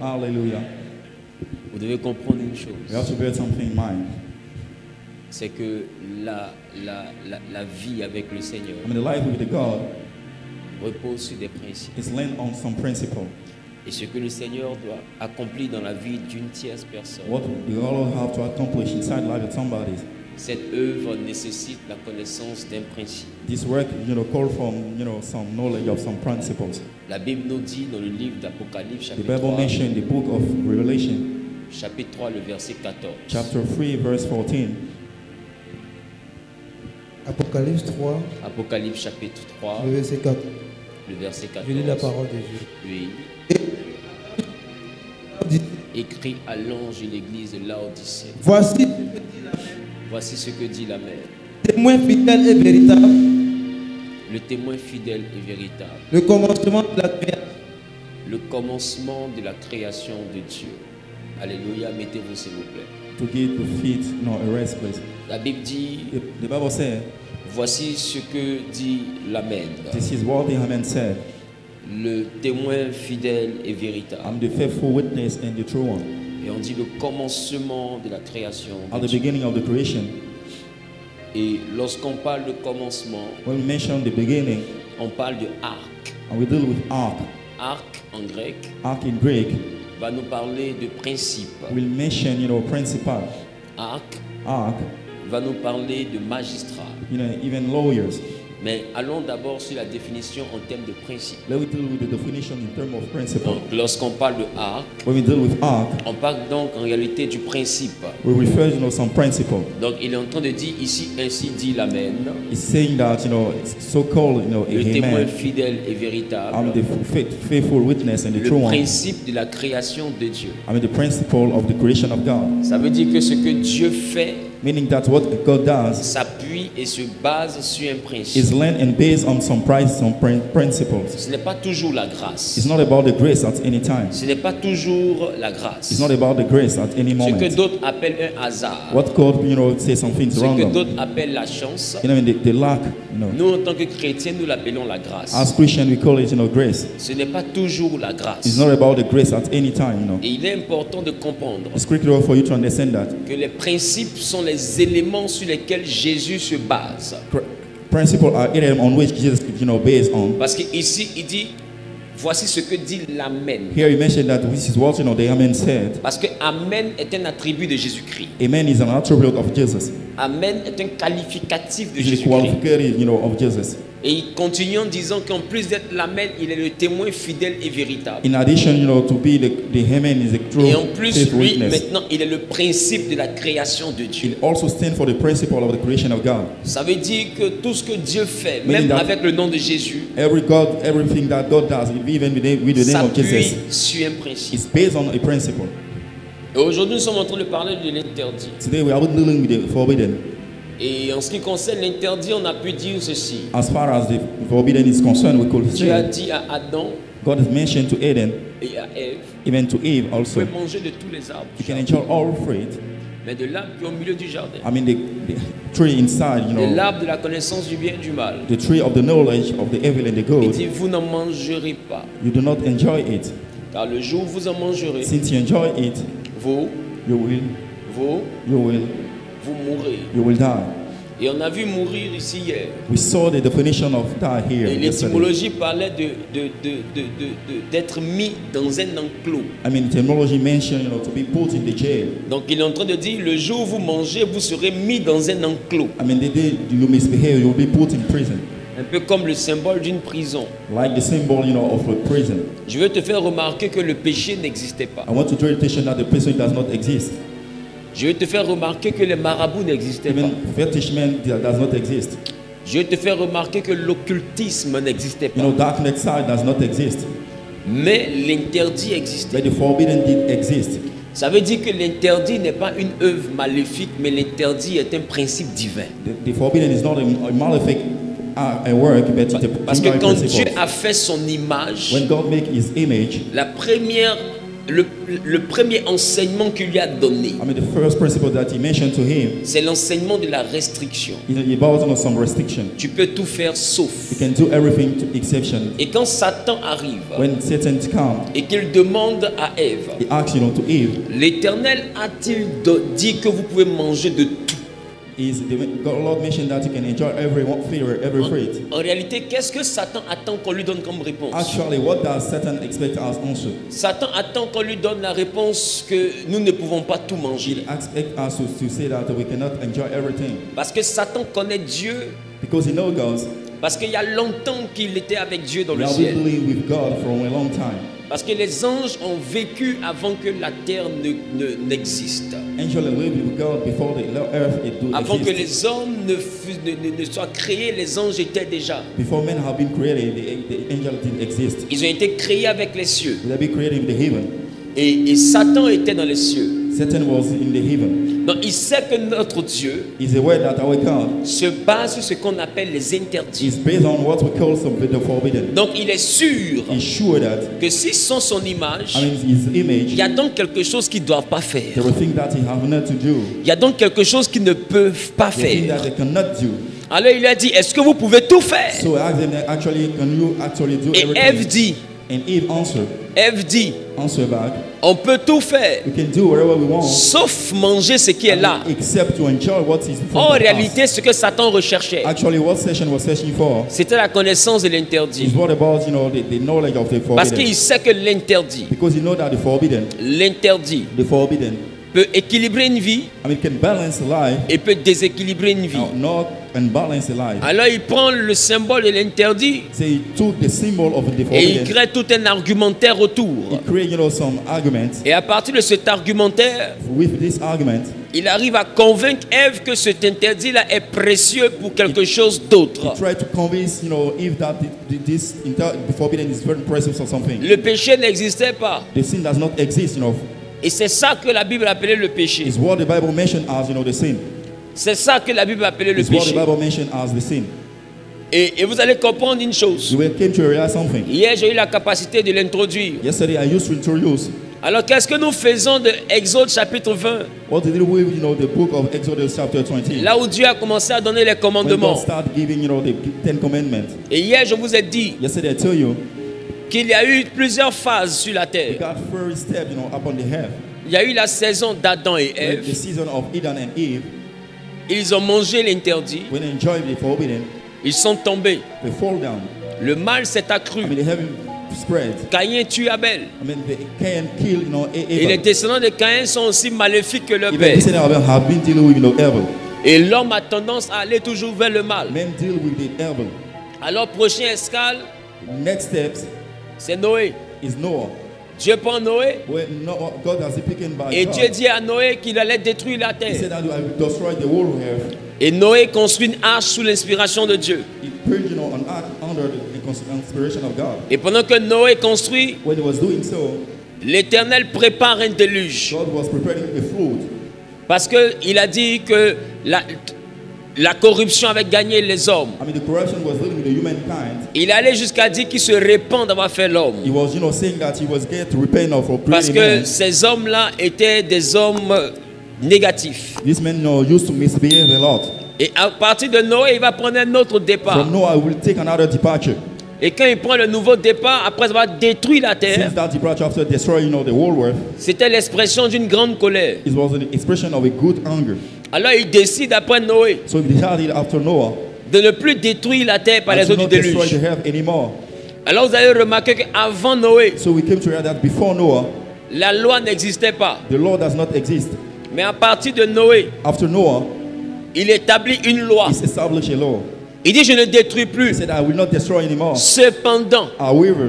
Alléluia. Hallelujah. Vous devez comprendre une We chose. have to bear something in mind. C'est que la vie avec le Seigneur I mean, the life with the God repose sur des principes. is linked on some principle. Et ce que le Seigneur doit accomplir dans la vie d'une tierce personne, What the Lord have to accomplish inside the life of somebody. cette œuvre nécessite la connaissance d'un principe. This work, call from, some knowledge of some principles. La Bible nous dit dans le livre d'Apocalypse, The chapitre Bible 3, mentioned the book of Revelation, chapitre 3, le verset 14. chapter 3, verse 14. Apocalypse 3, Apocalypse chapitre 3, le verset 4. le verset 14. Je lis la parole de Dieu. Oui. Écrit à l'ange de l'église de Laodicée. Voici Voici ce que dit la mère. témoin fidèle et véritable, Le témoin fidèle et véritable. le commencement de la création. Le commencement de la création de Dieu. Alléluia, mettez-vous s'il vous plaît. To give the feet, a rest place. La Bible dit, The Bible said, voici ce que dit l'Amen. this is what the Amen said. Le témoin fidèle et véritable. I'm the faithful witness and the true one. Et on dit le commencement de la création At de the Dieu. beginning of the creation, Et lorsqu'on parle de commencement, when we mention the beginning, on parle de arc. and we deal with ark. Arc en grec Ark in Greek, va nous parler de principe. we'll mention, principal. Arc Ark, va nous parler de magistrat. even lawyers. Mais allons d'abord sur la définition en termes de principe. Let me deal with the definition in terms of principle. Donc, lorsqu'on parle de arc, When we deal with ark, on parle donc en réalité du principe. we refer, some principle. Donc il est en train de dire ici, ainsi dit l'Amen, It's saying that, it's so-called, le témoin amen. fidèle et véritable, I'm the faithful witness and the le true one. principe de la création de Dieu. I mean, the principle of the creation of God. Ça veut dire que ce que Dieu fait Meaning that what God does s'appuie et se base sur un principe. is learned and based on some principles. Ce n'est pas toujours la grâce. It's not about the grace at any time. Ce n'est pas toujours la grâce. It's not about the grace at any Ce que moment. d'autres appellent un hasard. What God, say something is Ce que random. d'autres appellent la chance. The lack, Nous, en tant que chrétiens, nous l'appelons la grâce. As Christians, we call it, grace. Ce n'est pas toujours la grâce. It's not about the grace at any time, Et il est important de comprendre It's critical for you to understand that. que les principes sont les éléments sur lesquels Jésus se base. Principles are items on which Jesus, based on. Parce qu'ici, il dit, voici ce que dit l'Amen. Here he mentioned that this is what, the Amen said. Parce que Amen est un attribut de Jésus-Christ. Amen is an attribute of Jesus. Amen est un qualificatif de It's the Jésus-Christ. qualification, of Jesus. Et il continue en disant qu'en plus d'être l'Amen, il est le témoin fidèle et véritable. In addition, to be the Amen is a true Et en plus, faithful lui, witness. maintenant, il est le principe de la création de Dieu. It also stands for the principle of the creation of God. Ça veut dire que tout ce que Dieu fait, Meaning même that avec le nom de Jésus, Everything that God does, even with the name of s'appuie Jesus, sur un principe. is based on a principle. Et aujourd'hui, nous sommes en train de parler de l'interdit. Today we are dealing with the forbidden. Et en ce qui concerne l'interdit, on a pu dire ceci. As far as the forbidden is concerned, we could Dieu a say dit à Adam God has mentioned to Eden, et à Ève, even to Eve vous also, pouvez manger de tous les arbres, you can enjoy all fruit. mais de l'arbre qui est au milieu du jardin, I mean the tree inside, de l'arbre de la connaissance du bien et du mal. the tree of the knowledge of the evil and the Il good. dit, vous n'en mangerez pas, You do not enjoy it. car le jour où vous en mangerez, Since you enjoy it, vous you will die. Et on a vu mourir ici hier. We saw the definition of die here Et yesterday. l'étymologie parlait d'être mis dans un enclos. I mean, etymology mentioned, to be put in the jail. Donc il est en train de dire, le jour où vous mangez, vous serez mis dans un enclos. I mean, the day you misbehave, you will be put in prison. Un peu comme le symbole d'une prison. Like the symbol, of a prison. Je veux te faire remarquer que le péché n'existait pas. I want to draw your attention that the prison does not exist. Je veux te faire remarquer que les marabouts n'existaient pas. Even fetishment does not exist. Je veux te faire remarquer que l'occultisme n'existait pas. Darknet side does not exist. Mais l'interdit existait. But the forbidden did exist. Ça veut dire que l'interdit n'est pas une œuvre maléfique, mais l'interdit est un principe divin. The forbidden is not a malefic a work, but Parce que divine quand principle. Dieu a fait son image, When God made His image, la première le premier enseignement qu'il lui a donné, I mean, the first principle that he mentioned to him, c'est l'enseignement de la restriction. he about some restriction. Tu peux tout faire sauf. You can do everything to exception. Et quand Satan arrive When Satan comes, et qu'il demande à Ève, he asks, to Eve, l'Éternel a-t-il dit que vous pouvez manger de tout? Lord mentioned that you can enjoy every flavor, every fruit. En réalité, qu'est-ce que Satan attend qu'on lui donne comme réponse? Actually, what does Satan expect us answer? Satan attend qu'on lui donne la réponse que nous ne pouvons pas tout He manger. expects us to say that we cannot enjoy everything. Parce que Satan connaît Dieu, Because he knows God. parce qu'il y a longtemps qu'il était avec Dieu dans We le have ciel. been with God for a long time. Parce que les anges ont vécu avant que la terre n'existe. Angels lived with God before the earth Avant que existed. les hommes ne soient créés, les anges étaient déjà. Before men have been created, the angels didn't exist. Ils ont été créés avec les cieux. They been created in the heaven. Et Satan était dans les cieux. Satan was in the heaven. Donc il sait que notre Dieu He's aware that our God se base sur ce qu'on appelle les interdits. is based on what we call the forbidden. Donc il est sûr He's sure that, que s'ils sont son image, I mean, his image, il y a donc quelque chose qu'ils ne doivent pas faire. there are things that he have not to do. Il y a donc quelque chose qu'ils ne peuvent pas The things faire. that they cannot do. Alors il lui a dit, est-ce que vous pouvez tout faire? So I asked them, actually, can you actually do Et Ève everything? dit, And Eve answer back, on peut tout faire, we can do whatever we want, sauf manger ce qui est là. except to enjoy what is in front En of us. réalité, ce que Satan recherchait, Actually, what Satan was searching for c'était la connaissance de l'interdit. is what about, the knowledge of the Parce forbidden. qu'il sait que l'interdit, Because you know that the forbidden peut équilibrer une vie I mean, can balance life, et peut déséquilibrer une vie. not and balance life. Alors il prend le symbole de l'interdit So he took the symbol of the et il forbidden. crée tout un argumentaire He autour. created, some arguments. Et à partir de cet argumentaire, With this argument, il arrive à convaincre Ève que cet interdit-là est précieux pour quelque chose he d'autre. tried to convince, Eve that the forbidden is very precious or something. Le péché n'existait pas. The sin does not exist, Et c'est ça que la Bible appelait le péché. It's what the Bible mentioned as, the sin. C'est ça que la Bible appelait le It's what the péché. Bible mentioned as the sin. Et vous allez comprendre une chose. You will came to realize something. Hier, j'ai eu la capacité de l'introduire. Yesterday, I used to introduce. Alors, qu'est-ce que nous faisons de Exode chapitre 20? What did we with, the book of Exodus chapter 20? Là où Dieu a commencé à donner les When God commandements. started giving, the 10 commandments. Et hier, je vous ai dit Yesterday, I tell you, qu'il y a eu plusieurs phases sur la we terre. got first step, upon the earth. Il y a eu la saison d'Adam et The Ève. season of Eden and Eve, Ils ont mangé l'interdit. when they enjoyed the forbidden, Ils sont tombés. they fall down. Le mal s'est accru. I mean, they haven't spread. Caïn tue Abel. I mean, they can kill, Et les Abel. descendants de Caïn sont aussi maléfiques que leur Even père. descendants of Abel have been dealing with, evil. Et l'homme a tendance à aller toujours vers le mal. Men deal with the evil. Alors, prochaine escale, Next steps c'est Noé. is Noah. Dieu prend Noé When God has been taken by et God, Dieu dit à Noé qu'il allait détruire la he terre. said that I will destroy the whole earth. Et Noé construit une arche sous l'inspiration de Dieu. He put, an ark under the inspiration of God. Et pendant que Noé construit, When he was doing so, l'Éternel prépare un déluge. God was preparing a flood. Parce qu'il a dit que la corruption avait gagné les hommes. I mean, the corruption was dealing with the humankind. Il allait jusqu'à dire qu'il se répand d'avoir fait l'homme. He was, saying that he was get to repent of for Parce creating que man. ces hommes-là étaient des hommes négatifs. These men, used to misbehave a lot. Et à partir de Noé, il va prendre un autre départ. From Noah, will take another departure. Et quand il prend le nouveau départ, après avoir détruit la terre, Since that departure, after destroying, the whole world, c'était l'expression d'une grande colère. it was an expression of a good anger. Alors il décide après Noé So he decided after Noah, de ne plus détruire la terre par to les eaux du not destroy déluge. the earth anymore. Alors vous avez remarqué qu'avant Noé, So we came to realize that before Noah, la loi n'existait pas. the law does not exist. Mais à partir de Noé, After Noah, il établit une loi. he established a law. Il dit je ne détruis He plus. said, I will not destroy anymore. Cependant, However,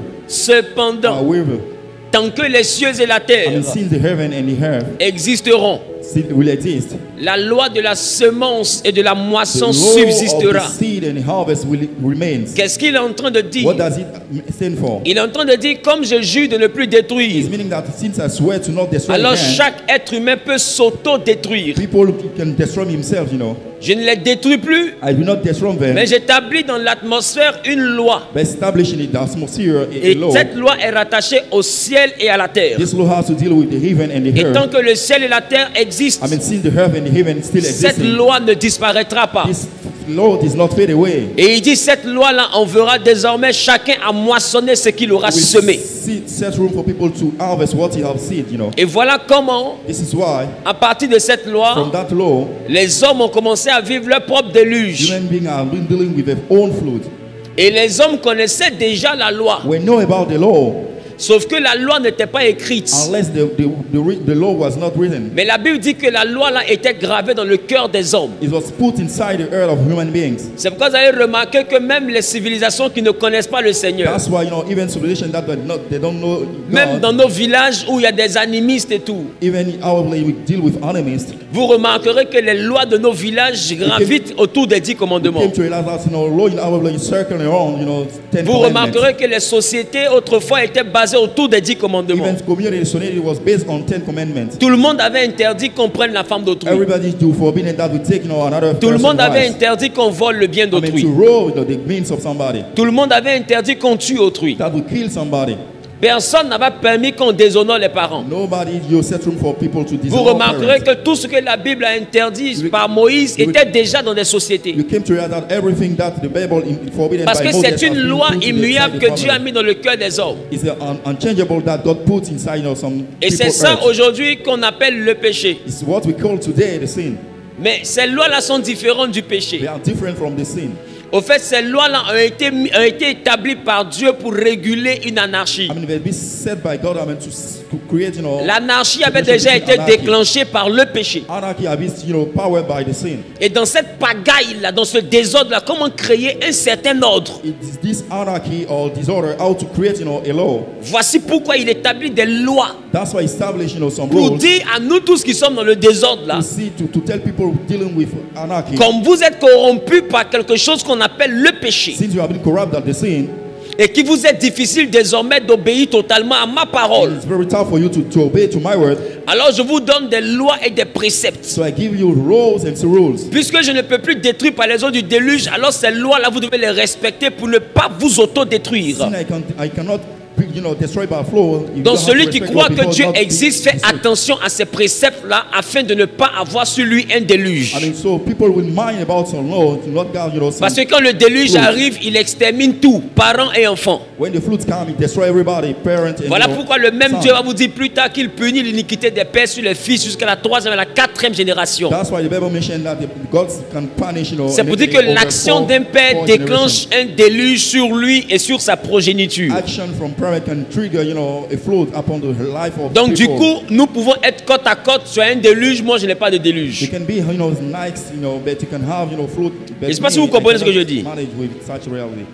tant que les cieux et la I terre mean, since the heaven and the earth existeront, still will exist. La loi de la semence et de la The moisson law of subsistera. the seed and harvest will remains. Qu'est-ce qu'il est en train de dire? What does it stand for? Il est en train de dire, comme je jure de ne plus It's détruire, meaning that since I swear to not destroy alors again, chaque être humain peut s'auto-détruire. people can destroy themselves, you know. Je ne les détruis plus, I will not destroy them, mais j'établis dans l'atmosphère une loi. but establishing in the atmosphere a Et law. cette loi est rattachée au ciel et à la terre. This law has to deal with the heaven and the Et tant earth. que le ciel et la terre existent, I mean, since the earth and the heaven still cette exist, loi ne disparaîtra pas. this law does not fade away. Et il dit, cette loi-là, on verra désormais chacun à moissonner ce qu'il aura We semé. set room for people to harvest what you have seed, you know. Et voilà comment, This is why, à partir de cette loi, from that law, les hommes ont commencé à vivre leur propre déluge. human beings are dealing with their own flood. Et les hommes connaissaient déjà la loi. We know about the law, Sauf que la loi n'était pas écrite. unless the law was not written. Mais la Bible dit que la loi là était gravée dans le cœur des hommes. It was put inside the earth of human beings. C'est pourquoi vous avez remarqué que même les civilisations qui ne connaissent pas le Seigneur, That's why, you know, even civilization that they don't know même God, dans nos villages où il y a des animistes et tout, even our way we deal with enemies, vous remarquerez que les lois de nos villages gravitent autour des 10 commandements. came to realize that, you know, law in our way is circling around, you know, 10 Vous commandments. remarquerez que les sociétés autrefois étaient basées autour des 10 commandements. Even community society was based on 10 commandments. Tout le monde avait interdit qu'on prenne la femme d'autrui. Everybody do forbidden that we take, you know, another Tout le monde person's avait wives. interdit qu'on vole le bien I mean, d'autrui. to rob the means of somebody, Tout le monde avait interdit qu'on tue autrui. that we kill somebody. Personne n'avait permis qu'on déshonore les parents. Nobody, you set room for people to Vous dishonor remarquerez parents. que tout ce que la Bible a interdit par Moïse était déjà dans des sociétés. You came to realize that everything that the Bible forbidden Parce by que Moses c'est une has been loi put immuable inside que the Dieu a family. mis dans le cœur des hommes. It's unchangeable that God put inside, you know, some Et c'est people's ça hearts. aujourd'hui qu'on appelle le péché. It's what we call today the sin. Mais ces lois-là sont différentes du They péché. are different from the sin. Au fait, ces lois-là ont été établies par Dieu pour réguler une anarchie. I mean, they've been set by God, I mean, to create, you know, L'anarchie avait déjà été déclenchée par le péché. anarchy has been, you know, powered by the sin. Et dans cette pagaille-là, dans ce désordre-là, comment créer un certain ordre? It's this anarchy or disorder how to create, you know, a law. Voici pourquoi il établit des lois That's why establish, you know, some pour rules dire à nous tous qui sommes dans le désordre là, to tell people dealing with anarchy. comme vous êtes corrompus par quelque chose qu'on appelle le péché, Since you have been corrupt at the sin, et qu'il vous est difficile désormais d'obéir totalement à ma parole, it's very tough for you to obey to my word. alors je vous donne des lois et des préceptes. So I give you rules and rules. Puisque je ne peux plus détruire par les eaux du déluge, alors ces lois-là, vous devez les respecter pour ne pas vous autodétruire. Sin I cannot, you know, destroy by flow. You Donc don't have celui to qui respect croit God que because Dieu not existe, fait destroy. attention à ces préceptes-là afin de ne pas avoir sur lui un déluge. I mean, so people will mind about some law, to not God, you know, some, Parce que quand le déluge arrive, il extermine tout, parents et enfants. when the floods come, it destroy everybody, parents and, Voilà you know, pourquoi le même son. Dieu va vous dire plus tard qu'il punit l'iniquité des pères sur les fils jusqu'à la 3e et la 4e génération. That's why the Bible mentioned that God can punish, you know, C'est pour dire que over l'action four- d'un père four déclenche un déluge sur lui et sur sa progéniture. action from parent can trigger, you know, a flood upon the life of Donc du people. coup, nous pouvons être côte à côte sur un déluge. Moi, je n'ai pas de It déluge. can be, you know, nice, you know, but you can have, you know, flood. But Je sais pas si me, vous comprenez I ce que je cannot dis. manage with such reality.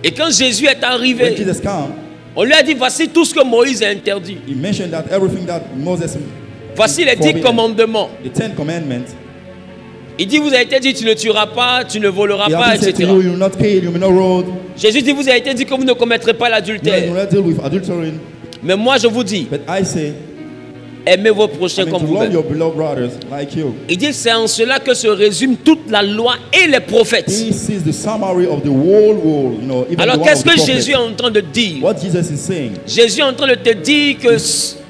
Et quand Jésus est When arrivé, Jesus came, on lui a dit, voici tout ce que Moïse a interdit. he mentioned that everything that Moses, Voici les 10 forbidden, commandements. the 10 commandments. Il dit, vous avez été dit, tu ne tueras pas, tu ne voleras He pas, has said to etc. you, you will not kill, you will not rob, Jésus dit, vous avez été dit que vous ne commettrez pas you will l'adultère. not deal with adultery. Mais moi, je vous dis, But I say, aimez vos I prochains mean, comme to love vous-même. your beloved brothers like you. Il dit, c'est en cela que se résume toute la loi et les prophètes. This is the summary of the whole world, you know, even Alors, the one qu'est-ce of the que prophets. Jésus est en train de dire? What Jesus is saying, Jésus est en train de te dire que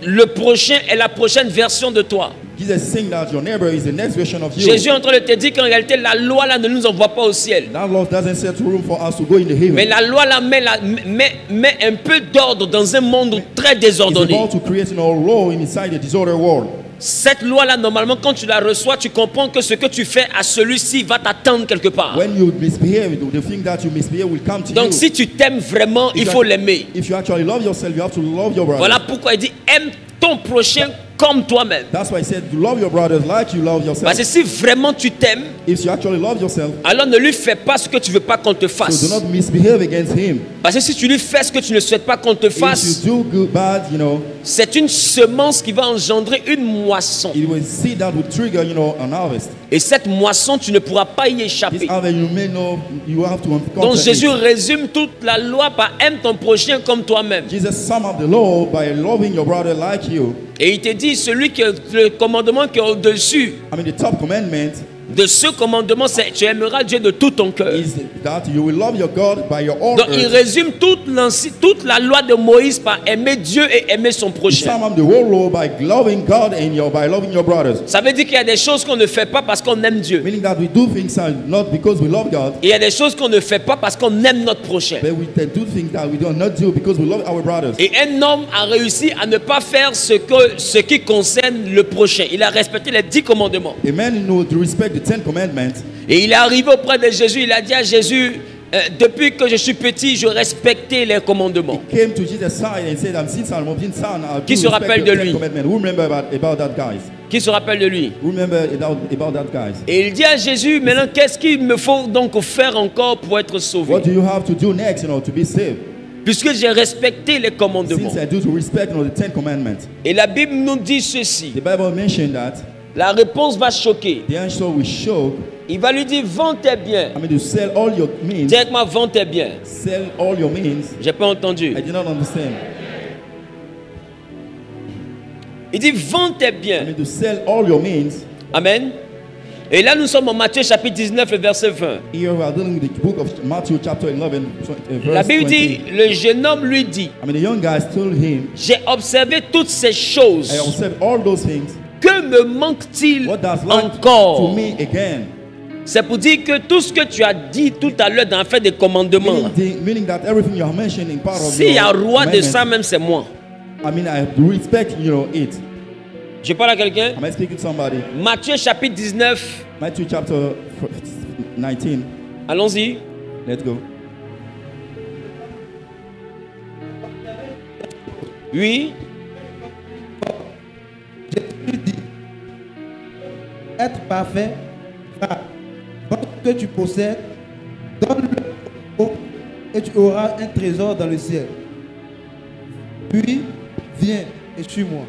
le prochain est la prochaine version de toi. Jesus is saying that your neighbor is the next version of you. Jésus est en train de te dire qu'en réalité, la loi là ne nous envoie pas au ciel. That law doesn't set room for us to go in the heaven. Mais la loi là met un peu d'ordre dans un monde très It's désordonné. about to create a law inside a disordered world. Cette loi là, normalement, quand tu la reçois, tu comprends que ce que tu fais à celui-ci va t'attendre quelque part. When you misbehave, the thing that you misbehave will come to Donc you. si tu t'aimes vraiment, il faut l'aimer. If you actually love yourself, you have to love your brother. Voilà pourquoi il dit, aime ton prochain comme toi-même. That's why he said, love your brothers like you love yourself. Parce que si vraiment tu t'aimes, If you actually love yourself, alors ne lui fais pas ce que tu ne veux pas qu'on te so do fasse. not misbehave against him. Parce que si tu lui fais ce que tu ne souhaites pas qu'on te If fasse, you do good, bad, c'est une semence qui va engendrer une moisson. it will see that will trigger, an harvest. Et cette moisson, tu ne pourras pas y This échapper. harvest, you may know, you have to Donc conquer Jésus it. résume toute la loi par aime ton prochain comme toi-même. Jesus summed up the law by loving your brother like you. Et il te dit, celui qui est le commandement qui est au-dessus I mean, the top commandment de ce commandement, c'est tu aimeras Dieu de tout ton cœur. is that you will love your God by your own Donc il earth. résume toute la loi de Moïse par aimer Dieu et aimer son He prochain. summed up the whole law by loving God and by loving your brothers. Ça veut dire qu'il y a des choses qu'on ne fait pas parce qu'on aime Dieu. Meaning that we do things not because we love God, Et il y a des choses qu'on ne fait pas parce qu'on aime notre prochain. but we do things that we do not do because we love our brothers. Et un homme a réussi à ne pas faire ce qui concerne le prochain. Il a respecté les 10 commandements. A man knows to respect the 10 commandments. Et il est arrivé auprès de Jésus. Il a dit à Jésus, depuis que je suis petit, je respectais les commandements. Came to Jesus' side and said, "I'm since I'm of son, I Qui do se respect rappelle your de 10 lui? commandments." Who remember about that, guys? Qui se rappelle de lui? Who remember about that, guys? Et il dit à Jésus, maintenant, qu'est-ce qu'il me faut donc faire encore pour être sauvé? What do you have to do next, to be saved? Puisque j'ai respecté les commandements. Since I do to respect, the 10 commandments. Et la Bible nous dit ceci. The Bible mentioned that La réponse va choquer. the answer will show. Il va lui dire, vends tes biens. I mean, to sell all your means. Dis avec moi, vends tes biens. Sell all your means. J'ai pas entendu. I did not understand. Il dit, vends tes I biens. mean, to sell all your means. Amen. Et là, nous sommes en Matthieu chapitre 19, le verset 20. Here we are dealing with the book of Matthew, chapter 11, La verse Bible 20. dit, le jeune homme lui dit, I mean, the young guys told him, j'ai observé toutes ces choses. I observed all those things. Que me manque-t-il What does life encore? to me again? C'est pour dire que tout ce que tu as dit tout à l'heure dans l'affaire des commandements, Meaning that everything you are mentioning part of s'il y a your roi de commandments, ça même, c'est moi. I mean, I respect, it. Je parle à quelqu'un. Am I speaking to somebody? Matthieu chapitre 19. Matthew chapter 19. Allons-y. Let's go. Oui. Être parfait, va. Vends ce que tu possèdes, donne-le aux pauvres, et tu auras un trésor dans le ciel. Puis, viens et suis-moi.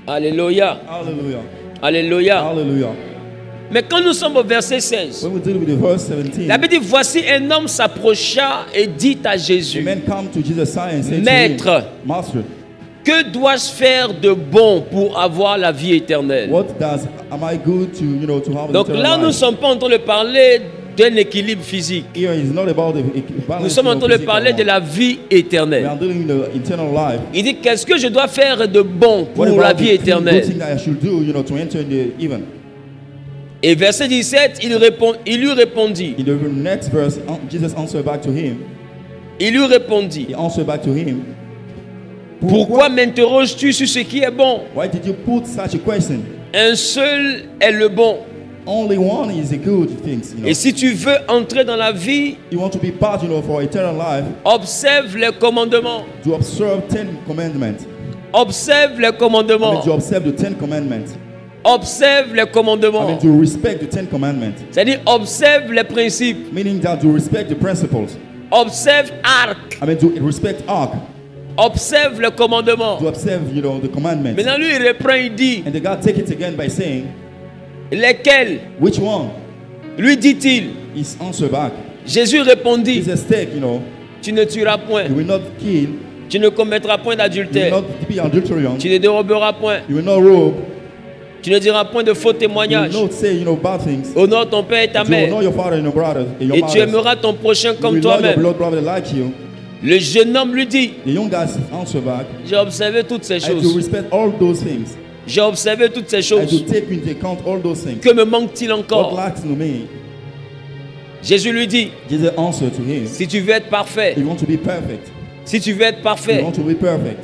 Alléluia. Hallelujah. Alléluia. Hallelujah. Mais quand nous sommes au verset 16, When we deal with the verse 17, la Bible dit, voici un homme s'approcha et dit à the Jésus, man come to Jesus' side and said Maître, to him, Master, que dois-je faire de bon pour avoir la vie éternelle? am I good to have Donc eternal là, nous ne life? sommes pas en train de parler d'un équilibre physique. Here is not about the balance, Nous sommes en train de parler de la vie We éternelle. are dealing with the eternal life. Il dit, qu'est-ce que je dois faire de bon pour What la about vie the good éternelle? thing that I should do, to enter in the heaven? Et verset 17, il lui répondit. In the next verse, Jesus answered back to him. Il lui répondit, He answered back to him. pourquoi m'interroges-tu sur ce qui est bon? Why did you put such a question? Un seul est le bon. Only one is the good things. Et si tu veux entrer dans la vie, You want to be part, for eternal life, observe les commandements. to observe 10 commandments. Observe les I mean, commandements. to observe the 10 commandments. Observe les I commandements. mean, to respect the 10 commandments. C'est-à-dire, observe les principes. Meaning that to respect the principles. Observe arc. I mean, to respect ark. Observe les commandements. To observe, the commandments. Maintenant, lui, il reprend, il dit, And the God take it again by saying, lesquels? which one? Lui dit-il. Is answer back. Jésus répondit, Jesus take, tu ne tueras point. you will not kill, Tu ne commettras point you will d'adultère. not be adulterous, Tu ne déroberas point. you will not rob, Tu ne diras point de faux you will témoignages. not say, bad things. Honore ton père et ta You will mère. know your father and your brother and your Et tu mother. aimeras ton prochain You comme will love your toi-même. blood brother like you. Le jeune homme lui dit, The young guys answer back, j'ai observé toutes ces I have to choses. respect all those things. J'ai observé toutes ces I have to choses. take into account all those things. Que me manque-t-il What encore? lacks to me? Jésus lui dit, Jesus answered to him, si tu veux être parfait, you want to be perfect. si tu veux être You parfait, want to be perfect.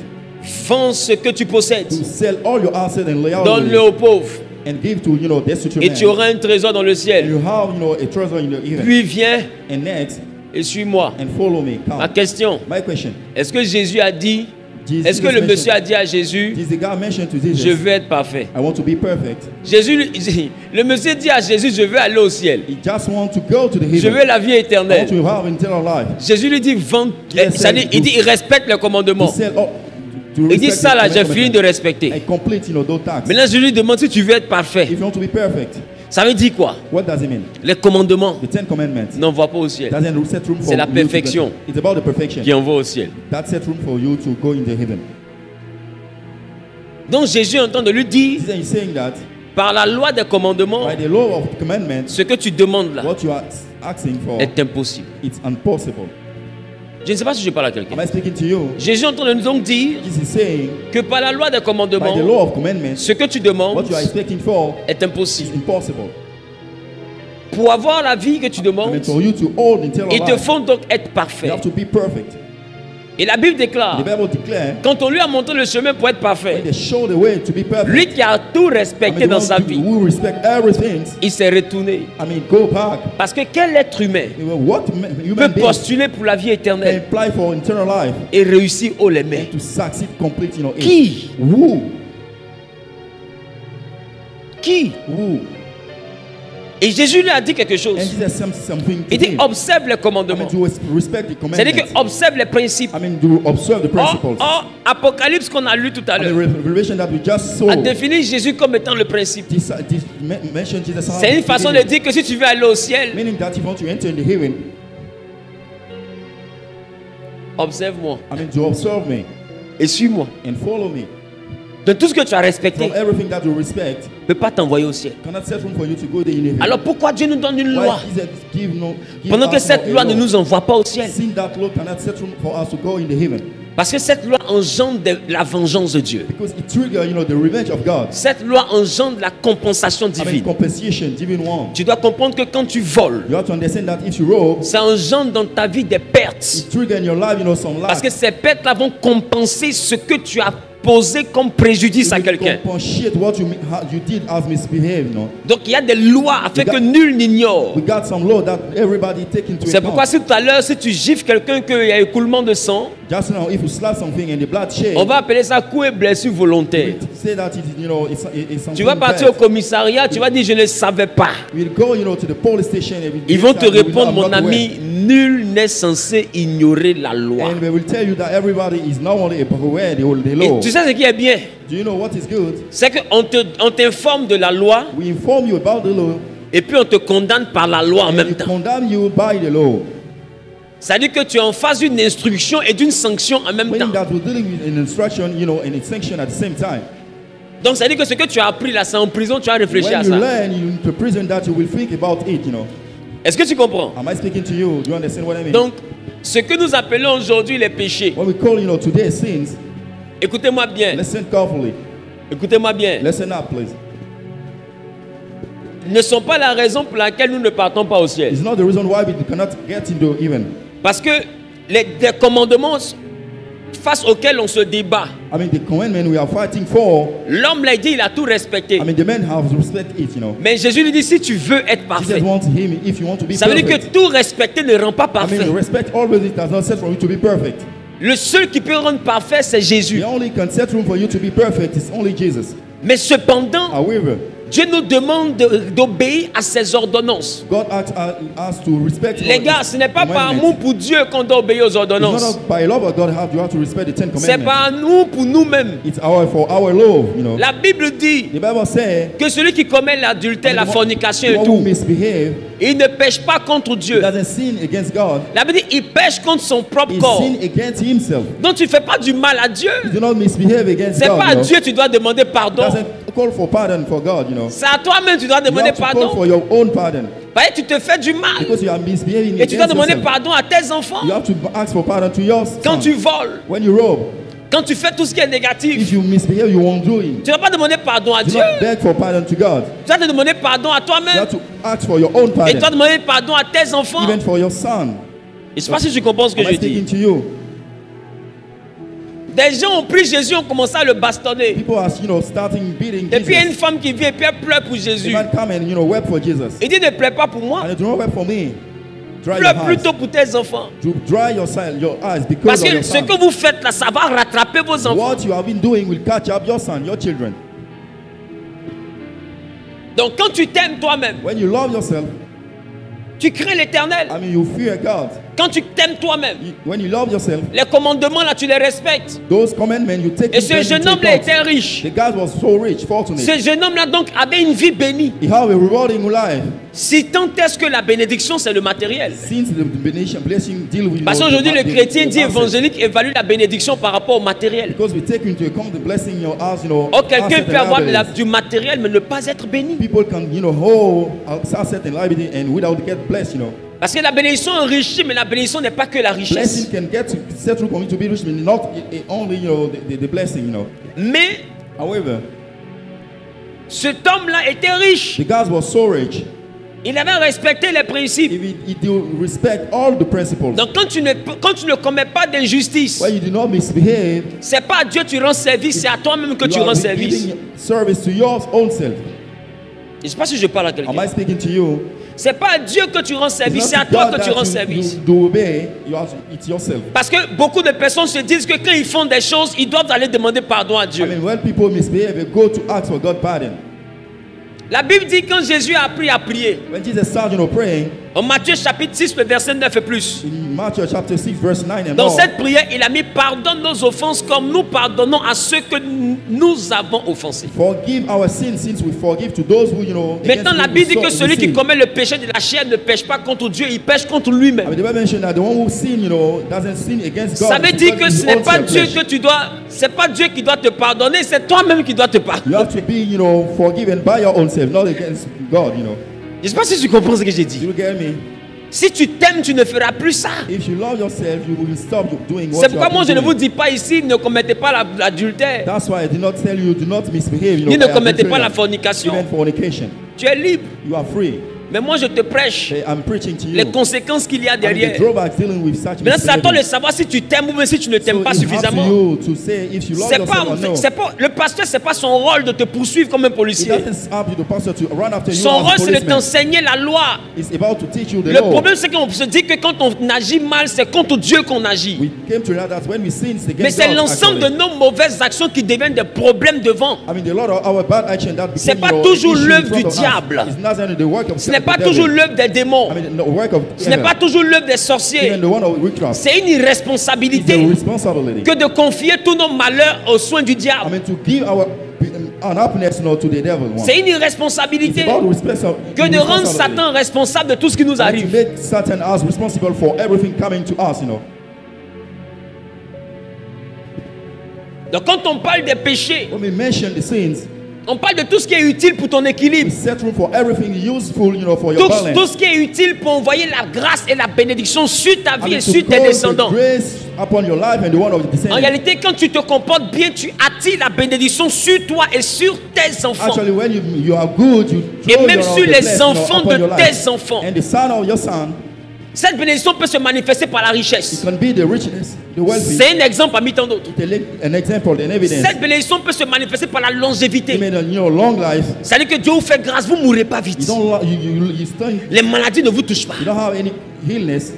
vends ce que tu possèdes, To sell all your assets and lay out donne-le aux pauvres, and give to, destitute et men. tu auras un trésor dans le And ciel. you have, a treasure in the heaven. Puis viens And next, et suis-moi. and follow me. Ma Come. question, My question. est-ce que Jésus a dit, Est-ce que le monsieur a dit à Jésus, Did the guy mention to Jesus, je veux être parfait? I want to be perfect? Le monsieur dit à Jésus, je veux aller au ciel. He just want to go to the Je heaven. veux la vie I want éternelle. to have eternal life. Jésus lui dit, il respecte les He commandements. said, oh, to Il dit, respect ça là, the j'ai commandments fini de respecter. and complete, those tasks. Maintenant, je lui demande si tu veux être parfait. If you want to be perfect, Ça veut dire quoi? what does it mean? Les commandements The Ten Commandments n'envoient pas au ciel. doesn't set room for C'est la you to perfection go. It's about the perfection. qui envoie au ciel. That set room for you to go in the heaven. Donc Jésus est en train de lui dire, He's saying that par la loi des commandements, by the law of commandments, ce que tu demandes là what you are asking for, est impossible. it's impossible. Je ne sais pas si je parle à quelqu'un. Am I speaking to you? Jésus est en train de nous donc dire This is saying que par la loi des by the commandements, law of commandments, ce que tu demandes what you are expecting for est is impossible. impossible. Pour avoir la vie que tu I demandes, mean, for you to hold eternal ils te life, font donc être you parfait. have to be perfect. Et la Bible The déclare, Bible declares quand on lui a montré le chemin pour être when parfait, they show the way to be perfect, lui qui a tout I mean, respecté the dans one sa vie, who respect everything, il s'est retourné. I mean, go back. Parce que quel être humain What human peut being postuler pour la vie can éternelle apply for eternal life et réussir haut les mains? and to succeed complete, in Qui? Who? Qui? Who? Et Jésus lui a dit quelque chose. And Jesus said something to Il dit him. observe les I commandements. mean, to respect the C'est-à-dire commandments. que observe les principes. I mean, to observe the principles. Or, Apocalypse qu'on a lu tout à I mean, l'heure revelation that we just saw. a défini Jésus comme étant le principe. This mention Jesus. C'est une façon de dire que si tu veux aller au ciel, Meaning that if you want to enter in the heaven, observe-moi I mean, to observe me et suis-moi. and follow me. De tout ce que tu as respecté, From everything that you respect, ne peut pas t'envoyer au ciel. cannot set room for you to go there in heaven. Alors pourquoi Dieu nous donne une loi Why Jesus give pendant que us cette no loi law? ne nous envoie pas au ciel? Since that law cannot set room for us to go in the heaven, Parce que cette loi engendre la vengeance de Dieu. because it trigger, the revenge of God. Cette loi engendre la compensation I mean, divine. compensation, divine one. Tu dois comprendre que quand tu voles, You have to understand that if you rob, ça engendre dans ta vie des pertes. it trigger in your life, some Parce lack. que ces pertes-là vont compenser ce que tu as posé comme préjudice à It will quelqu'un. compensate what you did as misbehave. Donc il y a des lois afin que nul n'ignore. We got some law that everybody take into C'est pourquoi account. si tout à l'heure, si tu gifles quelqu'un qu'il y a écoulement de sang, Just now, if you slap something and the blood shed, on va appeler ça coup et blessure volontaire. say that it's something Tu vas partir au bad. commissariat, tu vas dire je ne savais pas. We'll go, to the police station. And Ils vont te we will répondre, not mon ami, aware. nul n'est censé ignorer la loi. And we will tell you that everybody is not only aware the Et law. tu sais ce qui est bien? Do you know what is good? C'est qu'on t'informe de la loi We inform you about the law, et puis on te condamne par la loi en and même we temps. condemn you by the law. C'est-à-dire que tu es en phase d'une instruction et d'une sanction en même Meaning temps. that we're dealing with an instruction, and a sanction at the same time. Donc c'est-à-dire que ce que tu as appris là, c'est en prison, tu as réfléchi à When you ça. learn into prison, that you will think about it. Est-ce que tu comprends? Am I speaking to you? Do you understand what I mean? Donc, ce que nous appelons aujourd'hui les péchés, What we call, today sins. écoutez-moi bien, Listen carefully. écoutez-moi bien, Listen up, please. ne sont pas la raison pour laquelle nous ne partons pas au ciel. It's not the reason why we cannot get into heaven. Parce que des commandements face auxquels on se débat, I mean, the commandment we are fighting for. l'homme l'a dit, il a tout respecté. I mean, the men have to respect it. Mais Jésus lui dit, si tu veux être parfait, Jesus wants him if you want to be ça veut dire perfect. que tout respecter ne rend pas I parfait. mean, respect always it does not set for you to be perfect. Le seul qui peut rendre parfait, c'est Jésus. The only can set room for you to be perfect is only Jesus. Mais cependant, However, Dieu nous demande d'obéir à ses ordonnances. God asks us to respect. Les gars, ce n'est pas par amour pour Dieu qu'on doit obéir aux It's ordonnances. not by love of God you have to respect the Ten C'est Commandments. par nous pour nous-mêmes. It's for our love, La Bible dit The Bible says que celui qui commet l'adultère, la fornication the et one who tout, misbehave, il ne pêche pas contre Dieu. doesn't sin against God. La Bible dit il pêche contre son propre He corps. sin against himself. Donc tu ne fais pas du mal à Dieu. He do not misbehave against C'est God. pas à Dieu que tu dois demander pardon. Doesn't call for pardon for God. C'est à toi-même que tu dois You demander have to call pardon. for your own pardon Voyez, tu te fais du mal. because you are misbehaving Et tu dois against demander yourself. pardon à tes enfants. You have to ask for pardon to your Quand son. tu voles, When you rob, quand tu fais tout ce qui est négatif, if you misbehave, you won't do it. tu ne dois pas demander pardon à Do Dieu. not beg for pardon to God. Tu dois te demander pardon à You toi-même. have to ask for your own Et tu dois pardon, demander pardon à tes enfants. even for your son. Je ne sais pas si tu comprends ce que Am I je dis. speaking to you? Des gens ont pris Jésus et ont commencé à le bastonner. People are, starting beating Et puis il y a une Jesus. femme qui vient et puis elle pleure pour The Jésus. man come and, wept for Jesus. Il dit ne pleure pas pour moi. And they do not weep for me. dry Pleure your eyes. plutôt pour tes enfants. To dry your eyes because Parce of que your ce son. que vous faites là, ça va rattraper vos enfants. What you have been doing will catch up your son, your children. Donc quand tu t'aimes toi-même, When you love yourself, tu crains l'Éternel. I mean, you fear God. Quand tu t'aimes toi-même, When you love yourself, les commandements là, tu les respectes. those commandments you take. Et ce jeune homme là était riche. The guy was so rich, fortunate. Ce jeune homme là donc avait une vie bénie. He had a rewarding life. Si tant est-ce que la bénédiction c'est le matériel. Since the blessing deal with. Parce qu'aujourd'hui le chrétien dit évangélique évalue la bénédiction par rapport au matériel. Because we take into account the blessing your house, you know. Oh, quelqu'un peut avoir liabilities. du matériel mais ne pas être béni. People can, you know, hold asset and liability and without get blessed, you know. Parce que la bénédiction enrichit, mais la bénédiction n'est pas que la richesse. Blessing can get to set through for me to be rich, but not only, you know, the blessing, you know. Mais However, cet homme-là était riche. the guy was so rich. Il avait respecté les principes. He do respect all the principles. Donc quand tu ne commets pas d'injustice, When you do not misbehave, c'est pas à Dieu que tu rends service, c'est à toi-même que tu you are rends service. giving service to your own self. Je ne sais pas si je parle à Am quelqu'un. I speaking to you? C'est pas à Dieu que tu rends It's service, not c'est à to toi God que tu that rends you service. do obey. It's yourself. Parce que beaucoup de personnes se disent que quand ils font des choses, ils doivent aller demander pardon à I Dieu. mean, when people misbehave, they go to ask for God pardon. La Bible dit quand Jésus a appris à prier, When Jesus started, you know, praying, en Matthieu chapitre 6, le verset 9 et plus. in Matthew chapter 6, verse 9 and Dans more, cette prière, il a mis pardonne nos offenses comme nous pardonnons à ceux que nous avons offensés. forgive our sins since we forgive to those who, you know, Maintenant, against la whom Bible dit we que celui qui sin. commet le péché de la chair ne pêche pas contre Dieu, il pêche contre I lui-même. mean, the Bible mentioned that the one who sin, you know, doesn't sin against God. Ça veut it's dire because que his ce n'est own pas Dieu self-flesh. que tu dois, c'est pas Dieu qui doit te pardonner, c'est toi-même qui dois te You pardonner. have to be, you know, forgiven by your own self, not against God, you know. Je ne sais pas si tu comprends ce que j'ai Do dit. you get me? Si tu t'aimes, tu ne feras plus ça. If you love yourself, you will stop doing what C'est you pourquoi have moi been je ne doing. vous dis pas ici, ne commettez pas l'adultère, That's why I did not tell you, do not misbehave, you know, ni ne by commettez pas la adultery, fornication. even fornication. Tu es libre. You are free. Mais moi je te prêche Hey, I'm preaching to you. les conséquences qu'il y a I mean, derrière. the drawbacks dealing with such Maintenant, c'est à toi de misbehavior. savoir si tu t'aimes ou bien si tu ne t'aimes So pas it's up to suffisamment. you to say if you love C'est pas, yourself or no. c'est pas, le pasteur, c'est pas son rôle de te poursuivre comme un It policier. doesn't help you, the pastor, to run after you Son as a rôle, c'est de policeman. t'enseigner la loi. It's about to teach you the Le law. problème, c'est qu'on se dit que quand on agit mal, c'est contre Dieu qu'on agit. We came to realize that when we sin, it's Mais against c'est God, l'ensemble de actually. nos mauvaises actions qui deviennent des problèmes devant. I mean, a lot of our bad action that C'est became, pas you know, toujours issue in l'œuvre front du of us. diable. It's not only the work of Ce n'est the pas devil. toujours l'œuvre des démons. I mean, the work of Ce n'est evil. pas toujours l'œuvre des sorciers. Even the one of witchcraft. C'est une It's irresponsabilité a responsibility. que de confier tous nos malheurs aux soins du I diable. mean, to give our unhappiness, you know, to the devil. One. C'est une It's irresponsabilité about que de rendre Satan responsable de tout ce qui nous and to arrive. make Satan as responsible for everything coming to us, you know. Donc quand on parle des péchés, When we mention the sins, on parle de tout ce qui est utile pour ton we équilibre. set room for everything useful, you know, for your Tout balance. ce qui est utile pour envoyer la grâce et la bénédiction sur ta I vie mean, et to sur tes cause descendants. the grace upon your life and the one of your En descendants. réalité, quand tu te comportes bien, tu attires la bénédiction sur toi et sur tes enfants. Actually, when you are good, you Et throw même your sur les blessing, you know, enfants upon de your life. tes enfants. And the son of your son, Cette bénédiction peut se manifester par la it richesse. can be the richness, the wealthy. C'est un exemple parmi tant d'autres. An example, an evidence. Cette bénédiction peut se manifester par la longévité. Even in your long life, C'est-à-dire que Dieu vous fait grâce, vous ne mourrez pas vite. Les maladies ne vous touchent pas. you don't have any illness.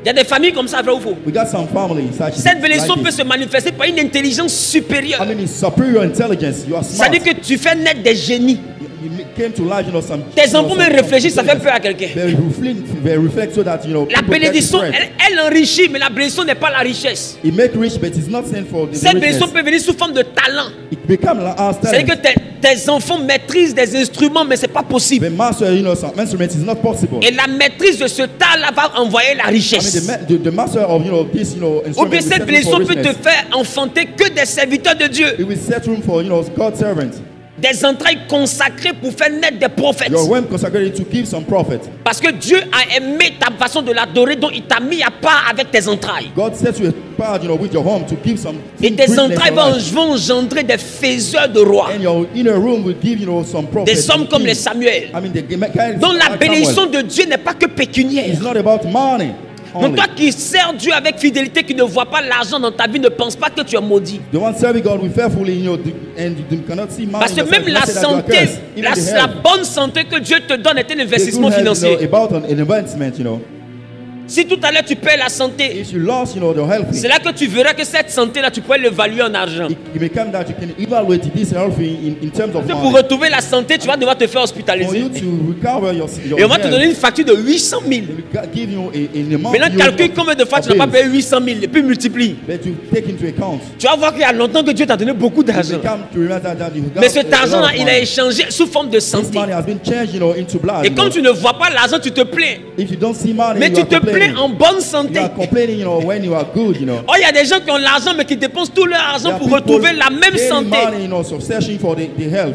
Il y a des familles comme ça, vrai ou faux? We got some families such Cette bénédiction like peut this. se manifester par une intelligence supérieure. I mean, it's superior intelligence. You are smart. C'est-à-dire que tu fais naître des génies. You came to life, you know, some. Tes enfants même réfléchissent, ça fait peur à quelqu'un. They reflect so that, you know, La people get bénédiction, distressed. elle enrichit, mais la bénédiction n'est pas la richesse. It make rich, but it's not sent for the Cette richness. bénédiction peut venir sous forme de talent. It become like our C'est-à-dire talent. que tes enfants maîtrisent des instruments, mais ce n'est pas possible. The master, you know, some instruments is not possible. Et la maîtrise de ce talent va envoyer la I mean, richesse. the master of, you know, this, you know, Ou instrument bien will cette set room bénédiction for peut te richness. faire enfanter que des serviteurs de Dieu. It will set room for, you know, God's servants. Des entrailles consacrées pour faire naître des prophètes. Your womb consecrated to give some prophet. Parce que Dieu a aimé ta façon de l'adorer, donc il t'a mis à part avec tes entrailles. God set you apart, you know, with your home to give some. Et tes greatness entrailles in life. vont engendrer des faiseurs de rois. And your inner room will give, you know, some prophets. Des hommes and comme les kings. Samuel. I mean, the kind Donc la like bénédiction Samuel. de Dieu n'est pas que pécuniaire. It's not about money. Donc Only. toi qui sers Dieu avec fidélité, qui ne vois pas l'argent dans ta vie, ne pense pas que tu es maudit. The one serving God with faithfully, you know, and you cannot see money. Parce que in même yourself, la not say that you are santé, cursed. Even la the health. bonne santé que Dieu te donne est un The investissement good health, you know, financier. about an investment, you know. Si tout à l'heure tu perds la santé, If you lost, the health, c'est là que tu verras que cette santé-là, tu peux l'évaluer en argent. it may come that you can evaluate this health in terms of Pour money. retrouver la santé, tu vas devoir te faire For hospitaliser. you to recover your Et on va te health, donner une facture de 800 000. we give you an amount. Maintenant, calcule combien de fois tu n'as pas payé 800 000 et puis multiplie. But you take into account. Tu vas voir qu'il y a longtemps que Dieu t'a donné beaucoup d'argent. You come to realize that you got Mais cet a lot argent-là, of il a money. échangé sous forme de This santé. money has been changed, into blood. Et comme tu ne vois pas l'argent, tu te plains. If you don't see money, Mais you tu are te plains complaining. en bonne You santé. are complaining, when you are good, Oh, il y a des gens qui ont l'argent mais qui dépensent tout leur argent There are pour people retrouver la même gaining santé. money, so searching for the health,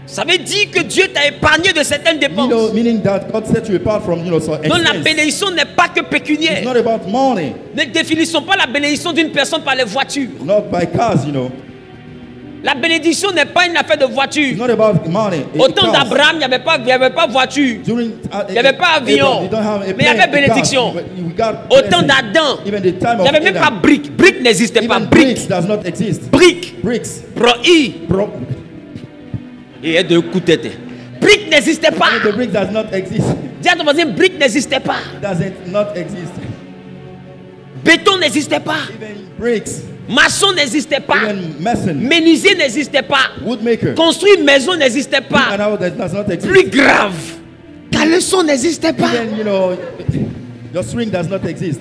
Ça veut dire que Dieu t'a épargné de certaines dépenses. Meaning that God set you apart from, so Donc la expense. bénédiction n'est pas que It's pécuniaire. not about money, Ne définissons pas la bénédiction d'une personne par les voitures. not by cars, La bénédiction n'est pas une affaire de voiture. It's not about money. Au temps Cars. d'Abraham, il n'y avait pas voiture. During, Il n'y avait pas avion, you don't have a mais il y plane, avait a car. bénédiction. We got Au temps blessing. d'Adam, Even the time il n'y of avait même pas Adam. brique. Brique n'existait pas. Even Brique. bricks does not exist. Brique. Bricks. Broi. Bro, Et il y a deux coups de tête. Brique n'existait pas. the brick does not exist. Dis à ton voisin, brique n'existait pas. Doesn't not exist. Béton n'existait pas. Even bricks. Maçon n'existait pas. Even mason. Menuisier n'existait pas. Woodmaker. Construire une maison n'existait And pas. now that does not exist. Plus grave, caleçon n'existait pas. Even, your string does not exist.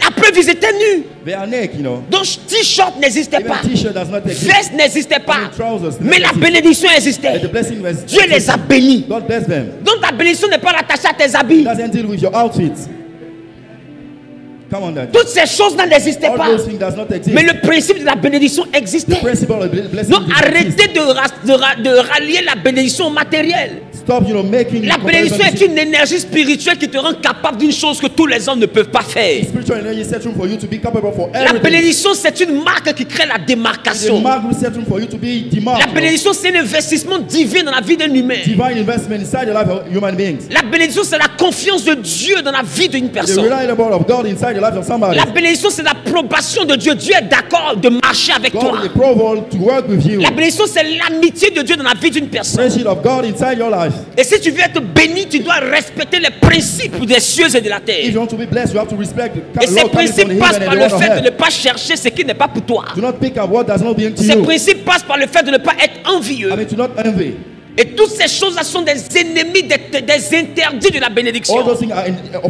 La preuve, ils étaient nus. They are naked, Donc, t-shirt n'existait Even pas. t-shirt does not exist. Veste n'existait pas. Even trousers Mais la exist. bénédiction And existait. the blessing was Dieu les a bénis. God bless them. Donc, ta bénédiction n'est pas rattachée à tes habits. It doesn't deal with your outfits. Come on, Dad. Toutes ces choses-là n'existaient All pas. those things does not exist. Mais le principe de la bénédiction The existait. principle of blessing Donc, does arrêtez exist. de rallier la bénédiction au matériel. Stop, making La bénédiction est comparison. une énergie spirituelle qui te rend capable d'une chose que tous les hommes ne peuvent pas faire. Spiritual energy set room for you to be capable for La everything. bénédiction, c'est une marque qui crée la The démarcation. mark will set room for you to be La demarked. bénédiction, c'est un investissement divin dans la vie d'un humain. Divine investment inside the life of human beings. La bénédiction, c'est la confiance de Dieu dans la vie d'une The personne. reliable of God inside the life of somebody. La bénédiction, c'est l'approbation de Dieu. Dieu est d'accord de marcher avec toi. God is approval to work with you. La bénédiction, c'est l'amitié de Dieu dans la vie d'une personne. Friendship of God inside your life. Et si tu veux être béni, tu dois respecter les principes des cieux et de la If terre. you want to be blessed, you have to respect the Et ces law coming from principes the passent heaven par and le the one fait of de ne heaven. pas chercher ce qui n'est pas pour toi. Do not pick up what does not belong to Ces you. principes passent par le fait de ne pas être envieux. I mean, to not envy. Et toutes ces choses-là sont des ennemis, des interdits de la All bénédiction. those things are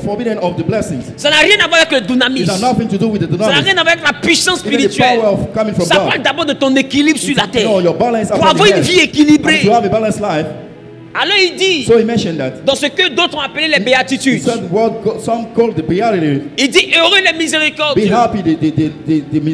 forbidden of the blessings. Ça n'a rien à voir avec le It dynamisme. has nothing to do with the Ça n'a dynamics. rien à voir avec la puissance Even the spirituelle. power of coming from Ça God. parle d'abord de ton équilibre sur la terre. No, your balance Pour upon avoir the une head. vie équilibrée. And to have a balanced life. Alors il dit, So he mentioned that. dans ce que d'autres ont appelé les He béatitudes, said some call the beatitude. il dit heureux les Be miséricordieux, happy the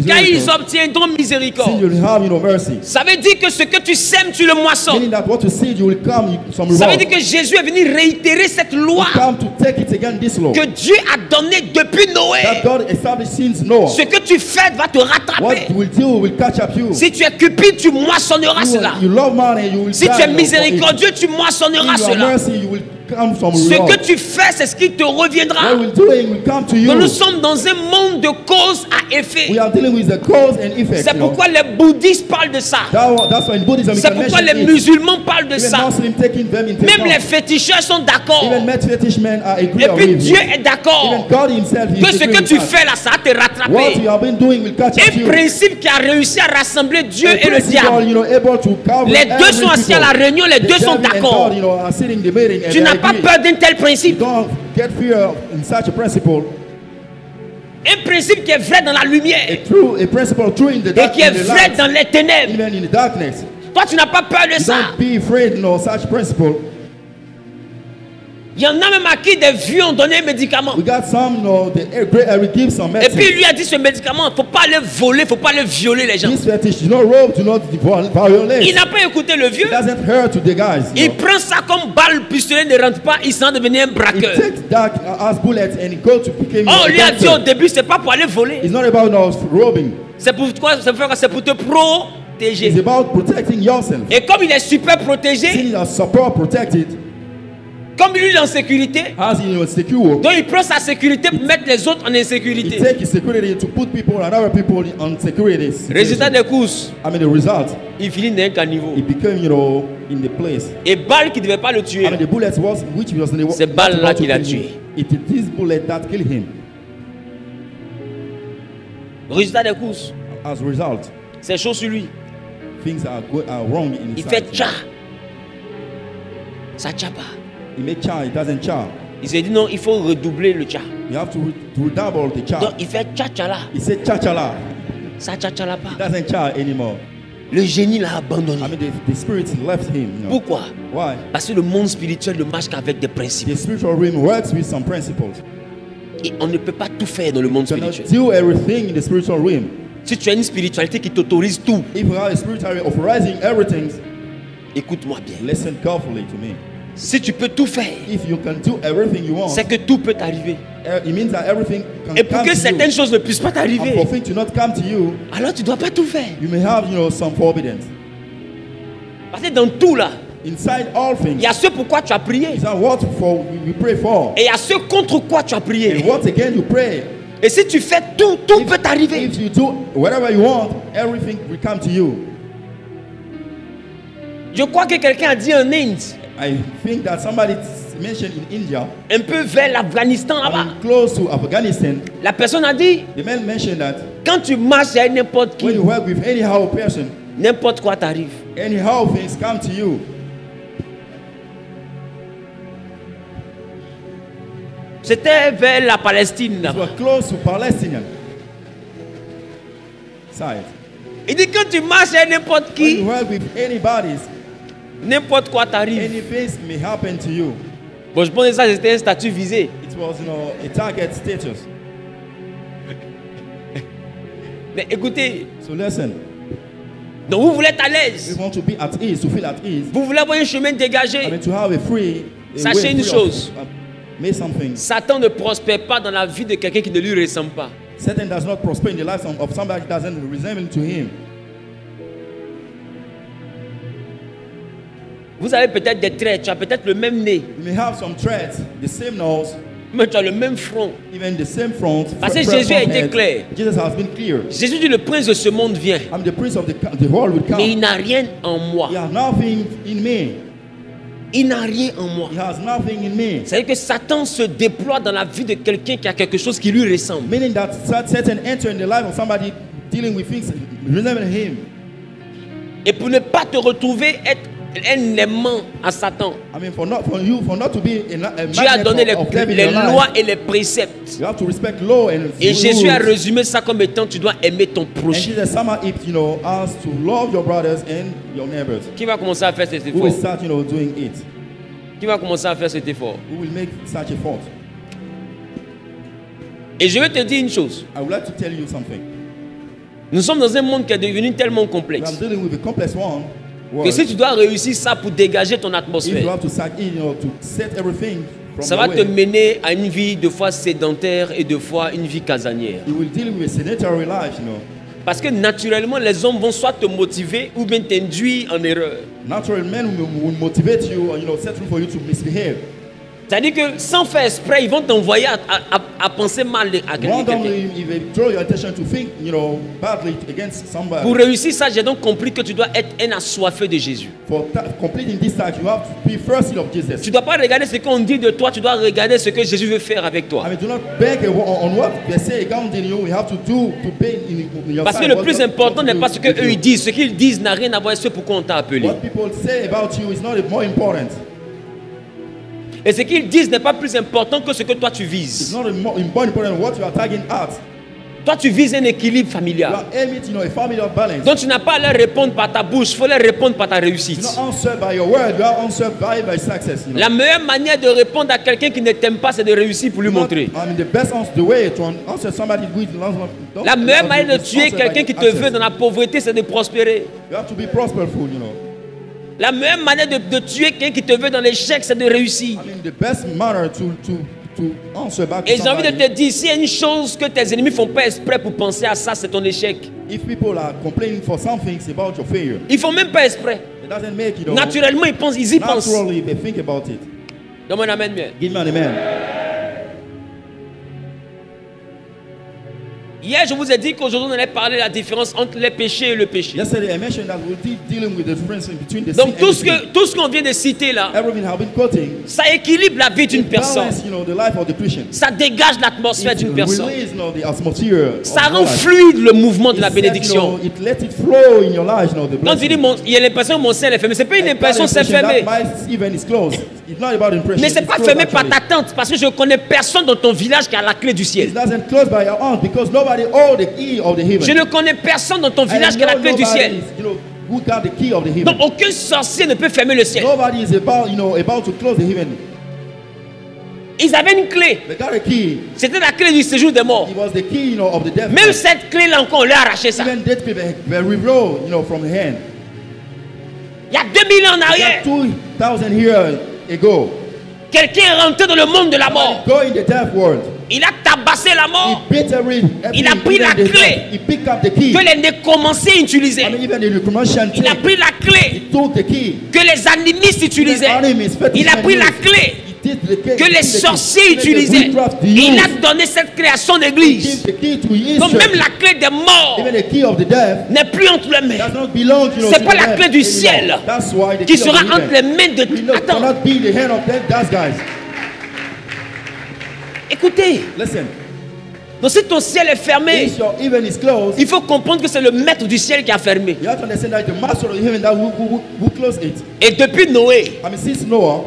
car ils miserable. obtiendront See, miséricorde. you'll have mercy. Ça veut dire que ce que tu sèmes, tu le moissonnes. Meaning that what you see, you will come some Ça veut reward. dire que Jésus est venu réitérer cette loi You come to take it again, this law. que Dieu a donnée depuis Noé. That God established since Noah. Ce que tu fais va te What rattraper. you will do will catch up you. Si tu es cupide, tu moissonneras cela. You love money, you will Si tu es die, miséricordieux, tu moissonneras If you are cela. mercy, you will come some Ce reward. que tu fais, c'est ce qui te reviendra. What we're doing will come to you. Nous sommes dans un monde de cause à effet. We are dealing with the cause and effect. C'est pourquoi les bouddhistes parlent de ça. That's why in Buddhism we C'est can pourquoi mention les it. musulmans parlent de Even ça. Muslims taking them into Même les account. féticheurs sont d'accord. Even met fetish men are agree Et puis with Dieu you. est d'accord Even God himself is que ce que agreeing tu with us. fais là, ça va te What rattraper. you have been doing will catch up Un you. principe qui a réussi à rassembler Dieu A et le principle, diable. able to cover Les deux sont every assis à la people. réunion, les The deux sont devil and d'accord. God, are sitting in the meeting and Tu they n'as pas agree. peur d'un tel You principe. don't get fear in such a principle. Un principe qui est vrai dans la lumière A principle true in the et dark, qui est in the vrai light, dans les ténèbres. even in the darkness. Toi, tu n'as pas peur de You ça. don't be afraid, such principle. Il y en a même à qui des vieux ont donné un médicament. We got some, the great give some Et puis medicine. lui a dit ce médicament, il ne faut pas aller voler, il ne faut pas aller violer les gens. This fetish, do not rob, do not violate. Il n'a pas écouté le vieux. It doesn't hurt to the guys. Il prend ça comme balle, pistolet ne rentre pas, il s'en devient un He braqueur. takes that as bullets and he goes to become Oh, a lui a dit au doctor. début, c'est pas pour aller voler. It's not about robbing. C'est pour quoi? C'est pour te It's protéger. about protecting yourself. Et comme il est super protégé, Since you are support protected, comme lui il est en sécurité, as he was secure, donc il prend sa sécurité pour mettre les autres en he insécurité. takes his security to put people and other people on security. Résultat des courses, I mean, the result, il finit d'un caniveau. he became, in the place. Et balle qui ne devait pas le tuer, I mean, the bullets which was in the c'est balle là about to qui l'a kill him. tué. It is this bullet that killed him. Résultat des courses, As a result, c'est chaud sur lui. things are wrong in Il his fait life. tcha. Ça tcha pas. He made char, it doesn't char. Il s'est dit non, il faut redoubler le tcha. You have to redouble the char. Donc il fait tcha tcha là. He said cha-cha-la. Ça tcha tcha là pas. It doesn't char anymore. Le génie l'a abandonné. I mean, the spirit left him. You know. Pourquoi? Why? Parce que le monde spirituel ne marche qu'avec des principes. The spiritual realm works with some principles. Et on ne peut pas tout faire dans le monde You cannot spirituel. do everything in the spiritual realm. Si tu as une spiritualité qui t'autorise tout, If you have a spiritual authorizing everything, écoute-moi bien. listen carefully to me. Si tu peux tout faire, If you can do everything you want, c'est que tout peut t'arriver. it means that everything can Et pour come que to certaines you. choses ne puissent pas And t'arriver, for things to not come to you, alors tu ne dois pas tout faire. you may have, some forbidden. Parce que dans tout là, Inside all il things, y a ce pourquoi tu as prié. is that what for we pray for, Et il y a ce contre quoi tu as prié. and what again you pray. Et si tu fais tout, tout peut t'arriver. If you do whatever you want, everything will come to you. Je crois que quelqu'un a dit en Inde, I think that somebody mentioned in India, un peu vers l'Afghanistan là-bas. close to Afghanistan, La personne a dit, the man mentioned that quand tu marches avec n'importe when qui, you work with anyhow person, n'importe quoi t'arrive. anyhow things come to you. C'était vers la Palestine You là-bas. are close to Palestinian side. Il dit quand tu marches avec n'importe When you qui, work with anybody's, n'importe quoi t'arrive. anything may happen to you. Bon, je pense que ça c'était un statut visé. It was, a target status. Mais écoutez, So listen, donc vous voulez être à we l'aise. want to be at ease, to feel at ease. Vous voulez avoir un chemin I dégagé. mean, to have a free. Sachez une chose. Make something. Satan ne prospère pas dans la vie de quelqu'un qui ne lui ressemble pas. Satan does not prosper in the life of somebody that doesn't resemble to him. Vous avez peut-être des traits, tu as peut-être le même nez, You may have some traits, the same nose, mais tu as le même front. even the same front. Parce que front Jésus a été head. clair. Jesus has been clear. Jésus dit le prince de ce monde vient, I'm the prince of the world will come. mais il n'a rien en moi. He has nothing in me. Il n'a rien en moi. He has nothing in me. C'est-à-dire que Satan se déploie dans la vie de quelqu'un qui a quelque chose qui lui ressemble. Meaning that Satan enter in the life of somebody dealing with things resembling him. Et pour ne pas te retrouver être un aimant à Satan, I mean, for not to be a Dieu a donné magnet of devil in les your life, lois et les préceptes. you have to respect law and Et rules. Jésus a résumé ça comme étant tu dois aimer ton And prochain. Jesus summed it, as to love your brothers and your neighbors. Qui va commencer à faire cet Who effort? will start, doing it? Qui va commencer à faire cet effort? Who will make such effort? Et je vais te dire une chose. I would like to tell you something. Nous sommes dans un monde qui est devenu tellement I'm complexe dealing with a complex one. que world. si tu dois réussir ça pour dégager ton If you atmosphère, have to to set everything from ça the va way, te mener à une vie de fois sédentaire et de fois une vie casanière. you will deal with a sedentary life, Parce que naturellement, les hommes vont soit te motiver ou bien t'induire en erreur. Natural men will motivate you or, set room for you to misbehave. C'est-à-dire que sans faire exprès, ils vont t'envoyer à penser mal à quelqu'un. Randomly, if they draw your attention to think, badly against somebody. Pour réussir ça, j'ai donc compris que tu dois être un assoiffé de Jésus. For completing this task, you have to be thirsty of Jesus. Tu ne dois pas regarder ce qu'on dit de toi, tu dois regarder ce que Jésus veut faire avec toi. I mean, do not beg on what they say against you. We have to do to pay in your Parce que side le what plus God important wants n'est pas ce to do with qu'eux you. ils disent. Ce qu'ils disent n'a rien à voir avec ce pourquoi on t'a appelé. What people say about you is not more important. Et ce qu'ils disent n'est pas plus important que ce que toi tu It's vises. not more important what you are targeting at. Toi tu vises un équilibre You familial. are aiming, a family of balance. Donc tu n'as pas à leur répondre par ta bouche, il faut leur répondre par ta réussite. You're not answered by your word. You are answered by success. La meilleure manière de répondre à quelqu'un qui ne t'aime pas, c'est de réussir pour lui montrer. I mean, the way to answer somebody with La meilleure manière de tuer quelqu'un qui te veut dans la pauvreté, c'est de prospérer. You have to be prosperful, La meilleure manière de tuer quelqu'un qui te veut dans l'échec, c'est de réussir. I mean, the best manner to answer back to Et j'ai envie de somebody. te dire, s'il y a une chose que tes ennemis font pas exprès pour penser à ça, c'est ton échec. If people are complaining for something, it's about your failure. Ils font même pas exprès. It doesn't make it. Naturellement, ils y pensent. Naturally, they think about it. Donne-moi un amen bien. Give me an amen. Hier, je vous ai dit qu'aujourd'hui, on allait parler de la différence entre les péchés et le péché. Yesterday I mentioned that we'll be dealing with the difference between the sin Donc, and the sin. tout ce qu'on vient de citer là, Everything I've been quoting, ça équilibre la vie d'une personne. balance, the life of the Christian. Ça dégage l'atmosphère d'une personne. Release, the atmosphere. Ça of rend life. fluide le mouvement de la It sets, bénédiction. it lets it flow in your life, the Quand tu dis, blessing. il y a l'impression que mon ciel est fermé, c'est pas une That impression, c'est impression, fermé. that my even is closed. It's not about impression. Mais c'est it's pas closed, fermé par actually. ta tante, parce que je connais personne dans ton village qui a la clé du ciel. It doesn't close by your aunt because nobody hold the key of the heaven. Je ne connais personne dans ton And village qui a la clé du nobody ciel. is, who got the key of the heaven. Donc aucun sorcier ne peut fermer le ciel. Nobody is about to close the heaven. Ils avaient une clé. They got a key. C'était la clé du séjour des morts. It was the key, of the death. Même cette clé-là encore, on lui a arraché ça. Even dead people were removed, from the hand. Il y a 2000 ans en arrière, 2,000 years ago, quelqu'un est rentré dans le monde de la mort. go in the death world. Il a tabassé la He mort beat every Il a pris la even the- clé. He picked up the key. que les nécromanciens utilisaient. I mean, even the commercial Il a take, pris la clé he took the key. que les animistes utilisaient. Il a pris la clé que les sorciers utilisaient. Il a donné cette création d'église. Donc même la clé des morts Even the key of the death n'est plus entre les mains. does not belong, C'est to pas the la death clé du anymore. ciel That's why the qui key of sera the entre les heaven mains de... Attends, cannot be the hand of those guys. écoutez. Listen, Donc si ton ciel est fermé, if your heaven is closed, il faut comprendre que c'est le maître du ciel qui a fermé. you have to understand that the master of the heaven that who closed it. Et depuis Noé, I mean, since Noah,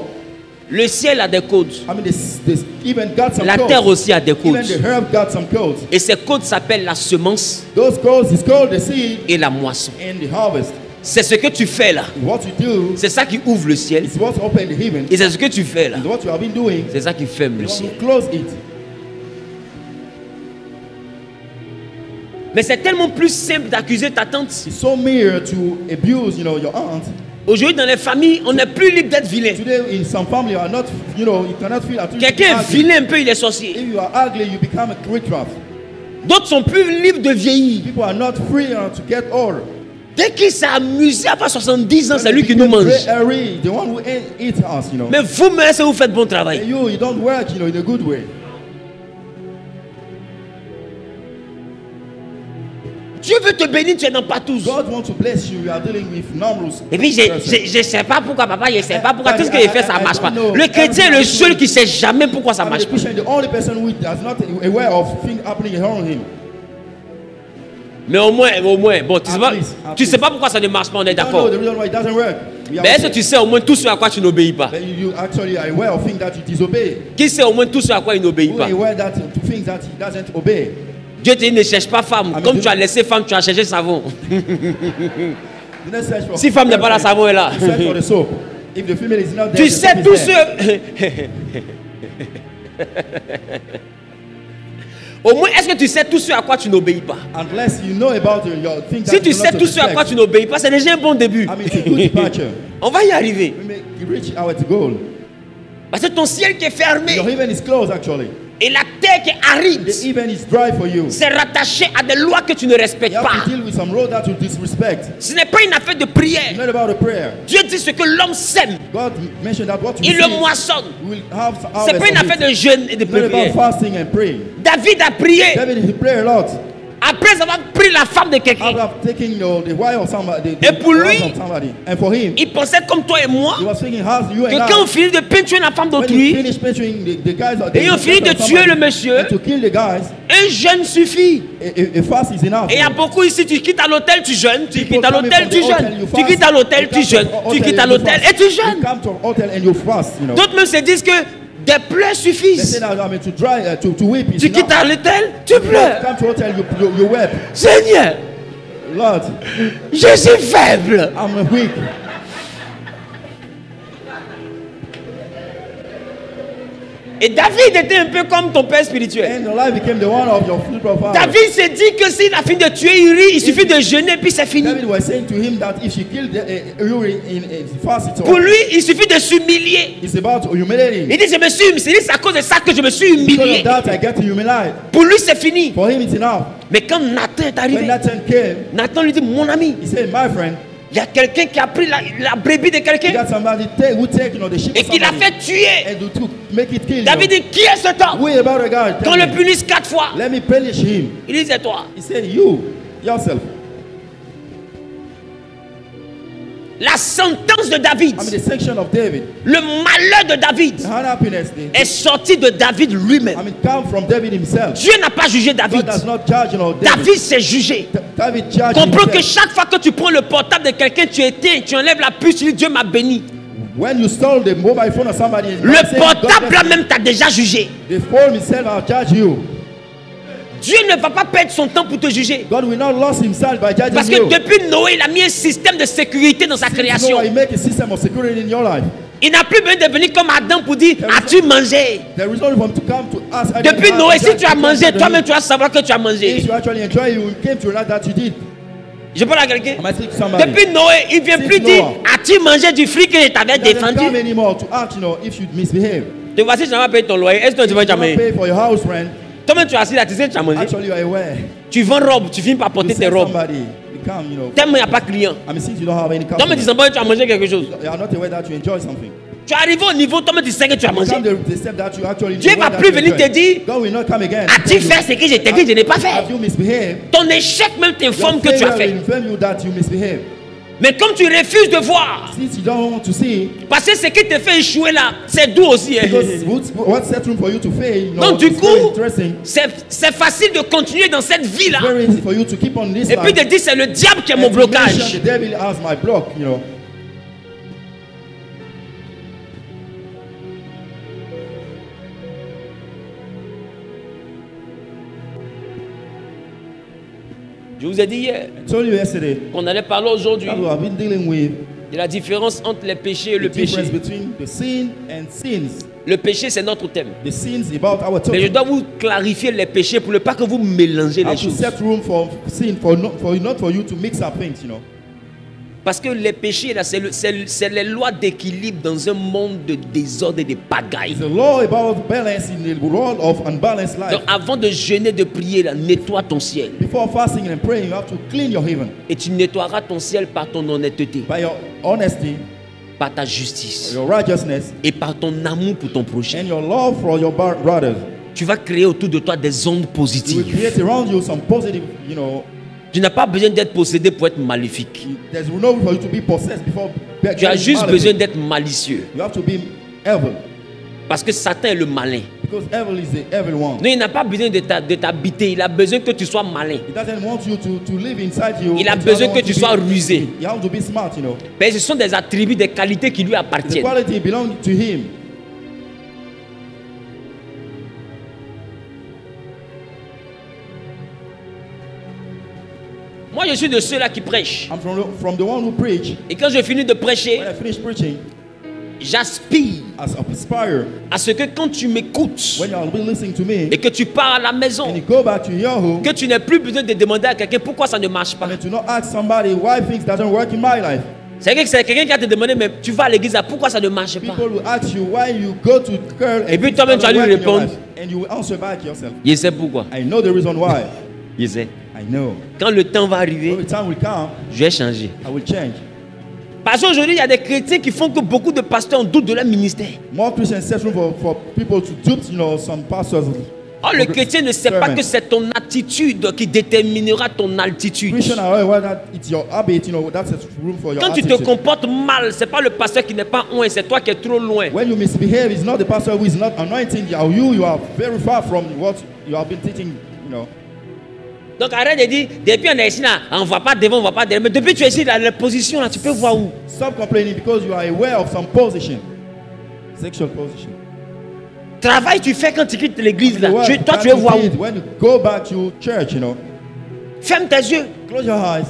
le ciel a des codes. I mean, this even got some La codes. terre aussi a des Even codes. the herb got some codes. Et ces codes s'appellent la semence Those codes is called the seed et la moisson. and the harvest. C'est ce que tu fais là. What you do C'est ça qui ouvre le ciel. is what open the heaven. Et c'est ce que tu fais là. And what you have been doing, C'est ça qui ferme you le want ciel. to close it. Mais c'est tellement plus simple d'accuser ta tante. It's so mere to abuse, your aunt. Aujourd'hui, dans les familles, on n'est plus libre d'être vilain. Today, in some family, you are not, you cannot feel at Quelqu'un est vilain un peu, il est sorcier. If you are ugly, you become a witchcraft. D'autres sont plus libres de vieillir. People are not free to get old. Dès qu'il s'est amusé à pas 70 ans, c'est When lui they qui nous become mange. gray hairy, the one who eats us, Mais vous-même, est-ce que vous faites bon travail? And you don't work, in a good way. Dieu veut te bénir, tu es dans pas tous. God wants to bless you. You are dealing with numerous. Et puis, je ne sais pas pourquoi, papa, je ne sais pas pourquoi. Tout ce qu'il fait, ça ne marche pas. Le chrétien est le seul qui ne sait jamais pourquoi ça ne marche pas. The only person who is not aware of things happening around him. Mais au moins, bon, tu At sais least. pas pourquoi ça ne marche pas, on est You don't d'accord. know the reason why it doesn't work. We are Mais est-ce que okay. tu sais au moins tout ce à quoi tu n'obéis pas? Then you actually are aware of things that you disobey. Qui sait au moins tout ce à quoi il n'obéit Who pas? are aware that to things that he doesn't obey. Dieu te dit ne cherche pas femme. Amen. Comme tu as laissé femme, tu as cherché savon. Do not search for Si femme n'est pas là, savon est là. search for the soap. If the female is not there, Tu the sais soap is tout there. ce... Au moins, est-ce que tu sais tout ce à quoi tu n'obéis pas? Unless you know about your things Si that tu you sais not tout ce à quoi respect. tu n'obéis pas, c'est déjà un bon début. I mean, it's a good departure. On va y arriver. We may reach our goal. Parce que ton ciel qui est fermé Your heaven is closed actually. et la terre qui est aride, The heaven is dry for you. c'est rattaché à des lois que tu ne respectes You have pas. to deal with some road that you disrespect. Ce n'est pas une affaire de prière. It's not about a prayer. Dieu dit ce que l'homme sème, God mentioned that what you il le see moissonne. will have C'est pas une affaire de jeûne et de It's not about prière. fasting and praying. David a prié David, he prayed a lot. après avoir pris la femme de quelqu'un. After taking the wife of somebody, Et pour lui, wife of somebody, and for him, Il pensait comme toi et moi he was thinking, how you and que quand on I, finit de peinturer la femme when he d'autrui, finished mentioning the guys, et on finit de tuer le monsieur, and to kill the guys, un jeûne suffit. a fast is enough. Et il y a beaucoup ici, tu quittes à l'hôtel, tu jeûnes, tu People quittes à coming l'hôtel, from tu the hotel, jeûnes, you tu fast. quittes à l'hôtel, You tu come to jeûnes, the tu hotel quittes à and you l'hôtel fast. et tu You jeûnes. come to hotel and you fast, D'autres même se disent que des pleurs They suffisent. say that, I mean, to dry, to weep is Tu quittes enough. à l'hôtel, tu You pleures. come to hotel, you weep. Seigneur, Lord, je suis faible. I'm weak. Et David était un peu comme ton père spirituel. And your life became the one of your spiritual father. David s'est dit que s'il a fini de tuer Uri, il suffit de jeûner puis c'est fini. David was saying to him that if she killed Uri in fast, it's Pour lui, il suffit de s'humilier. It's about humiliating. Il dit, je me suis humilié, c'est à cause de ça que je me suis Because humilié. of that, I get humiliated. Pour lui, c'est fini. For him, it's enough. Mais quand Nathan est When arrivé, Nathan came, Nathan lui dit, mon ami, he said, my friend, Il y a quelqu'un qui a pris la brebis de quelqu'un et qui l'a fait tuer. David dit, qui est cet homme? Qu'on le punisse 4 fois. Il dit, c'est toi. La sentence de David, le malheur de David est sorti de David lui-même. Dieu n'a pas jugé David. David s'est jugé. Comprends que chaque fois que tu prends le portable de quelqu'un, tu éteins, tu enlèves la puce, tu dis Dieu m'a béni. Le portable là même t'a déjà jugé. Dieu ne va pas perdre son temps pour te juger. Parce que depuis Noé, il a mis un système de sécurité dans sa création. Il n'a plus besoin de venir comme Adam pour dire, as-tu mangé? Depuis Noé, si tu as mangé, toi-même tu vas savoir que tu as mangé. Je parle à quelqu'un. Depuis Noé, il ne vient plus dire, as-tu mangé du fruit que je t'avais défendu? Te voici, je n'ai pas payé ton loyer. Est-ce que tu vas jamais? Toi-même tu as assis là, tu sais que tu as mangé. Tu vends robe, tu finis par porter tes robes. Tellement il n'y a pas de client. Toi-même tu sens pas que tu as mangé quelque chose. Tu es arrivé au niveau, toi-même tu sais que tu as mangé. Dieu ne va plus venir te dire, as-tu fait ce que je t'ai dit, je n'ai pas fait. Ton échec même t'informe que tu as fait. Mais comme tu refuses de voir, parce que ce qui te fait échouer là, c'est doux aussi. Donc du coup, c'est facile de continuer dans cette vie là. Et puis de dire c'est le diable qui est mon blocage. Je vous ai dit hier qu'on allait parler aujourd'hui de la différence entre les péchés et le péché. Le péché, c'est notre thème. Mais je dois vous clarifier les péchés pour ne pas que vous mélangez les choses. Parce que les péchés, c'est les lois d'équilibre dans un monde de désordre et de pagaille. Donc avant de jeûner, de prier, là, nettoie ton ciel. Et tu nettoieras ton ciel par ton honnêteté, par ta justice et par ton amour pour ton prochain. Tu vas créer autour de toi des ondes positives. Tu n'as pas besoin d'être possédé pour être maléfique. Tu as juste besoin d'être malicieux. Parce que Satan est le malin. Non, il n'a pas besoin de t'habiter. Il a besoin que tu sois malin. Il a besoin que tu sois rusé. Mais ce sont des attributs, des qualités qui lui appartiennent. Moi, je suis de ceux-là qui prêchent. Et quand je finis de prêcher, j'aspire à ce que quand tu m'écoutes et que tu pars à la maison, que tu n'aies plus besoin de demander à quelqu'un pourquoi ça ne marche pas. C'est quelqu'un qui va te demander, mais tu vas à l'église, pourquoi ça ne marche pas? Et puis toi-même tu vas lui répondre, je sais pourquoi. Je sais. Quand le temps va arriver, je vais changer. Parce qu'aujourd'hui, il y a des chrétiens qui font que beaucoup de pasteurs doutent de leur ministère. Oh, le chrétien ne sait pas que c'est ton attitude qui déterminera ton altitude. Quand tu te comportes mal, ce n'est pas le pasteur qui n'est pas loin, c'est toi qui es trop loin. When you misbehave, it's not the pastor who is not anointing you. You are very far from what you have been teaching, Donc arrête de dire, depuis on est ici là, on ne voit pas devant, on ne voit pas derrière. Mais depuis tu es ici, la position là, tu peux voir où? Stop complaining because you are aware of some position. Sexual position. Travail tu fais quand tu quittes l'église là. Toi tu veux voir où? When you go back to church, Ferme tes yeux. Close your eyes.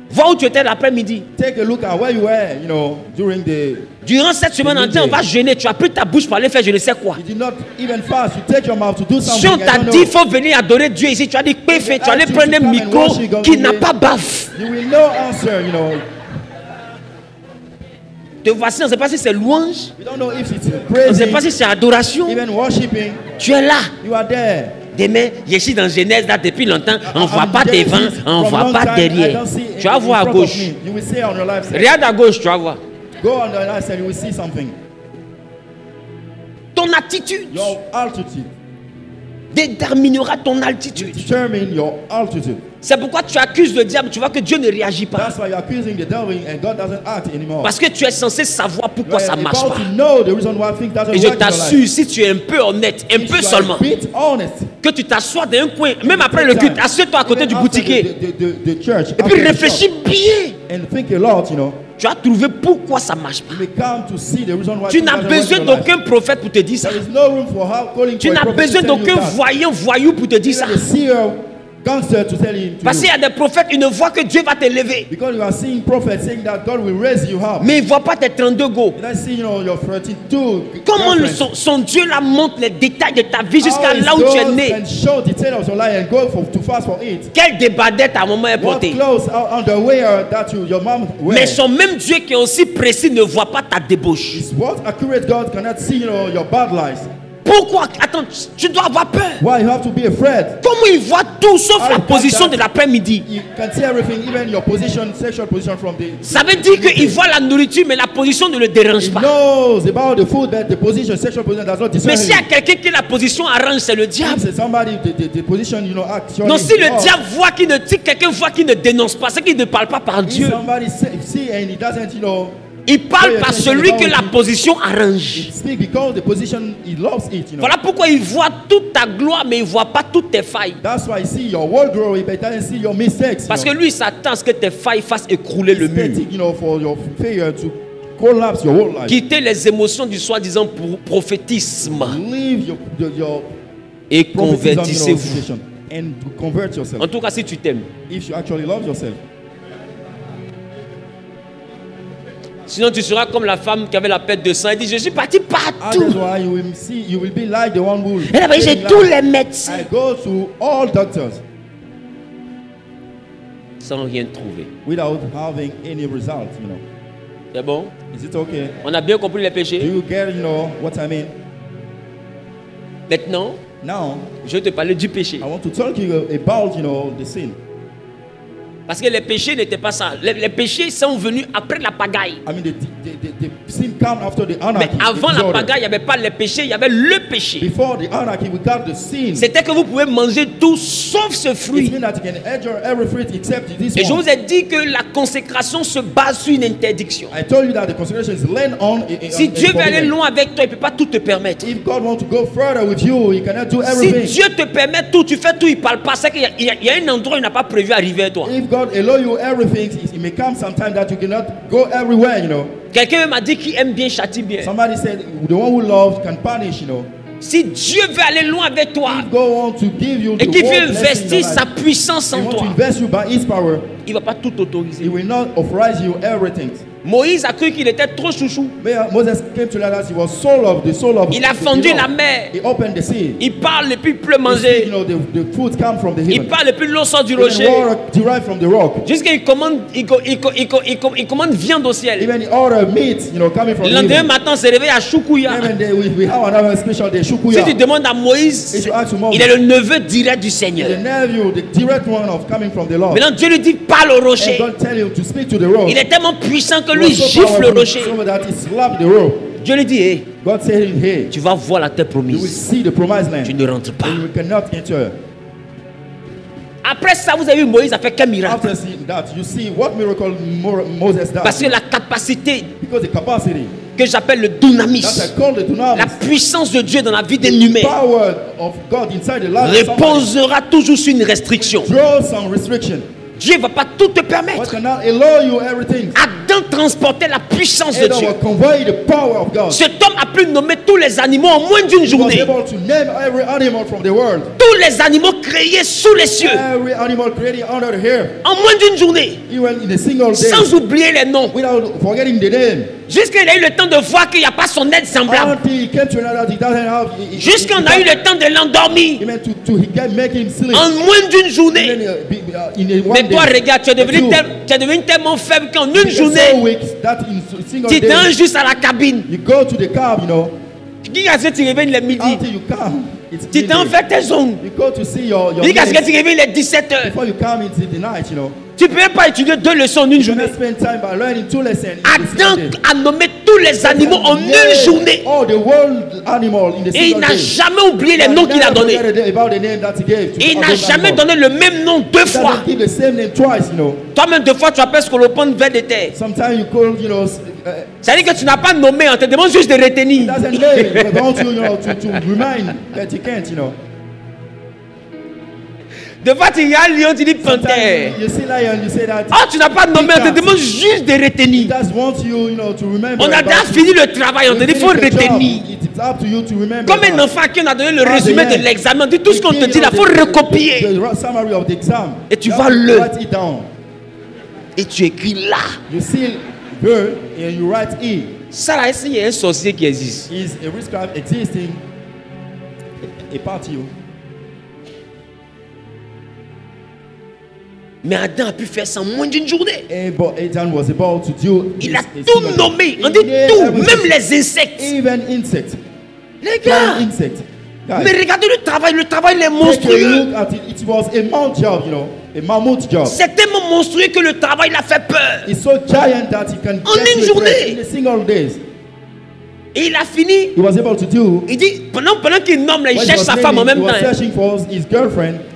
Vois où tu étais l'après-midi. Take a look at where you were, during the. Durant cette semaine entière, on va jeûner. Tu as pris ta bouche pour aller faire je ne sais quoi. You did not even fast. You take your mouth to do something. Si on t'a dit il faut venir adorer Dieu ici, tu as dit péfé, tu allais prendre un micro qui n'a pas baffe. You will not answer, Te voici, on ne sait pas si c'est louange. We don't know if it's On ne sait praising, pas si c'est adoration. even worshiping. Tu es là. You are there. Demain, je suis dans Genèse là depuis longtemps. On ne voit pas devant, on ne voit pas derrière. Tu Tu vas voir à gauche. Regarde à gauche, tu vas voir. Go on the right side, you will see something. Ton attitude your altitude déterminera ton altitude. Determine your altitude. C'est pourquoi tu accuses le diable, tu vois que Dieu ne réagit pas. That's why you're accusing the devil and God doesn't act anymore. Parce que tu es censé savoir pourquoi ça ne marche pas. Et je t'assure, si tu es un peu honnête, un peu seulement, que tu t'assois dans un coin, même après le culte, assieds-toi à côté du boutiquier. Et puis réfléchis bien. Tu as trouvé pourquoi ça ne marche pas. Tu n'as besoin d'aucun prophète pour te dire ça. Tu n'as besoin d'aucun voyou pour te dire ça. Parce qu'il y a des prophètes, ils ne voient que Dieu va te lever. Mais ils ne voient pas tes 32 go. Comment son Dieu là montre les détails de ta vie jusqu'à là où tu es né. Quelle débardette à un moment est portée. Mais son même Dieu qui est aussi précis ne voit pas ta débauche. Pourquoi? Attends, tu dois avoir peur. Why you have to be afraid? Comment il voit tout sauf la position de l'après-midi? You can see everything, even your position, sexual position from the. Ça veut dire qu'il voit la nourriture, mais la position ne le dérange pas. He knows about the food, but the position, sexual position does not disturb him. Mais s'il y a quelqu'un qui la position arrange, c'est le diable. Somebody, the position, you know, non, si le diable voit qu'il ne, si quelqu'un voit qu'il ne dénonce pas, c'est qu'il ne parle pas par Dieu. See and he doesn't, you know. Il parle par celui que la position arrange. Voilà pourquoi il voit toute ta gloire, mais il ne voit pas toutes tes failles. Parce que lui s'attend à ce que tes failles fassent écrouler le mur. Quittez les émotions du soi-disant prophétisme et convertissez-vous. En tout cas, si tu t'aimes. Sinon, tu seras comme la femme qui avait la perte de sang. Elle dit, je suis parti partout. Elle a dit, j'ai tous les médecins. Sans rien trouver. C'est bon? On a bien compris les péchés? Maintenant, je vais te parler du péché. Parce que les péchés n'étaient pas ça. Les péchés sont venus après la pagaille. Mais avant la pagaille, il n'y avait pas les péchés, il y avait le péché. C'était que vous pouvez manger tout sauf ce fruit. Et je vous ai dit que la consécration se base sur une interdiction. Si Dieu veut aller loin avec toi, il ne peut pas tout te permettre. Si Dieu te permet tout, tu fais tout, il ne parle pas. C'est qu'il y a un endroit où il n'a pas prévu arriver à toi. God allow you everything, it may come sometime that you cannot go everywhere, you know. Quelqu'un m'a dit qu'il aime bien, châtie bien. Somebody said the one who loves can punish, you know. Si Dieu veut aller loin avec toi et qu'il veut investir sa puissance en toi, il ne va pas tout autoriser. He will not authorize you everything. Moïse a cru qu'il était trop chouchou. Il a fendu la mer. Il parle et puis il pleut manger. Il parle et puis l'eau sort du rocher. Jusqu'à il commande viande au ciel. Le lendemain matin, on se réveille à Choukouya. Si tu demandes à Moïse, il est le neveu direct du Seigneur. Maintenant Dieu lui dit, parle au rocher. Il est tellement puissant que lui gifle le rocher. Dieu lui dit, hey, tu vas voir la terre promise. Tu ne rentres pas. Après ça, vous avez vu Moïse a fait quel miracle? Parce que la capacité que j'appelle le dunamis, la puissance de Dieu dans la vie d'un humain, reposera toujours sur une restriction. Dieu ne va pas tout te permettre. Adam transportait la puissance de Dieu. Cet homme a pu nommer tous les animaux en moins d'une journée. Tous les animaux créés sous les cieux. En moins d'une journée. Sans oublier les noms. Jusqu'à il a eu le temps de voir qu'il n'y a pas son aide semblable. Jusqu'à on a eu le temps de l'endormir. En moins d'une journée. Mais toi, regarde, tu es devenu tellement faible qu'en une journée, tu t'en juste à la cabine. Qui a dit que tu réveilles les midi? Until you come, Tu t'en fais tes ongles. You go to see your Qui a dit que tu réveilles les 17 heures? before you come into the night, you know. Tu peux pas étudier 2 leçons en une journée. Spend time by learning 2 lessons. Adam a nommé tous les animaux en une journée. All the world animal in the Et il n'a jamais oublié les noms qu'il a donnés. Il n'a jamais donné le même nom 2 fois. Toi-même 2 fois tu appelles scolopendre vers des terres. Sometimes you call, you know. Ça veut dire que tu n'as pas nommé, on te demande juste de retenir. Doesn't name, but want you, you know, to remind that you can't, you know. De fois tu y as lion, tu dis panthère. Oh, tu n'as pas nommé, on te demande juste de retenir. On a déjà fini le travail, on te dit il faut retenir. Comme un enfant à qui on a donné le résumé de l'examen, on dit tout ce qu'on te dit là, il faut recopier. Et tu vas le. Et tu écris là. Ça là, il y a un sorcier qui existe. Mais Adam a pu faire ça en moins d'une journée. Il a tout nommé. On dit tout, même les insectes. Les gars, mais regardez le travail est monstrueux. C'est tellement monstrueux que le travail l'a fait peur. En une journée. Et il a fini. Il dit, pendant qu'il nomme là, il cherche sa femme en même temps.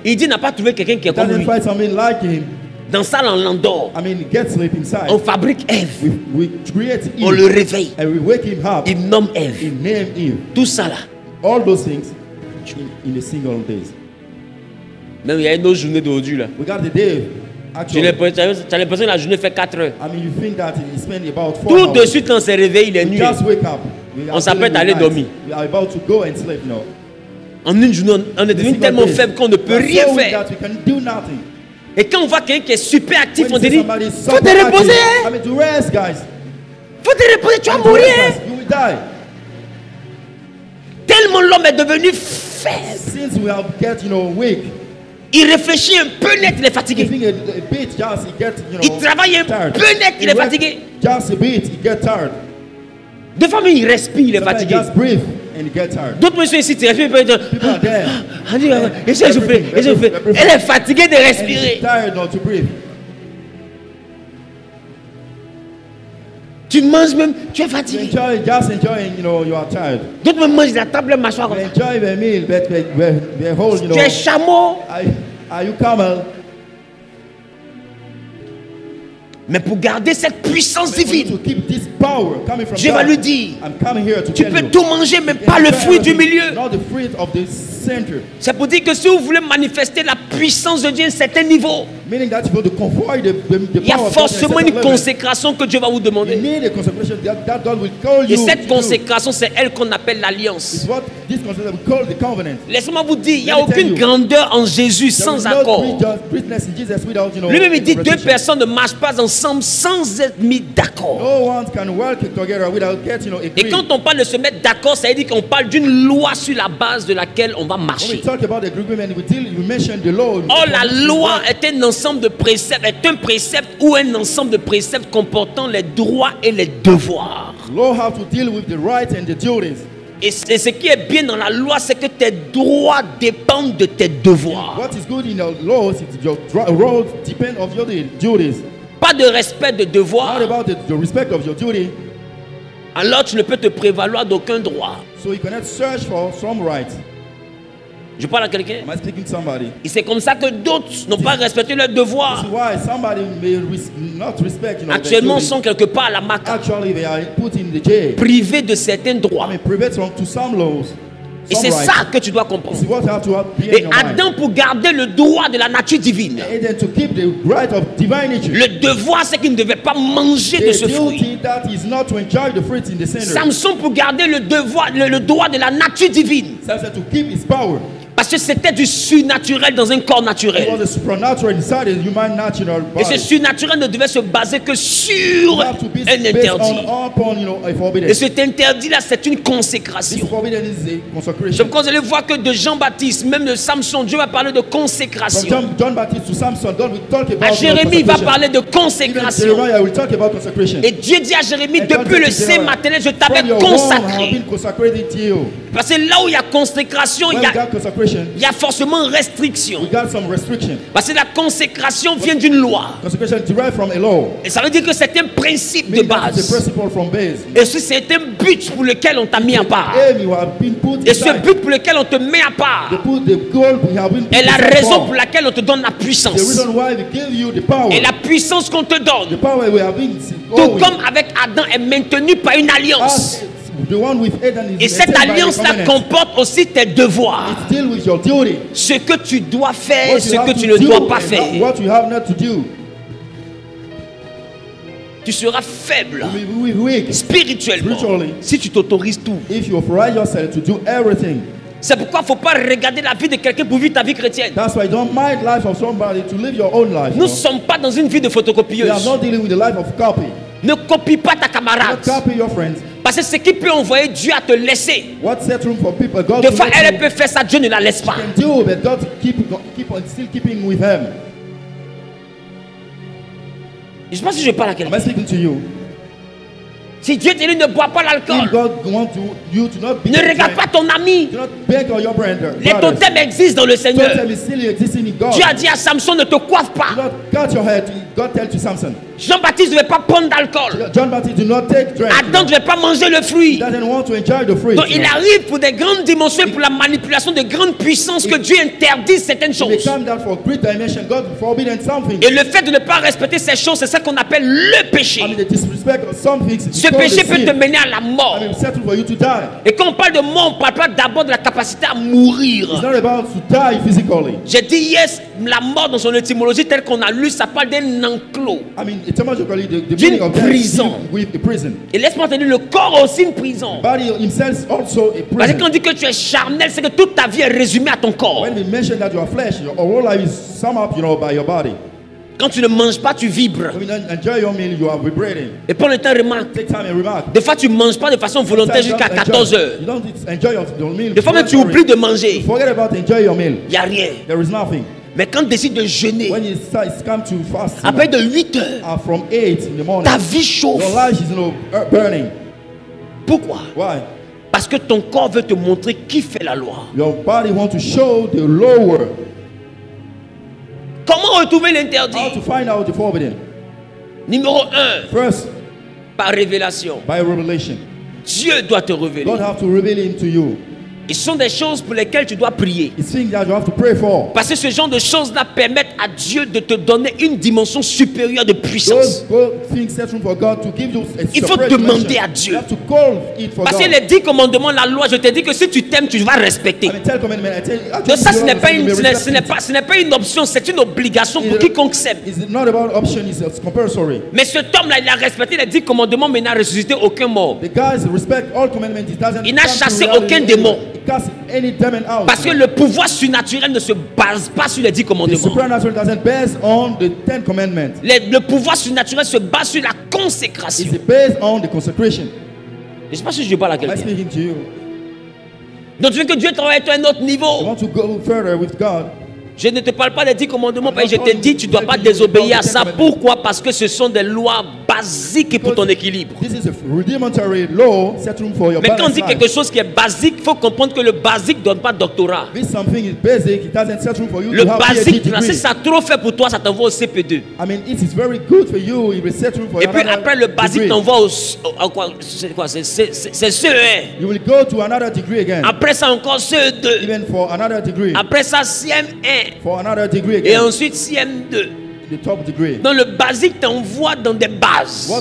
Il dit, il n'a pas trouvé quelqu'un qui est comme lui. Dans ça, on l'endort. On fabrique Ève. On le réveille. Il nomme Ève. Tout ça là. All those things in a single day. Même il y a une autre journée d'aujourd'hui là. We got the day. Tu as l'impression que la journée fait 4 heures. You think that he spent about 4 Tout de suite quand on se réveille, il est nuit. On s'apprête à aller dormir. We are about to go and sleep now. En une journée, on est devenu tellement faible qu'on ne peut rien faire. Et quand on voit quelqu'un qui est super actif, on te dit, faut te reposer. Faut te reposer, tu vas mourir. Tellement l'homme est devenu faible. Il réfléchit un peu net, il est fatigué. Il travaille un peu net, il est fatigué. Deux fois, il respire, il est fatigué. D'autres monsieur ici, tu respires, il peut dire, elle est fatiguée de respirer. Tu manges même, tu es fatigué. D'autres même mangent la table, mâchoire comme ça. Tu es chameau. Mais pour garder cette puissance divine, Dieu va lui dire, tu peux tout manger, mais pas le fruit du milieu. C'est pour dire que si vous voulez manifester la puissance de Dieu à un certain niveau, il y a forcément une consécration que Dieu va vous demander. Et cette consécration, c'est elle qu'on appelle l'alliance. Laissez-moi vous dire, il n'y a aucune grandeur en Jésus sans accord. Lui-même il dit, 2 personnes ne marchent pas ensemble sans être mis d'accord. Et quand on parle de se mettre d'accord, ça veut dire qu'on parle d'une loi sur la base de laquelle on va marcher. Or, la loi est un ensemble de préceptes, est un précepte ou un ensemble de préceptes comportant les droits et les devoirs. Et ce qui est bien dans la loi, c'est que tes droits dépendent de tes devoirs. Pas de respect de devoirs. Alors tu ne peux te prévaloir d'aucun droit. Je parle à quelqu'un. Et c'est comme ça que d'autres n'ont pas respecté leurs devoirs. Actuellement, ils sont quelque part à la Maca, privés de certains droits. Et c'est ça que tu dois comprendre. Et Adam, pour garder le droit de la nature divine, le devoir, c'est qu'il ne devait pas manger de ce fruit. Samson, pour garder le droit de la nature divine, Parce que c'était du surnaturel dans un corps naturel. Et ce surnaturel ne devait se baser que sur un interdit. Et cet interdit-là, c'est une consécration. Je pense que vous allez voir que de Jean-Baptiste, même de Samson, Dieu va parler de consécration. À Jérémie, il va parler de consécration. Et Dieu dit à Jérémie, depuis le sein maternel, je t'avais consacré. Parce que là où il y a consécration, il y a forcément restriction. Parce que la consécration vient d'une loi. Et ça veut dire que c'est un principe de base. Et c'est un but pour lequel on t'a mis à part. Et ce but pour lequel on te met à part est la raison pour laquelle on te donne la puissance. Et la puissance qu'on te donne, tout comme avec Adam, est maintenue par une alliance. Et cette alliance-là comporte aussi tes devoirs. Ce que tu dois faire et ce que tu ne dois pas faire. Tu seras faible spirituellement si tu t'autorises tout. C'est pourquoi il ne faut pas regarder la vie de quelqu'un pour vivre ta vie chrétienne. Nous ne sommes pas dans une vie de photocopieuse. Ne copie pas ta camarade. Parce que ce qui peut envoyer Dieu à te laisser. Des fois, elle peut faire ça, Dieu ne la laisse pas. Je ne sais pas si je parle à quelqu'un. Si Dieu te dit ne bois pas l'alcool, ne regarde pas ton ami. Les totems existent dans le Seigneur. Dieu a dit à Samson, ne te coiffe pas. Jean-Baptiste ne devait pas prendre d'alcool. Adam ne devait pas manger le fruit. Donc il arrive pour des grandes dimensions, pour la manipulation de grandes puissances, que Dieu interdit certaines choses. Et le fait de ne pas respecter ces choses, c'est ça qu'on appelle le péché. Ce péché peut te mener à la mort. Et quand on parle de mort, on ne parle pas d'abord de la capacité à mourir. J'ai dit yes, la mort dans son étymologie telle qu'on a lu, ça parle d'un enclos. D'une prison. Et laisse-moi te dire, le corps est aussi une prison. Parce que quand on dit que tu es charnel, c'est que toute ta vie est résumée à ton corps. Quand tu ne manges pas, tu vibres. Et prends le temps, remarque. Des fois, tu ne manges pas de façon volontaire jusqu'à 14 heures. Des fois, même tu oublies de manger. Il n'y a rien. Mais quand tu décides de jeûner, après de 8 heures, ta vie chauffe. Pourquoi? Parce que ton corps veut te montrer qui fait la loi. Comment retrouver l'interdit? Numéro 1. Par révélation. Dieu doit te révéler. Et ce sont des choses pour lesquelles tu dois prier. Parce que ce genre de choses-là permettent à Dieu de te donner une dimension supérieure de puissance. Il faut demander à Dieu. Parce que les 10 commandements, la loi, je te dis que si tu t'aimes, tu vas respecter. Donc ça, ce n'est pas une option, c'est une obligation pour quiconque s'aime. Mais cet homme-là, il a respecté les 10 commandements, mais il n'a ressuscité aucun mort. Il n'a chassé aucun démon. Parce que le pouvoir surnaturel ne se base pas sur les 10 commandements. Le pouvoir surnaturel se base sur la consécration. Je ne sais pas si je parle à quelqu'un. Donc tu veux que Dieu travaille à toi à un autre niveau. Je ne te parle pas des 10 commandements, parce que je te dis tu ne dois pas désobéir à ça. Pourquoi? Parce que ce sont des lois basiques pour ton équilibre. Mais quand on dit quelque chose qui est basique, il faut comprendre que le basique ne donne pas doctorat. Le basique, si ça a trop fait pour toi, ça t'envoie au CP2. Et puis après le basique t'envoie au c'est CE1. Après ça encore CE2. Après ça CM1. Et ensuite CM2. Donc le basique t'envoie dans des bases.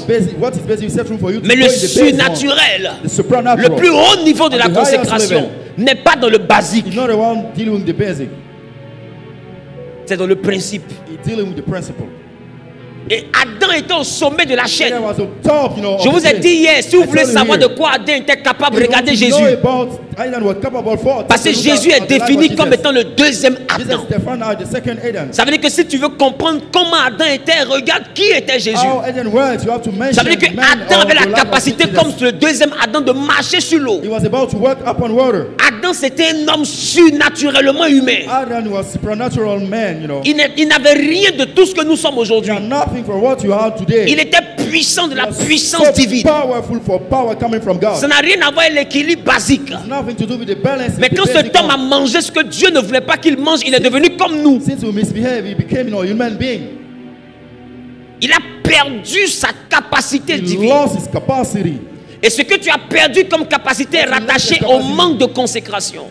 Mais le surnaturel, le plus haut niveau de la consécration, n'est pas dans le basique. C'est dans le principe. Et Adam était au sommet de la chaîne. Je vous ai dit hier, si vous voulez savoir de quoi Adam était capable, regardez Jésus. Parce que Jésus est défini comme étant le deuxième Adam. Ça veut dire que si tu veux comprendre comment Adam était, regarde qui était Jésus. Ça veut dire que Adam avait la capacité, comme le deuxième Adam, de marcher sur l'eau. Adam, c'était un homme surnaturellement humain. Il n'avait rien de tout ce que nous sommes aujourd'hui. Il était puissant de la puissance divine. Ça n'a rien à voir avec l'équilibre basique. Mais quand cet homme a mangé ce que Dieu ne voulait pas qu'il mange, il est devenu comme nous. Il a perdu sa capacité divine. Et ce que tu as perdu comme capacité est rattaché au manque de consécration.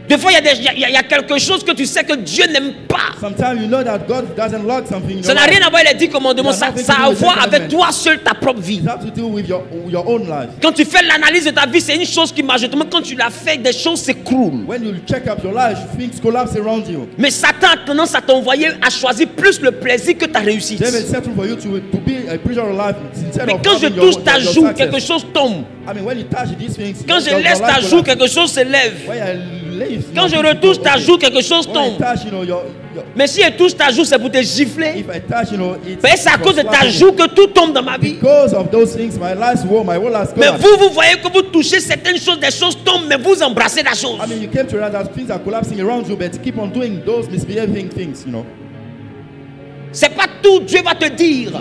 Des fois, il y a quelque chose que tu sais que Dieu n'aime pas. Ça n'a rien à voir avec les 10 commandements. Ça a à voir avec toi seul, ta propre vie. Quand tu fais l'analyse de ta vie, c'est une chose qui marche. Quand tu l'as fait, des choses s'écroulent. Mais Satan a tendance à t'envoyer à choisir plus le plaisir que ta réussite. Mais quand je touche ta joue, quelque chose tombe. Quand je laisse ta joue, quelque chose se lève. Quand je retouche ta joue, quelque chose tombe. Mais si je touche ta joue, c'est pour te gifler. Mais c'est à cause de ta joue que tout tombe dans ma vie. Mais vous voyez que vous touchez certaines choses, des choses tombent, mais vous embrassez la chose. C'est pas tout Dieu va te dire.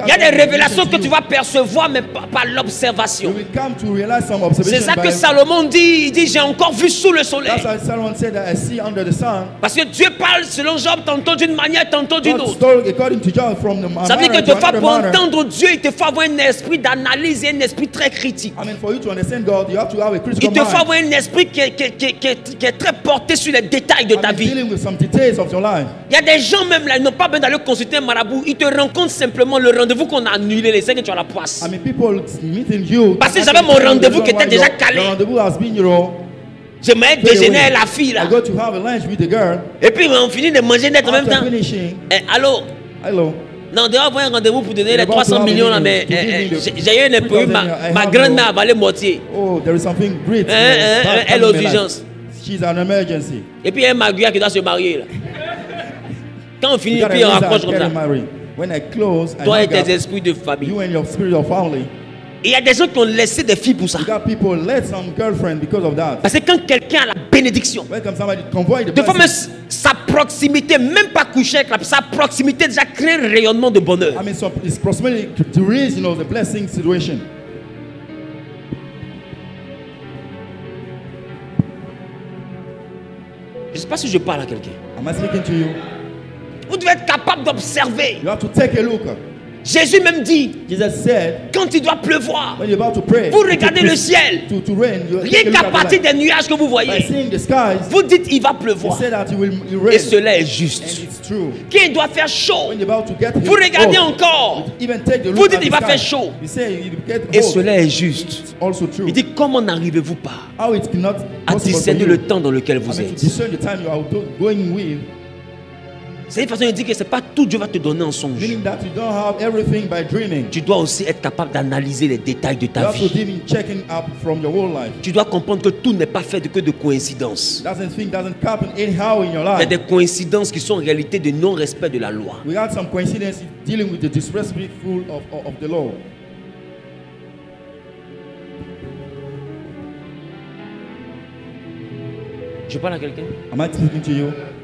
Il y a des révélations que tu vas percevoir, mais par l'observation. C'est ça que Salomon dit. Il dit, j'ai encore vu sous le soleil. Parce que Dieu parle selon Job tantôt d'une manière, tantôt d'une autre. Ça veut dire que des fois, pour entendre Dieu, il te faut avoir un esprit d'analyse et un esprit très critique. Il te faut avoir un esprit qui est très porté sur les détails de ta vie. Il y a des gens même là, ils n'ont pas besoin d'aller consulter un marabout. Ils te rencontrent simplement le rendez-vous qu'on a annulé, les 5 que tu as la poisse. Parce que j'avais mon rendez-vous qui était déjà calé. J'aimerais déjeuner avec la fille là. Et puis on finit de manger net en même temps. Allô? Non, on doit avoir un rendez-vous pour donner les 300 millions là, mais j'ai eu un imprévu. Ma grand-mère a avalé moitié. Elle aux urgences. Et puis il y a un Maguia qui doit se marier là. Quand on finit, puis on rapproche comme ça. Toi et tes esprits de famille. Et il y a des gens qui ont laissé des filles pour ça. Parce que quand quelqu'un a la bénédiction, des fois même sa proximité, même pas coucher avec sa proximité déjà crée un rayonnement de bonheur. Je ne sais pas si je parle à quelqu'un. Vous devez être capable d'observer. Jésus même dit, quand il doit pleuvoir, vous regardez le ciel, rien qu'à partir des nuages que vous voyez, vous dites il va pleuvoir. Et cela est juste. Quand il doit faire chaud, vous regardez encore, vous dites il va faire chaud. Et cela est juste. Il dit comment n'arrivez-vous pas à discerner le temps dans lequel vous êtes? C'est une façon de dire que ce n'est pas tout Dieu va te donner en songe. Tu dois aussi être capable d'analyser les détails de ta vie. Tu dois comprendre que tout n'est pas fait que de coïncidences. Il y a des coïncidences qui sont en réalité de non-respect de la loi. Je parle à quelqu'un.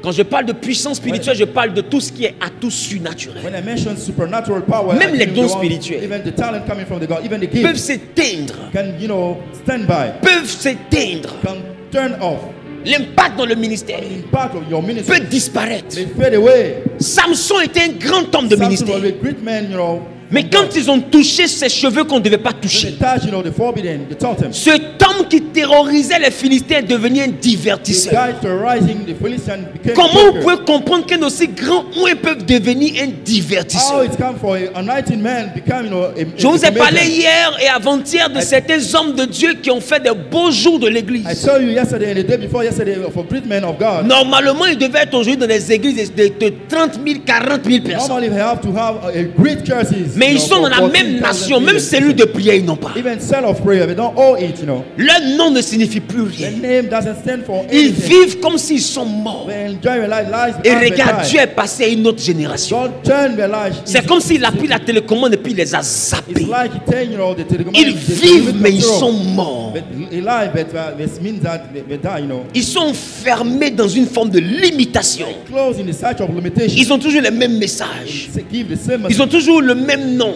Quand je parle de puissance spirituelle, je parle de tout ce qui est atout surnaturel. Même les dons spirituels peuvent s'éteindre. Peuvent s'éteindre. L'impact dans le ministère peut disparaître. Samson était un grand homme de ministère. Mais quand ils ont touché ses cheveux qu'on ne devait pas toucher, cet homme qui terrorisait les Philistins est devenu un divertisseur. Comment vous pouvez comprendre qu'un aussi grand ouin peut devenir un divertisseur? Je vous ai parlé hier et avant-hier de certains hommes de Dieu qui ont fait des beaux jours de l'église. Normalement, ils devaient être aujourd'hui dans des églises de 30 000, 40 000 personnes. Mais ils sont dans la même nation, même cellule de prière, ils n'ont pas. Leur nom ne signifie plus rien. Ils vivent comme s'ils sont morts. Et regarde, Dieu est passé à une autre génération. C'est comme s'il a pris la télécommande et puis il les a zappés. Ils vivent mais ils sont morts. Ils sont enfermés dans une forme de limitation. Ils ont toujours le même message. Ils ont toujours le même nom.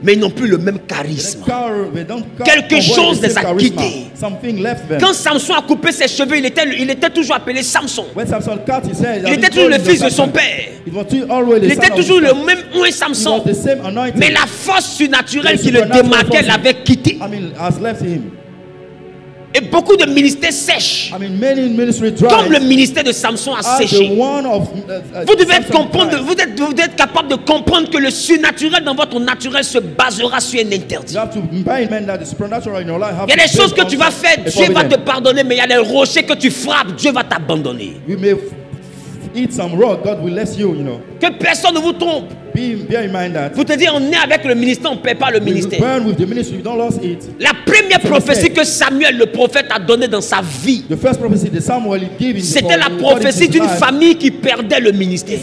Mais ils n'ont plus le même charisme. Quelque chose les a quittés. Quand Samson a coupé ses cheveux, il était toujours appelé Samson. Il était toujours le fils de son père. Il était toujours le même ouin Samson. Mais la force surnaturelle qui le démarquait l'avait quitté. Et beaucoup de ministères sèchent. Comme le ministère de Samson a séché. Vous devez comprendre, vous êtes capable de comprendre que le surnaturel dans votre naturel se basera sur un interdit. Il y a des choses que tu vas faire, Dieu va te pardonner, mais il y a des rochers que tu frappes, Dieu va t'abandonner. Que personne ne vous trompe. Vous te dites, on est avec le ministère, on ne paie pas le ministère. La première prophétie que Samuel, le prophète, a donnée dans sa vie, c'était la prophétie d'une famille qui perdait le ministère.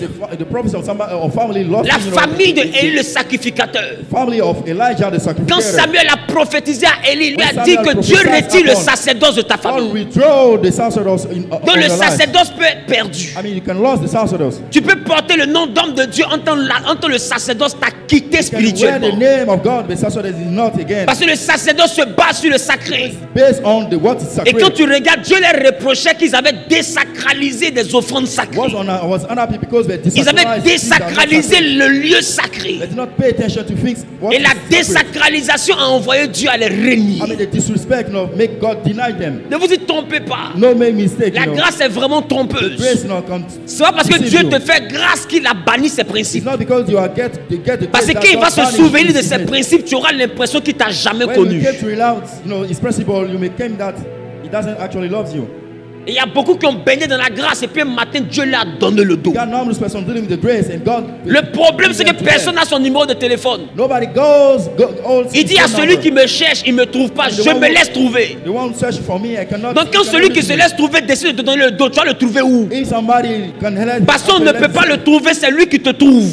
La famille de Élie, le sacrificateur. Quand Samuel a prophétisé à Élie, il lui a dit que Dieu retire le sacerdoce de ta famille. Donc le sacerdoce peut être perdu. Tu peux porter le nom d'homme de Dieu en tant le sacerdoce t'a quitté spirituellement. Parce que le sacerdoce se base sur le sacré. Et quand tu regardes, Dieu leur reprochait qu'ils avaient désacralisé des offrandes sacrées. Ils avaient désacralisé le lieu sacré. Et la désacralisation a envoyé Dieu à les renier. Ne vous y trompez pas. La grâce est vraiment trompeuse. C'est pas parce que Dieu te fait grâce qu'il a banni ses principes. Parce qu'il va se souvenir de ses principes, tu auras l'impression qu'il t'a jamais connu. Il y a beaucoup qui ont baigné dans la grâce et puis un matin Dieu leur a donné le dos. Le problème c'est que personne n'a son numéro de téléphone. Il dit à celui qui me cherche, il ne me trouve pas, je me laisse trouver. Donc quand celui qui se laisse trouver décide de te donner le dos, tu vas le trouver où? Parce qu'on ne peut pas le trouver, c'est lui qui te trouve.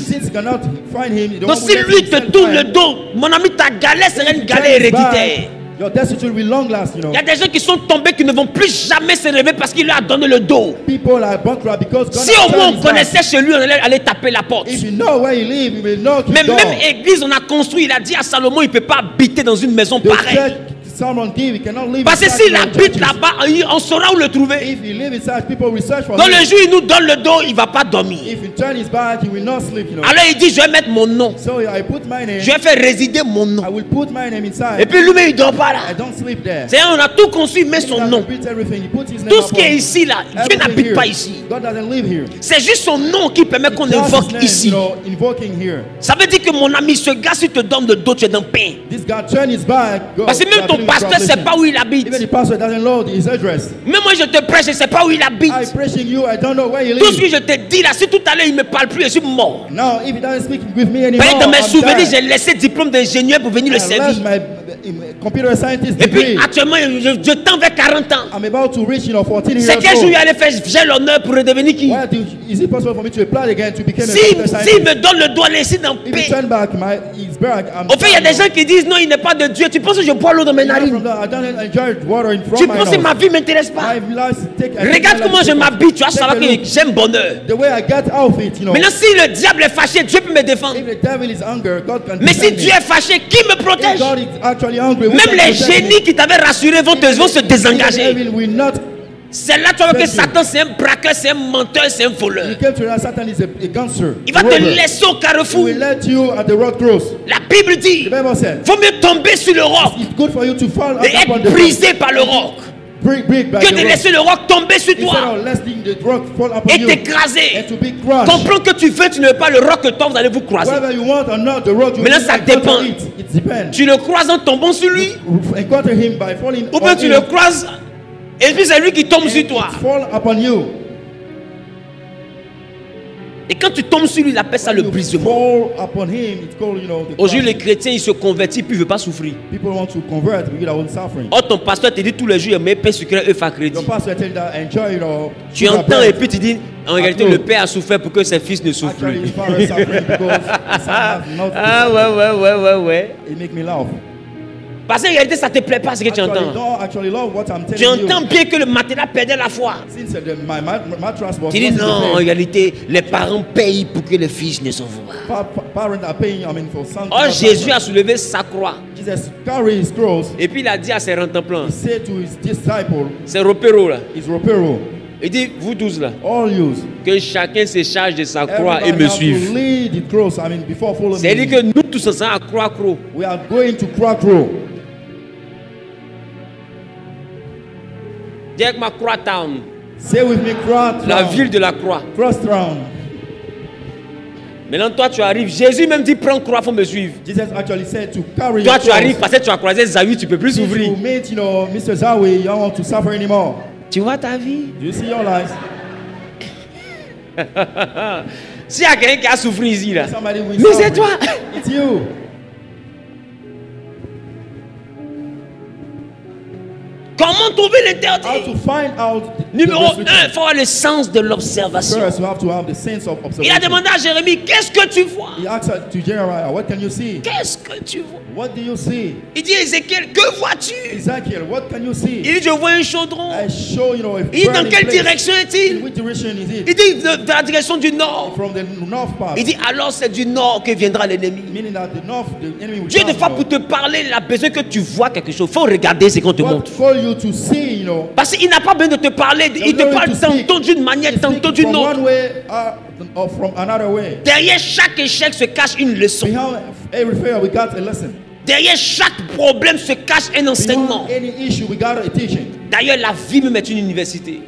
Donc si lui te tourne le dos, mon ami, ta galère serait une galère héréditaire. Il y a des gens qui sont tombés qui ne vont plus jamais se réveiller parce qu'il leur a donné le dos. Si au moins on connaissait chez lui, on allait aller taper la porte. Mais même église, on a construit, il a dit à Salomon, il ne peut pas habiter dans une maison pareille. Parce que s'il habite là-bas, on saura où le trouver. Dans le jour, il nous donne le dos, il ne va pas dormir. Alors il dit, je vais mettre mon nom. Je vais faire résider mon nom. Et puis lui-même, il ne dort pas là. C'est-à-dire, on a tout construit, mais son nom. Tout ce qui est ici, là, Dieu n'habite pas ici. C'est juste son nom qui permet qu'on invoque ici. Ça veut dire que mon ami, ce gars, si te donne le dos, tu es dans le pain. Parce que même ton pasteur ne sait pas où il habite. Même moi je te prêche, je ne sais pas où il habite. Tout ce que je te dis là, si tout à l'heure il ne me parle plus, je suis mort. Dans mes souvenirs, j'ai laissé diplôme d'ingénieur pour venir le servir. Et puis actuellement, je tends vers 40 ans. C'est quel jour il allait faire, j'ai l'honneur pour redevenir qui? S'il me donne le doigt, laissez dans le paix. Au fait, il y a des gens qui disent non, il n'est pas de Dieu. Tu penses que je bois l'eau dans mes narines? Tu penses que ma vie ne m'intéresse pas? Regarde comment je m'habille, tu vas savoir que j'aime bonheur. Maintenant, si le diable est fâché, Dieu peut me défendre. Mais si Dieu est fâché, qui me protège? Même les génies qui t'avaient rassuré vont se désengager. C'est là tu vois que Satan c'est un braqueur, c'est un menteur, c'est un voleur. Il va te laisser au carrefour. La Bible dit, vaut mieux tomber sur le roc et être brisé par le roc que de laisser le roc tomber sur toi et t'écraser. Comprends que tu veux, tu ne veux pas le roc que toi vous allez vous croiser. Maintenant ça dépend. Tu le croises en tombant sur lui, ou bien tu le croises et puis c'est lui qui tombe sur toi. Et quand tu tombes sur lui, il appelle ça le brisement. Aujourd'hui, les chrétiens, ils se convertissent, puis ils ne veulent pas souffrir. Oh, ton pasteur te dit tous les jours, mais paix sucré, œuf à crédit. Tu entends et puis tu dis, en réalité, le père a souffert pour que ses fils ne souffrent plus. Ah ouais. Parce qu'en réalité, ça ne te plaît pas ce que tu entends. Tu entends bien que le matelas perdait la foi. Tu dis non, en réalité, les parents payent pour que les fils ne souffrent pas. Oh, Jésus a soulevé sa croix. Et puis il a dit à ses rentemplants, c'est Ropero là. Il dit, vous tous là, que chacun se charge de sa croix et me suive. C'est-à-dire que nous tous ensemble à croix. Dis avec ma Croix Town. Say with me, Croix Town. La ville de la croix. Cross Town. Maintenant toi tu arrives. Jésus même dit prends croix, faut me suivre. Jesus actually said to carry. Toi tu arrives parce que tu as croisé Zawi, tu peux plus s'ouvrir. You meet, Mr. Zawi, you don't want to suffer anymore. Tu vois ta vie? Do you see your life? S'il y a quelqu'un qui a souffert ici là, mais c'est toi. It's you. Comment trouver l'interdit? Numéro 1, il faut avoir le sens de l'observation. Il a demandé à Jérémie, qu'est-ce que tu vois? Qu'est-ce que tu vois? Il dit, Ézéchiel, que vois-tu? Il dit, je vois un chaudron. Il dit, dans quelle direction est-il? Il dit, dans la direction du nord. Il dit, alors c'est du nord que viendra l'ennemi. Dieu, des fois, pour te parler, il a besoin que tu vois quelque chose. Il faut regarder ce qu'on te montre. Parce qu'il n'a pas besoin de te parler, il te parle tantôt d'une manière, tantôt d'une autre. Derrière chaque échec se cache une leçon. Derrière chaque problème se cache un enseignement. D'ailleurs, la vie même est une université.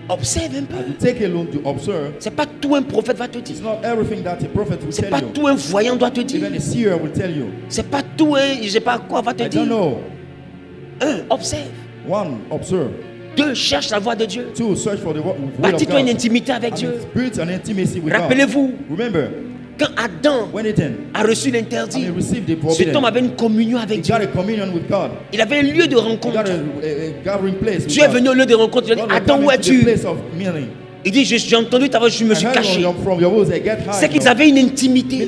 Observe un peu. C'est pas tout un prophète va te dire. C'est pas tout un voyant doit te dire. C'est pas tout un je sais pas quoi va te dire. Observe. 2, cherche la voix de Dieu. Bâtis-toi une intimité avec Dieu. Rappelez-vous, quand Adam a reçu l'interdit, cet homme avait une communion avec Dieu. Il avait un lieu de rencontre. Dieu est venu au lieu de rencontre. Il a dit, Adam, où es-tu? Il dit, j'ai entendu ta voix, je me suis caché. C'est qu'ils avaient une intimité.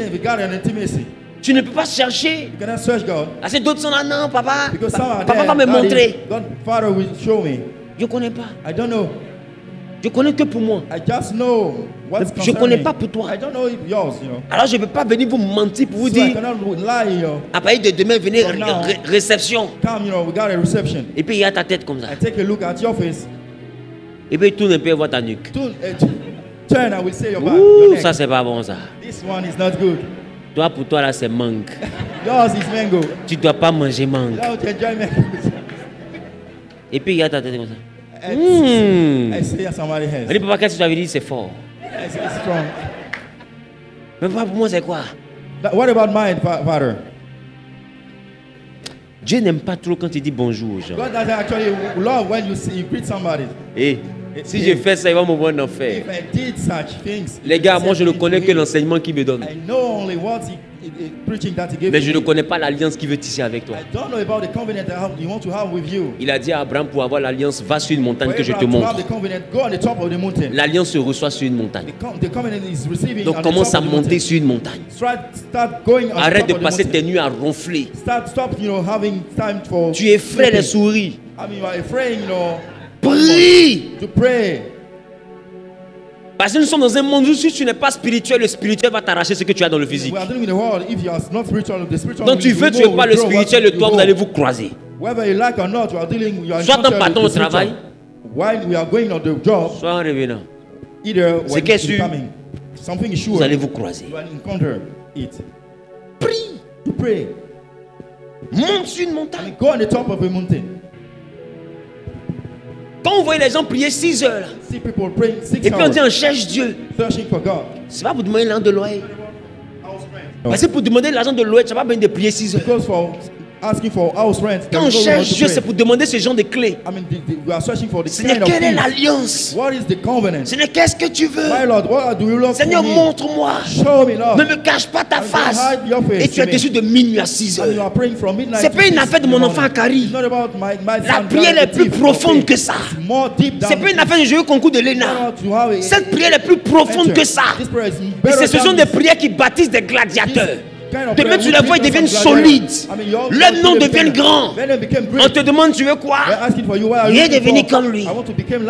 Tu ne peux pas chercher. Parce que d'autres sont là, non, papa. Papa va me montrer. Je ne connais pas. Je connais que pour moi. Je ne connais pas pour toi. Alors je ne peux pas venir vous mentir pour vous dire. À partir de demain, venez réception. Et puis il y a ta tête comme ça. Et puis tout ne peut voir ta nuque. Ouh, ça c'est pas bon ça. Toi pour toi là c'est mangue. Tu ne dois pas manger mangue. Et puis il y a ta tête comme ça. Mais papa, qu'est-ce que tu avais dit? C'est fort. Mais papa, pour moi c'est quoi? What about mine, Father? Dieu n'aime pas trop quand tu dis bonjour aux gens. God doesn't actually love when you greet somebody. Si je fais ça, il va me voir en enfer. Les gars, moi je ne connais que l'enseignement qu'il me donne. Mais je ne connais pas l'alliance qu'il veut tisser avec toi. Il a dit à Abraham, pour avoir l'alliance, va sur une montagne que je te montre. L'alliance se reçoit sur une montagne. Donc commence à monter sur une montagne. Arrête de passer tes nuits à ronfler. Tu effraies les souris. Prie. Parce que nous sommes dans un monde où si tu n'es pas spirituel, le spirituel va t'arracher ce que tu as dans le physique. Donc tu veux pas le spirituel, le toi, vous allez vous croiser. Whether you like or not, you are dealing. You are soit en partant au travail, while we are going on the job, soit en revenant. Either when you're coming, something is sure. Vous allez vous croiser. You will encounter it. Prie. To pray. Monte sur une montagne. I mean, go on the top of a mountain. Quand vous voyez les gens prier 6 heures, see people praying 6 et puis on dit on cherche Dieu, searching for God. C'est pas pour demander l'argent de loyer. Parce que pour demander l'argent de loyer, tu n'as pas besoin de prier 6 heures. Because for asking for house rent, quand on cherche Dieu, c'est pour demander ce genre de clés. I mean, we are searching for the ce n'est quelle est l'alliance. What is the covenant? Ce n'est qu'est-ce que tu veux. My Lord, what do you love Seigneur, montre-moi. Show me, Lord. Ne me cache pas ta face. Et tu es dessus de minuit à 6 heures. C'est pas une affaire de mon enfant Akari. La prière est plus profonde que ça. C'est pas une affaire de jouer au concours de l'ENA. Cette prière est plus profonde que ça. Et ce sont des prières qui bâtissent des gladiateurs. Demain tu les vois, ils deviennent solides. Leurs noms deviennent grands. On te demande tu veux quoi? Viens devenir comme lui.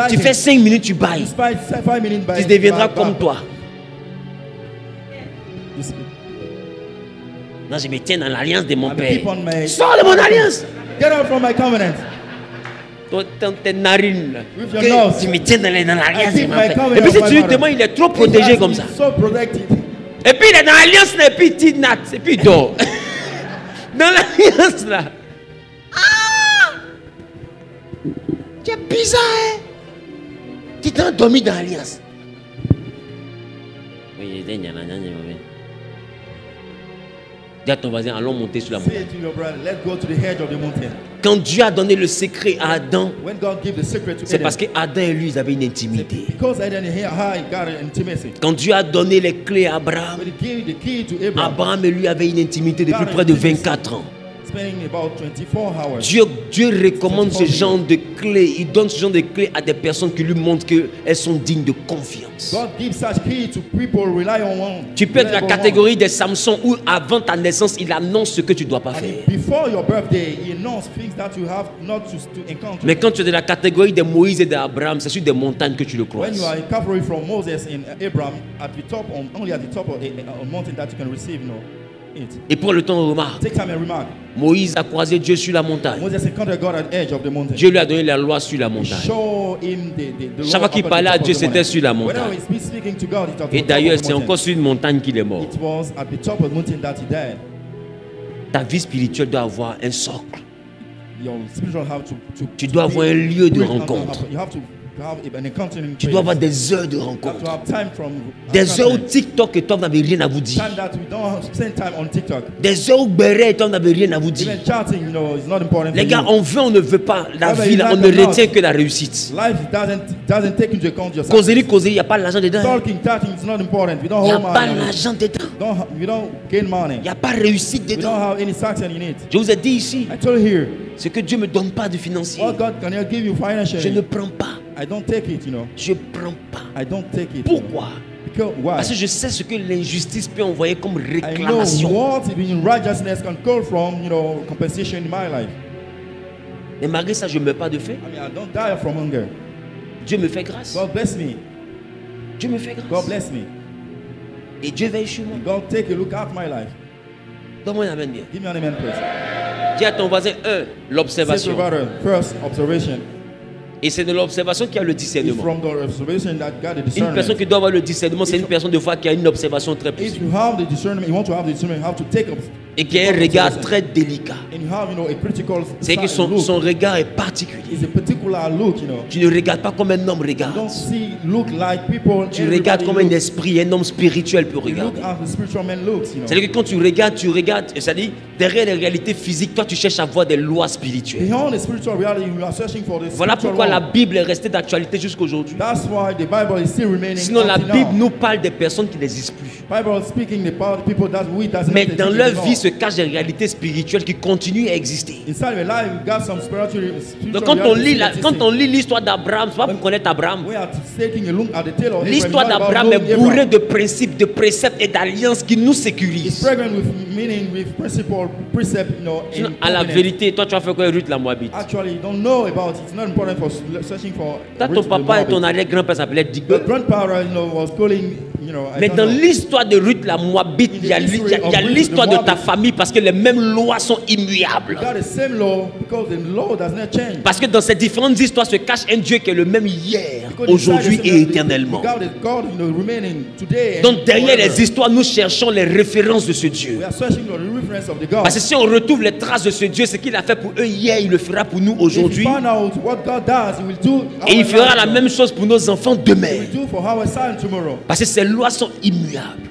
Tu fais 5 minutes, tu bailles. Tu deviendras comme toi. Non, je me tiens dans l'alliance de mon père. Sors de mon alliance. Get out from my covenant. Tes narines. Tu me tiens dans l'alliance de mon père. Et puis si tu lui demandes, il est trop protégé comme ça. Et puis il est dans l'alliance là, et puis il tidnate, et puis il dort. Dans l'alliance là. Ah! Tu es bizarre, hein? Tu t'es endormi dans l'alliance. Oui, dis à ton voisin, allons monter sur la montagne. Quand Dieu a donné le secret à Adam, c'est parce qu'Adam et lui, ils avaient une intimité. Quand Dieu a donné les clés à Abraham, Abraham et lui avaient une intimité depuis près de 24 ans. Dieu recommande ce genre de clés. Il donne ce genre de clés à des personnes qui lui montrent qu'elles sont dignes de confiance. Tu peux être la catégorie des Samson où avant ta naissance, il annonce ce que tu ne dois pas faire. Mais quand tu es de la catégorie de Moïse et d'Abraham, c'est sur des montagnes que tu le croises. Et pour le temps, remarque. Moïse a croisé Dieu sur la montagne. Dieu lui a donné la loi sur la montagne. Chaque fois qu'il parlait à Dieu, c'était sur la montagne. Et d'ailleurs, c'est encore sur une montagne qu'il est mort. Ta vie spirituelle doit avoir un socle. Tu dois avoir un lieu de rencontre. Tu dois avoir des heures de rencontre. Des heures où TikTok et toi n'avez rien à vous dire. Des heures où Béret et toi n'avez rien à vous dire. Les gars, on veut, on ne veut pas. La vie, là, on ne retient que la réussite. Causerie, il n'y a pas l'argent dedans. Il n'y a pas l'argent dedans. Il n'y a pas réussite dedans. Je vous ai dit ici, ce que Dieu ne me donne pas de financier, je ne prends pas. I don't take it, you know. Je prends pas. I don't take it. Pourquoi? Parce que je sais ce que l'injustice peut envoyer comme réclamation. I know what unrighteousness can call from, you know, compensation in my life. Et malgré ça, je ne meurs pas de faim. I mean, I don't die from hunger. Dieu me fait grâce. God bless me. Dieu me fait grâce. God bless me. Et Dieu veille sur moi. God take a look at my life. Donne-moi un amen bien. Give me an amen, please. Dis à ton voisin, l'observation. First observation. Et c'est de l'observation qu'il y a le discernement. Une personne qui doit avoir le discernement, c'est une personne de foi qui a une observation très précise. Et qui a un regard très délicat. C'est que son regard est particulier. Tu ne regardes pas comme un homme regarde. Tu regardes comme un esprit, un homme spirituel peut regarder. C'est-à-dire que quand tu regardes, c'est-à-dire derrière les réalités physiques, toi tu cherches à voir des lois spirituelles. Voilà pourquoi la Bible est restée d'actualité jusqu'aujourd'hui. Sinon la Bible nous parle des personnes qui n'existent plus. Mais dans leur vie se cachent des réalités spirituelles qui continuent à exister. Donc quand on lit l'histoire d'Abraham, c'est pas pour connaître Abraham. L'histoire d'Abraham est bourrée de principes, de préceptes et d'alliances qui nous sécurisent. À la vérité, toi tu as fait quoi Ruth la Moabite? Ton papa et ton arrière-grand-père s'appelaient Digbel. Mais dans l'histoire de Ruth la Moabite, il y a l'histoire de ta famille parce que les mêmes lois sont immuables. Parce que dans ces différentes histoires se cache un Dieu qui est le même hier, aujourd'hui et éternellement. Donc derrière les histoires, nous cherchons les références de ce Dieu. Parce que si on retrouve les traces de ce Dieu, ce qu'il a fait pour eux hier, il le fera pour nous aujourd'hui. Et il fera la même chose pour nos enfants demain. Parce que ces lois sont immuables.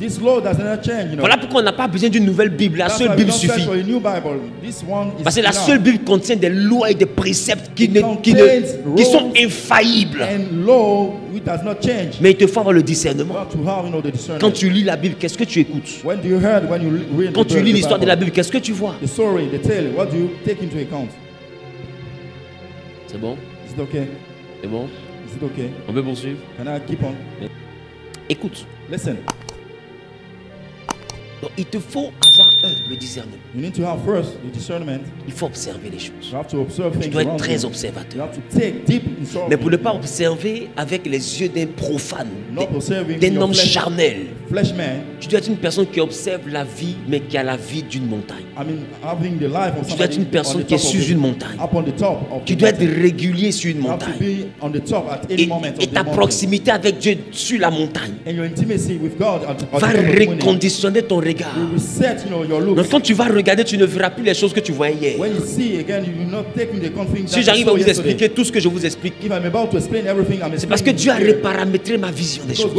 Voilà pourquoi on n'a pas besoin d'une nouvelle Bible. La seule Bible suffit. Parce que la seule Bible contient des lois et des préceptes qui sont infaillibles. Mais il te faut avoir le discernement. Quand tu lis la Bible, qu'est-ce que tu écoutes? Quand tu lis l'histoire de la Bible, qu'est-ce que tu vois? C'est bon? C'est bon? On peut poursuivre? Écoute. Listen. Donc, il te faut avoir le discernement. You need to have first the discernment. Il faut observer les choses. You have to observe Tu things dois être around très you. observateur. You have to take deep in Mais pour ne pas observer avec les yeux d'un profane, d'un homme charnel, tu dois être une personne qui observe la vie, mais qui a la vie d'une montagne. Tu dois être une personne qui est sur une montagne. Tu dois être régulier sur une montagne. Et ta proximité avec Dieu sur la montagne va reconditionner ton regard. Donc quand tu vas regarder, tu ne verras plus les choses que tu voyais hier. Si j'arrive à vous expliquer tout ce que je vous explique, c'est parce que Dieu a reparamétré ma vision des choses.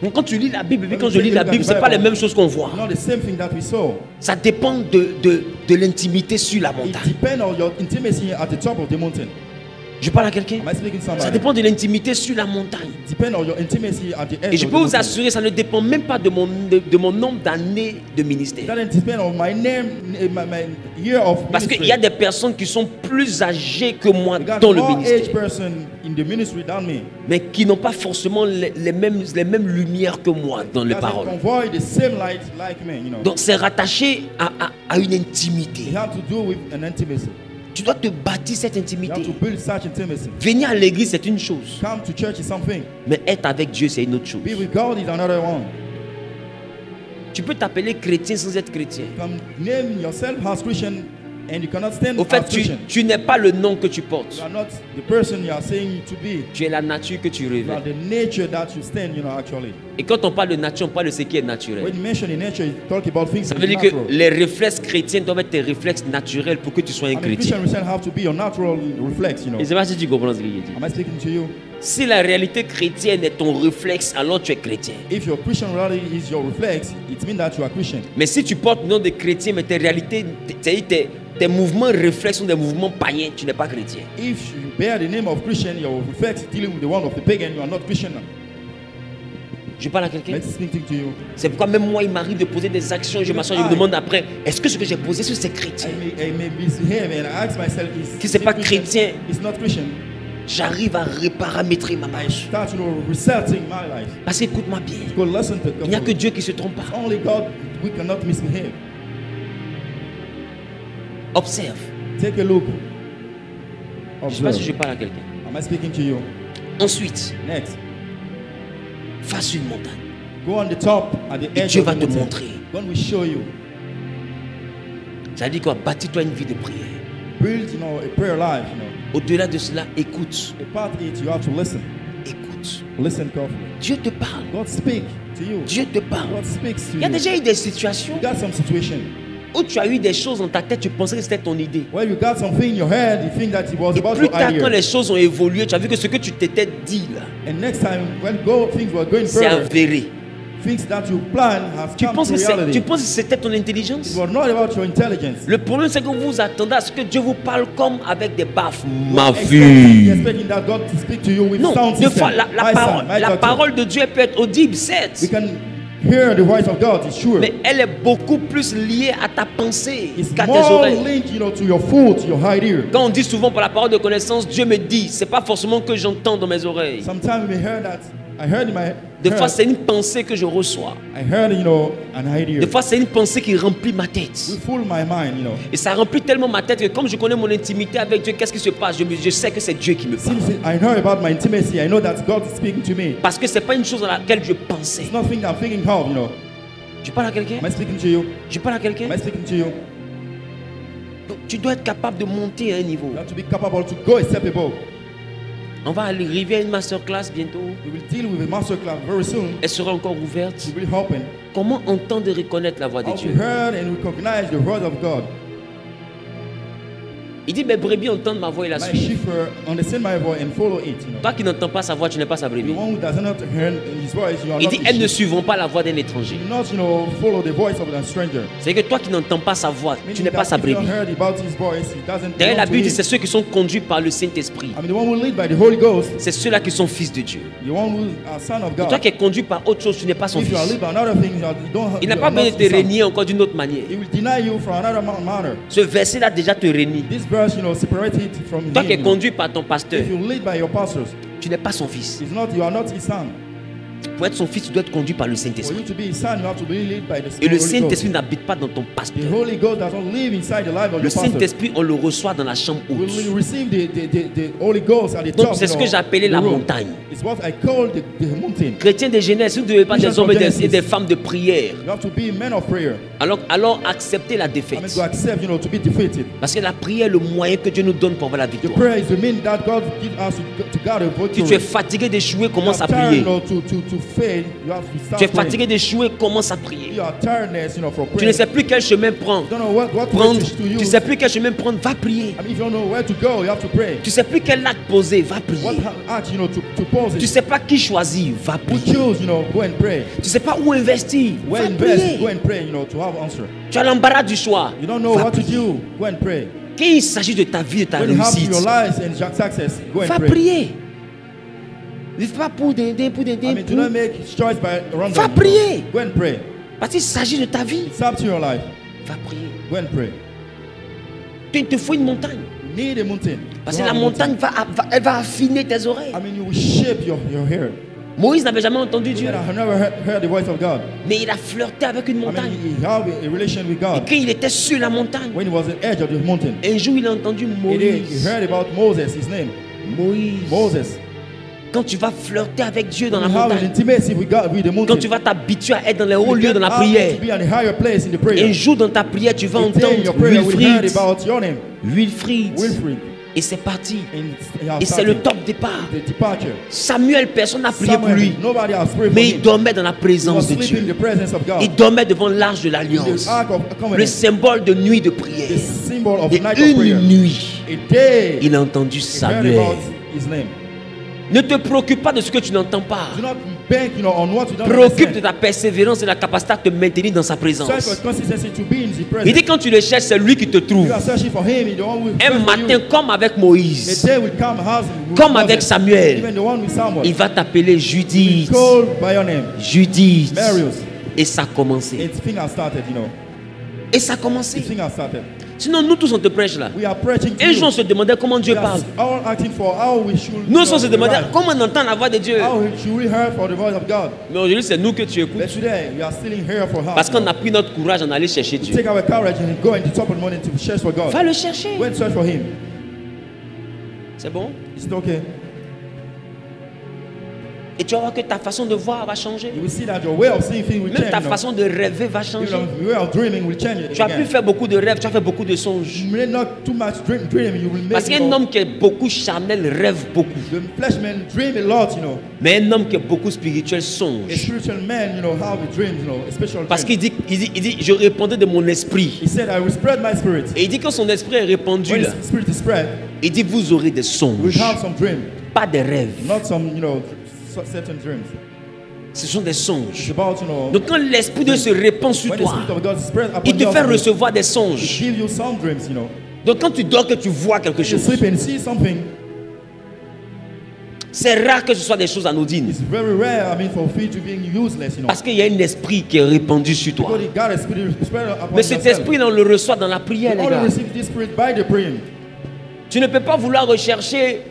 Donc quand tu lis la Bible, et quand je lis la Bible, ce n'est pas les mêmes choses qu'on voit. Ça dépend de l'intimité sur la montagne. Je parle à quelqu'un. Ça dépend de l'intimité sur la montagne. Et je peux vous assurer, ça ne dépend même pas de mon nombre d'années de ministère. Parce qu'il y a des personnes qui sont plus âgées que moi dans le ministère, mais qui n'ont pas forcément les mêmes lumières que moi dans les paroles. Donc c'est rattaché à une intimité. Tu dois te bâtir cette intimité. Venir à l'église, c'est une chose. Mais être avec Dieu, c'est une autre chose. Tu peux t'appeler chrétien sans être chrétien. Au fait, tu n'es pas le nom que tu portes. Tu es la nature que tu révèles. Et quand on parle de nature, on parle de ce qui est naturel. Ça veut dire que les réflexes chrétiens doivent être tes réflexes naturels pour que tu sois un chrétien. Et c'est pas si tu comprends ce que je dis. Si la réalité chrétienne est ton réflexe, alors tu es chrétien. Mais si tu portes le nom de chrétien, mais tes réalités, tes mouvements réflexes sont des mouvements païens, tu n'es pas chrétien. If you bear the name of Christian, your reflex dealing with the one of the pagan, you are not Christian. Je parle à quelqu'un. C'est pourquoi même moi, il m'arrive de poser des actions. Je m'assois, je me demande après, est-ce que ce que j'ai posé, est-ce que c'est chrétien? Si ce n'est pas chrétien, j'arrive à reparamétrer ma marche. Parce que écoute-moi bien, il n'y a que Dieu qui ne se trompe pas. Observe. Take a look. Je ne sais pas si je parle à quelqu'un. Am I speaking to you? Ensuite, next, face une montagne. Go on the top at the edge. Dieu va te montrer. God will show you. Ça dit quoi? Bâtis-toi une vie de prière. Build, a prayer life. Au-delà de cela, écoute. Part it, you have to listen. Écoute. Listen carefully. Dieu te parle. God speak to you. Dieu te parle. God speaks to you. Il y a déjà eu des situations. You got some situation. Où tu as eu des choses dans ta tête, tu pensais que c'était ton idée. Well, you got something in your head, you think that it was about plus tard, your idea. quand les choses ont évolué, tu as vu que ce que tu t'étais dit là, and next time, when things were going c'est further, avéré. Things that you plan has Tu come penses to reality. que c'était ton intelligence? It was not about your intelligence. Le problème, c'est que vous attendez à ce que Dieu vous parle comme avec des baffes. Ma fille. That God to speak to you with Non, sound des fois, system. la parole de Dieu peut être audible, certes. We can hear the voice of God, it's sure. Mais elle est beaucoup plus liée à ta pensée qu'à tes more oreilles. linked, to your foot, your high ear. Quand on dit souvent par la parole de connaissance, Dieu me dit, c'est pas forcément que j'entends dans mes oreilles. Sometimes we hear that. I heard in my Des fois, c'est une pensée que je reçois. Des fois, c'est une pensée qui remplit ma tête. Et ça remplit tellement ma tête que comme je connais mon intimité avec Dieu, qu'est-ce qui se passe? Je sais que c'est Dieu qui me parle. Parce que ce n'est pas une chose dans laquelle je pensais. Tu parles à quelqu'un? Je parle à quelqu'un? Donc, tu dois être capable de monter à un niveau. On va arriver à une masterclass bientôt. Elle sera encore ouverte. Comment entendre et reconnaître la voix de Dieu? Il dit, mes brebis entendent ma voix et la suivent. Toi qui n'entends pas sa voix, tu n'es pas sa brebis. Il dit, elles ne suivront pas la voix d'un étranger. C'est que toi qui n'entends pas sa voix, tu n'es pas sa brebis. D'ailleurs, la Bible dit, c'est ceux qui sont conduits par le Saint-Esprit. C'est ceux-là qui sont fils de Dieu. Et toi qui es conduit par autre chose, tu n'es pas son fils. Il n'a pas besoin de te régner encore d'une autre manière. Ce verset-là déjà te réunit. Toi qui es conduit par ton pasteur, tu n'es pas son fils. Pour être son fils, tu dois être conduit par le Saint-Esprit. Et le Saint-Esprit n'habite pas dans ton pasteur. Le Saint-Esprit, on le reçoit dans la chambre haute. Donc c'est ce que j'appelais la montagne. Chrétiens de jeunesse, vous ne devez pas des hommes et des femmes de prière. Alors acceptez la défaite. Parce que la prière est le moyen que Dieu nous donne pour avoir la victoire. Si tu es fatigué d'échouer, commence à prier. Tu es fatigué d'échouer, commence à prier. Tu ne sais plus quel chemin prendre. Tu ne sais plus quel chemin prendre, va prier. Tu ne sais plus quel acte poser, va prier. Tu ne sais pas qui choisir, va prier. Tu ne sais pas où investir, va prier. Tu as l'embarras du choix, va prier. Quand il s'agit de ta vie, de ta réussite, va prier. Ne fais pas pour des va prier. Parce qu'il s'agit de ta vie. Va prier. Il te faut une montagne. Parce que la montagne elle va affiner tes oreilles. Moïse n'avait jamais entendu Dieu. Mais il a flirté avec une montagne. Et quand il était sur la montagne, un jour il a entendu Moïse. Moïse. Quand tu vas flirter avec Dieu dans la montagne, quand tu vas t'habituer à être dans les hauts lieux dans la prière, un jour dans ta prière, tu vas entendre Wilfried. Et c'est parti. Et c'est le top départ. Samuel, personne n'a prié pour lui. Mais il dormait dans la présence de Dieu. Il dormait devant l'arche de l'alliance. Le symbole de nuit de prière. Et une nuit, il a entendu Samuel. Ne te préoccupe pas de ce que tu n'entends pas. Préoccupe de ta persévérance et de la capacité à te maintenir dans sa présence. Il dit quand tu le cherches, c'est lui qui te trouve. Un matin, comme avec Moïse, comme avec Samuel, il va t'appeler Judith. Judith. Et ça a commencé. Et ça a commencé. Sinon, nous tous on te prêche là. Un jour on se demandait comment Dieu parle. Nous on se demandait comment on entend la voix de Dieu. Mais aujourd'hui c'est nous que tu écoutes. Parce qu'on a pris notre courage en aller chercher Dieu. Va le chercher. C'est bon? Et tu vas voir que ta façon de voir va changer. Même ta façon de rêver va changer. Tu as pu faire beaucoup de rêves, tu as fait beaucoup de songes. Parce qu'un homme qui est beaucoup charnel rêve beaucoup. Mais un homme qui est beaucoup spirituel songe. Parce qu'il dit, je répandais de mon esprit. Et il dit que son esprit est répandu là. Il dit, vous aurez des songes. Pas des rêves. Ce sont des songes. Donc quand l'Esprit de Dieu se répand sur toi, il te fait recevoir des songes. Donc quand tu dors que tu vois quelque chose, c'est rare que ce soit des choses anodines. Parce qu'il y a un esprit qui est répandu sur toi. Mais cet esprit, on le reçoit dans la prière, les gars. Tu ne peux pas vouloir rechercher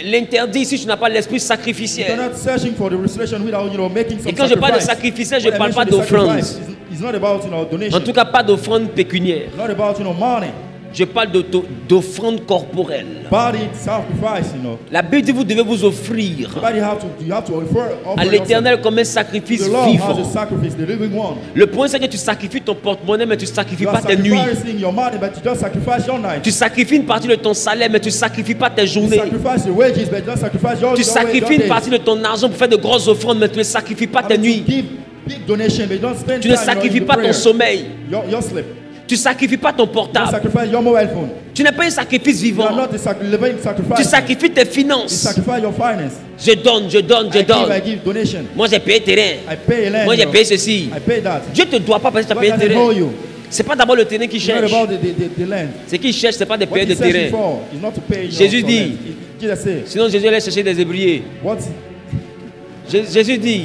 l'interdit si tu n'as pas l'esprit sacrificiel. You're not searching for the restoration without, making some Et quand je parle de sacrifice. sacrificiel, je ne parle pas d'offrande. It's not about, donation. En tout cas, pas d'offrande pécuniaire. Not about, money. Je parle d'offrande corporelle. Body sacrifice, La Bible dit vous devez vous offrir you have to offer à l'Éternel comme un sacrifice vivant. Le point c'est que tu sacrifies ton porte-monnaie mais tu ne sacrifies pas tes nuits. Tu sacrifies une partie de ton salaire mais tu ne sacrifies pas tes journées. Tu sacrifies une partie de ton argent pour faire de grosses offrandes mais tu ne sacrifies pas tes nuits. Tu ne sacrifies pas ton sommeil. Tu ne sacrifies pas ton portable. Tu n'es pas un sacrifice vivant. Tu sacrifies tes finances. Je donne. Moi j'ai payé terrain. Moi j'ai payé ceci. Dieu ne te doit pas parce que tu as payé terrain. Ce n'est pas d'abord le terrain qui cherche. Ce qu'il cherche, ce n'est pas de payer de terrain. Jésus dit, sinon Jésus allait chercher des ébriers. Jésus dit,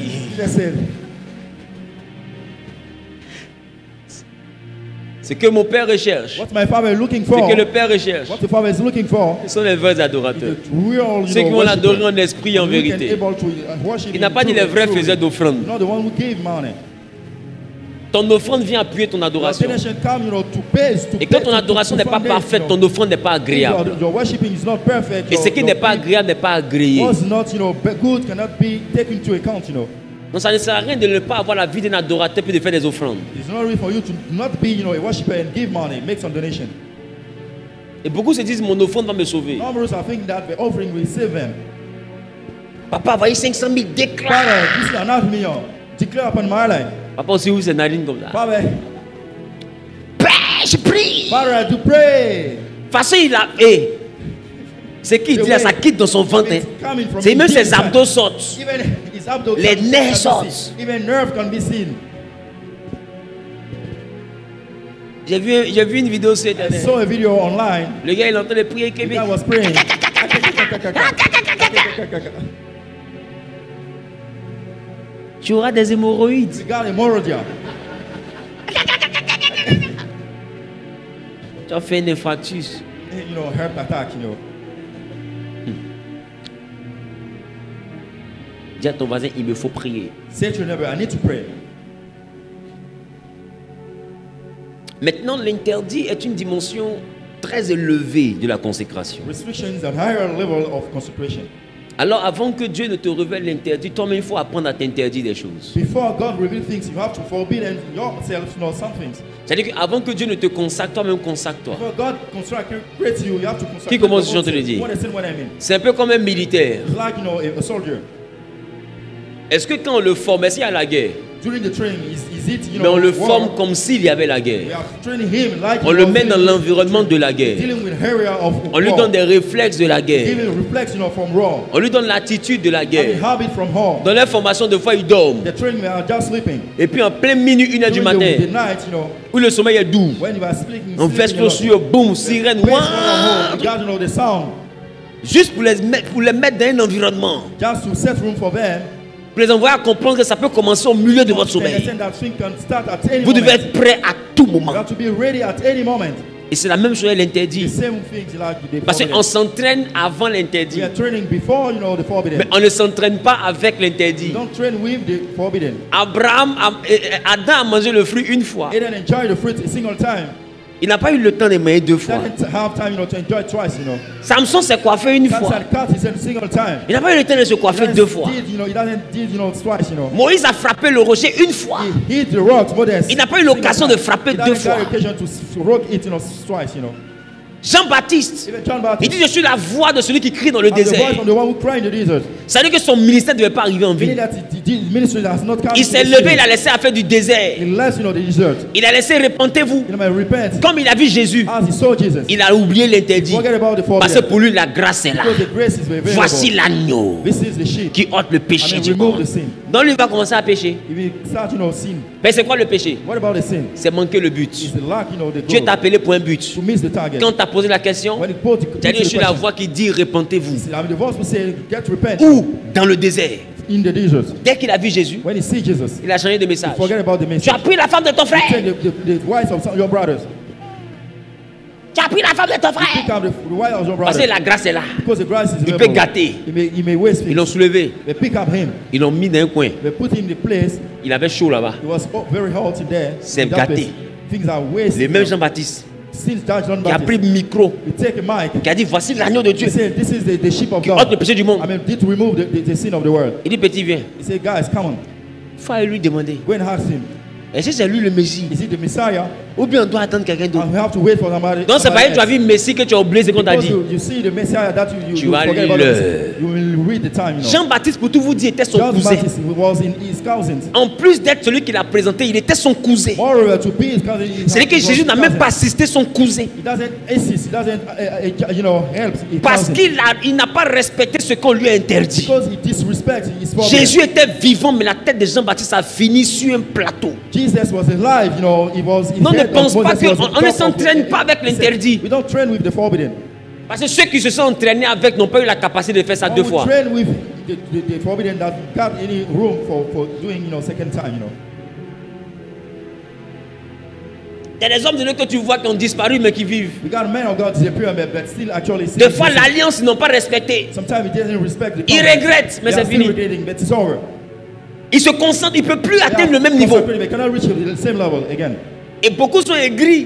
ce que mon Père recherche, ce que le Père recherche, ce sont les vrais adorateurs. Ceux qui vont l'adorer en esprit et en vérité. Il n'a pas dit les vrais faiseurs d'offrande. Ton offrande vient appuyer ton adoration. Et quand ton adoration n'est pas parfaite, ton offrande n'est pas agréable. Et ce qui n'est pas agréable n'est pas agréé. Donc ça ne sert à rien de ne pas avoir la vie d'un adorateur puis de faire des offrandes. Et beaucoup se disent mon offrande va me sauver. Papa, voyez 500 000 déclare. Papa aussi où c'est Nadine comme ça. Je prie. De toute façon il a... Ce qu'il dit là, ça quitte dans son ventre. C'est même ses abdos sortent. Les nerfs sortent. J'ai vu une vidéo sur Internet. Le gars il entend les prières Québec. Tu auras des hémorroïdes. Tu as fait une infarctus. Heart attack, Dis à ton voisin, il me faut prier. Say to your neighbor, I need to pray. Maintenant, l'interdit est une dimension très élevée de la consécration. Restriction is a higher level of consecration. Alors, avant que Dieu ne te révèle l'interdit, toi-même, il faut apprendre à t'interdire des choses. Before God reveals things, you have to forbid yourself some things. C'est-à-dire qu'avant que Dieu ne te consacre, toi-même consacre-toi. Before God consecrates you, you have to consecrate. Qui commence ce genre de le dire? C'est un peu comme un militaire. It's like, a soldier. Est-ce que quand on le forme, est-ce qu'il y a la guerre? During the training, mais on le forme comme s'il y avait la guerre. On le met dans l'environnement de la guerre. On lui donne des réflexes de la guerre. On lui donne l'attitude de la guerre. Dans leur formation, de fois, ils dorment. Et puis en plein minuit, 1h du matin, où le sommeil est doux, on verse l'eau sur, boum, sirène, juste pour les mettre dans un environnement. Pour les envoyer à comprendre que ça peut commencer au milieu de votre sommeil. Vous devez être prêt à tout moment. Et c'est la même chose à l'interdit. Parce qu'on s'entraîne avant l'interdit. Mais on ne s'entraîne pas avec l'interdit. Adam a mangé le fruit une fois. Il n'a pas eu le temps de manger deux fois. Samson s'est coiffé une fois. Il n'a pas eu le temps de se coiffer deux fois. Moïse a frappé le rocher une fois. Il n'a pas eu l'occasion de frapper deux fois. Jean-Baptiste, il dit je suis la voix de celui qui crie dans le désert. Ça veut dire que son ministère ne devait pas arriver en ville. Il s'est levé, il a laissé faire du désert. Il a laissé repentez-vous. Comme il a vu Jésus, il a oublié l'interdit. Parce que pour lui la grâce est là. Voici l'agneau qui ôte le péché du monde. Donc lui il va commencer à pécher. Mais c'est quoi le péché? C'est manquer le but. Dieu t'a appelé pour un but. Quand tu as posé la question, tu as dit je suis la voix qui dit repentez-vous. Où? Dans le désert. Dès qu'il a vu Jésus, il a changé de message. Tu as pris la femme de ton frère. Tu as pris la femme de ton frère. Parce que la grâce est là. Il peut gâter. Ils l'ont soulevé. Ils l'ont mis dans un coin. Il avait chaud là-bas. C'est gâté. Le même Jean-Baptiste qui a pris le micro, qui a dit voici l'agneau de Dieu qui ôte le péché du monde. Il dit petit viens. Il faut aller lui demander. Est-ce que c'est lui le Messie? Ou bien on doit attendre quelqu'un d'autre? Donc c'est pas que tu as vu le Messie que tu as oublié ce qu'on t'a dit. Tu vas lire. Jean-Baptiste, pour tout vous dire, était son cousin. En plus d'être celui qui l'a présenté, il était son cousin. C'est-à-dire que Jésus n'a même pas assisté son cousin. Parce qu'il n'a pas respecté ce qu'on lui a interdit. Jésus était vivant, mais la tête de Jean-Baptiste a fini sur un plateau. Non, ne pense pas qu'on ne s'entraîne pas avec l'interdit. Parce que ceux qui se sont entraînés avec n'ont pas eu la capacité de faire ça deux fois. Il y a des hommes de Dieu que tu vois qui ont disparu mais qui vivent. Des fois l'alliance ils n'ont pas respecté. Ils regrettent mais c'est fini. Ils se concentrent, ils ne peuvent plus atteindre le même niveau. Et beaucoup sont aigris.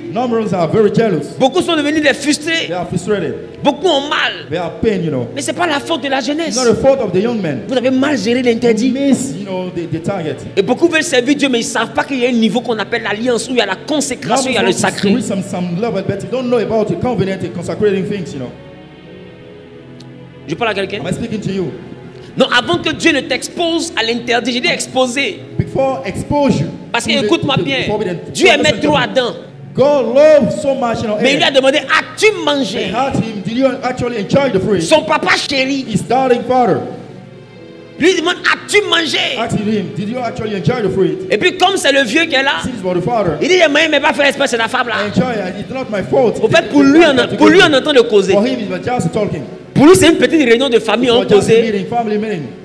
Beaucoup sont devenus des frustrés. Beaucoup ont mal. Mais ce n'est pas la faute de la jeunesse. Vous avez mal géré l'interdit. Et beaucoup veulent servir Dieu, mais ils ne savent pas qu'il y a un niveau qu'on appelle l'alliance, où il y a la consécration, il y a le sacré. Je parle à quelqu'un? Non, avant que Dieu ne t'expose à l'interdit, j'ai dit exposer. Parce que écoute-moi bien, Dieu aimait trop Adam. Mais il lui a demandé, as-tu mangé? Son papa chéri lui demande, as-tu mangé? Et puis comme c'est le vieux qui est là, il dit, moi il ne m'a pas fait espèce de la femme là. Au fait, pour lui on entend de causer. Pour lui, c'est une petite réunion de famille en causé.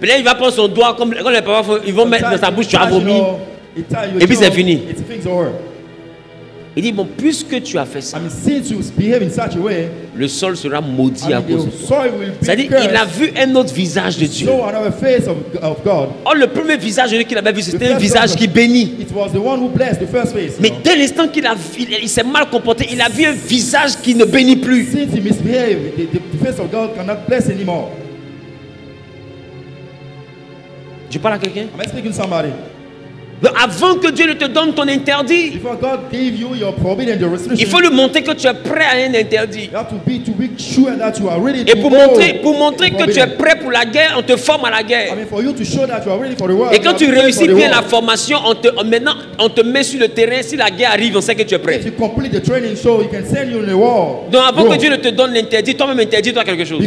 Puis là, il va prendre son doigt, comme les parents font, ils vont mettre dans sa bouche, tu as vomi. Et puis c'est fini. Il dit, bon, puisque tu as fait ça, le sol sera maudit à cause de toi. C'est-à-dire qu'il a vu un autre visage de Dieu. Or, le premier visage de Dieu qu'il avait vu, c'était un visage qui bénit. Mais dès l'instant qu'il il s'est mal comporté, il a vu un visage qui ne bénit plus. Je parle à quelqu'un? Avant que Dieu ne te donne ton interdit, il faut lui montrer que tu es prêt à un interdit. Et pour montrer que tu es prêt pour la guerre, on te forme à la guerre. Et quand tu réussis bien la formation, maintenant on te met sur le terrain. Si la guerre arrive, on sait que tu es prêt. Donc avant que Dieu ne te donne l'interdit, toi-même interdis-toi quelque chose.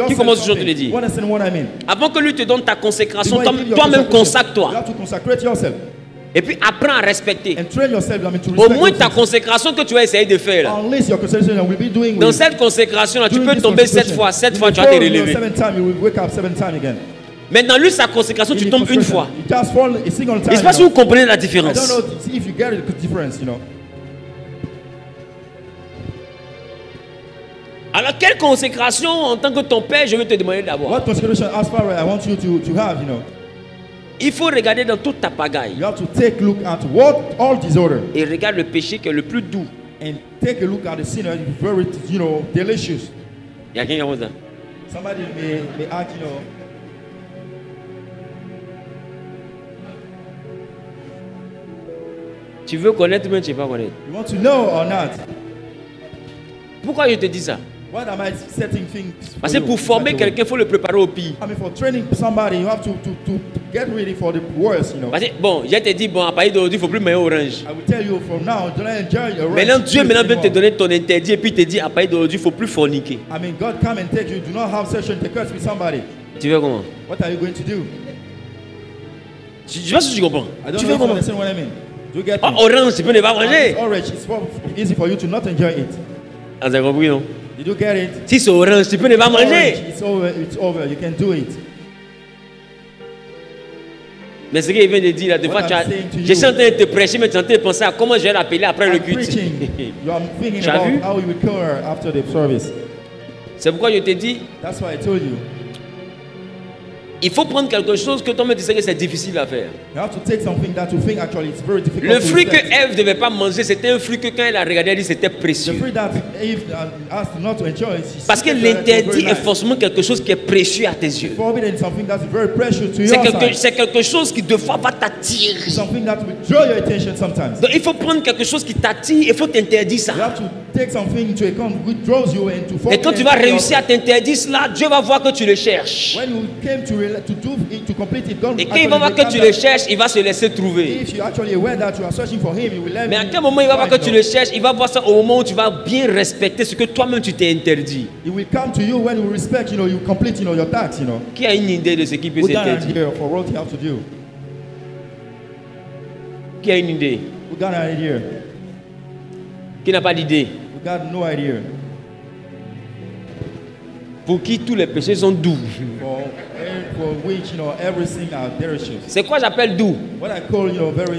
Qui commence toujours à te le dire. Avant que lui te donne ta consécration, toi-même consacre-toi. Et puis apprends à respecter. Au moins ta consécration que tu vas essayer de faire là. Dans cette consécration là, tu peux tomber 7 fois. 7 fois tu vas te relever. Maintenant lui sa consécration, tu tombes une fois. Je ne sais pas si vous comprenez la différence. Alors quelle consécration en tant que ton père je vais te demander d'avoir? Il faut regarder dans toute ta pagaille. Et regarde le péché qui est le plus doux. And take a look at the sinner, very, delicious. Il y a quelqu'un comme ça. Somebody may act, Tu veux connaître mais tu ne veux pas connaître. You want to know or not? Pourquoi je te dis ça? Why am I setting things? Parce que pour former quelqu'un, il faut le préparer au pire. I mean, for training somebody, you have to get ready for the worst, Parce que, bon, je te dis, bon, à partir d'aujourd'hui, il ne faut plus manger orange. I will tell you from now, don't enjoy your orange. Maintenant, Dieu vient te donner ton interdit et puis te dit, à partir d'aujourd'hui, il ne faut plus forniquer. I mean, God come and take you. Do not have sexual intercourse with somebody. Tu veux comment? What are you going to do? Je ne sais pas si tu comprends. I don't know if you understand what I mean. Do you get me? Orange, tu peux ne pas manger. Orange, it's easy for you to not enjoy it. Ah, vous avez compris, non? Did you get it? Si c'est orange, tu peux ne pas manger. It's over. You can do it. Mais ce qu'il vient de dire là, des fois, je suis en train de te prêcher, mais tu es en train de penser à comment je vais l'appeler après le culte. Tu as vu? C'est pourquoi je t'ai dit. Il faut prendre quelque chose que toi-même tu sais que c'est difficile à faire. Le fruit que Ève ne devait pas manger, c'était un fruit que quand elle a regardé, elle dit c'était précieux. Parce que l'interdit est forcément quelque chose qui est précieux à tes yeux. C'est quelque chose qui de fois va t'attirer. Donc il faut prendre quelque chose qui t'attire, il faut t'interdire ça. Et quand tu vas réussir à t'interdire cela, Dieu va voir que tu le cherches. Et quand il va voir que tu le cherches, il va se laisser trouver. Mais à quel moment il va voir que tu le cherches, il va voir ça au moment où tu vas bien respecter ce que toi-même tu t'es interdit. Qui a une idée de ce qui peut s'interdire? Qui a une idée? Qui n'a pas d'idée? Pour qui tous les péchés sont doux. C'est quoi j'appelle doux?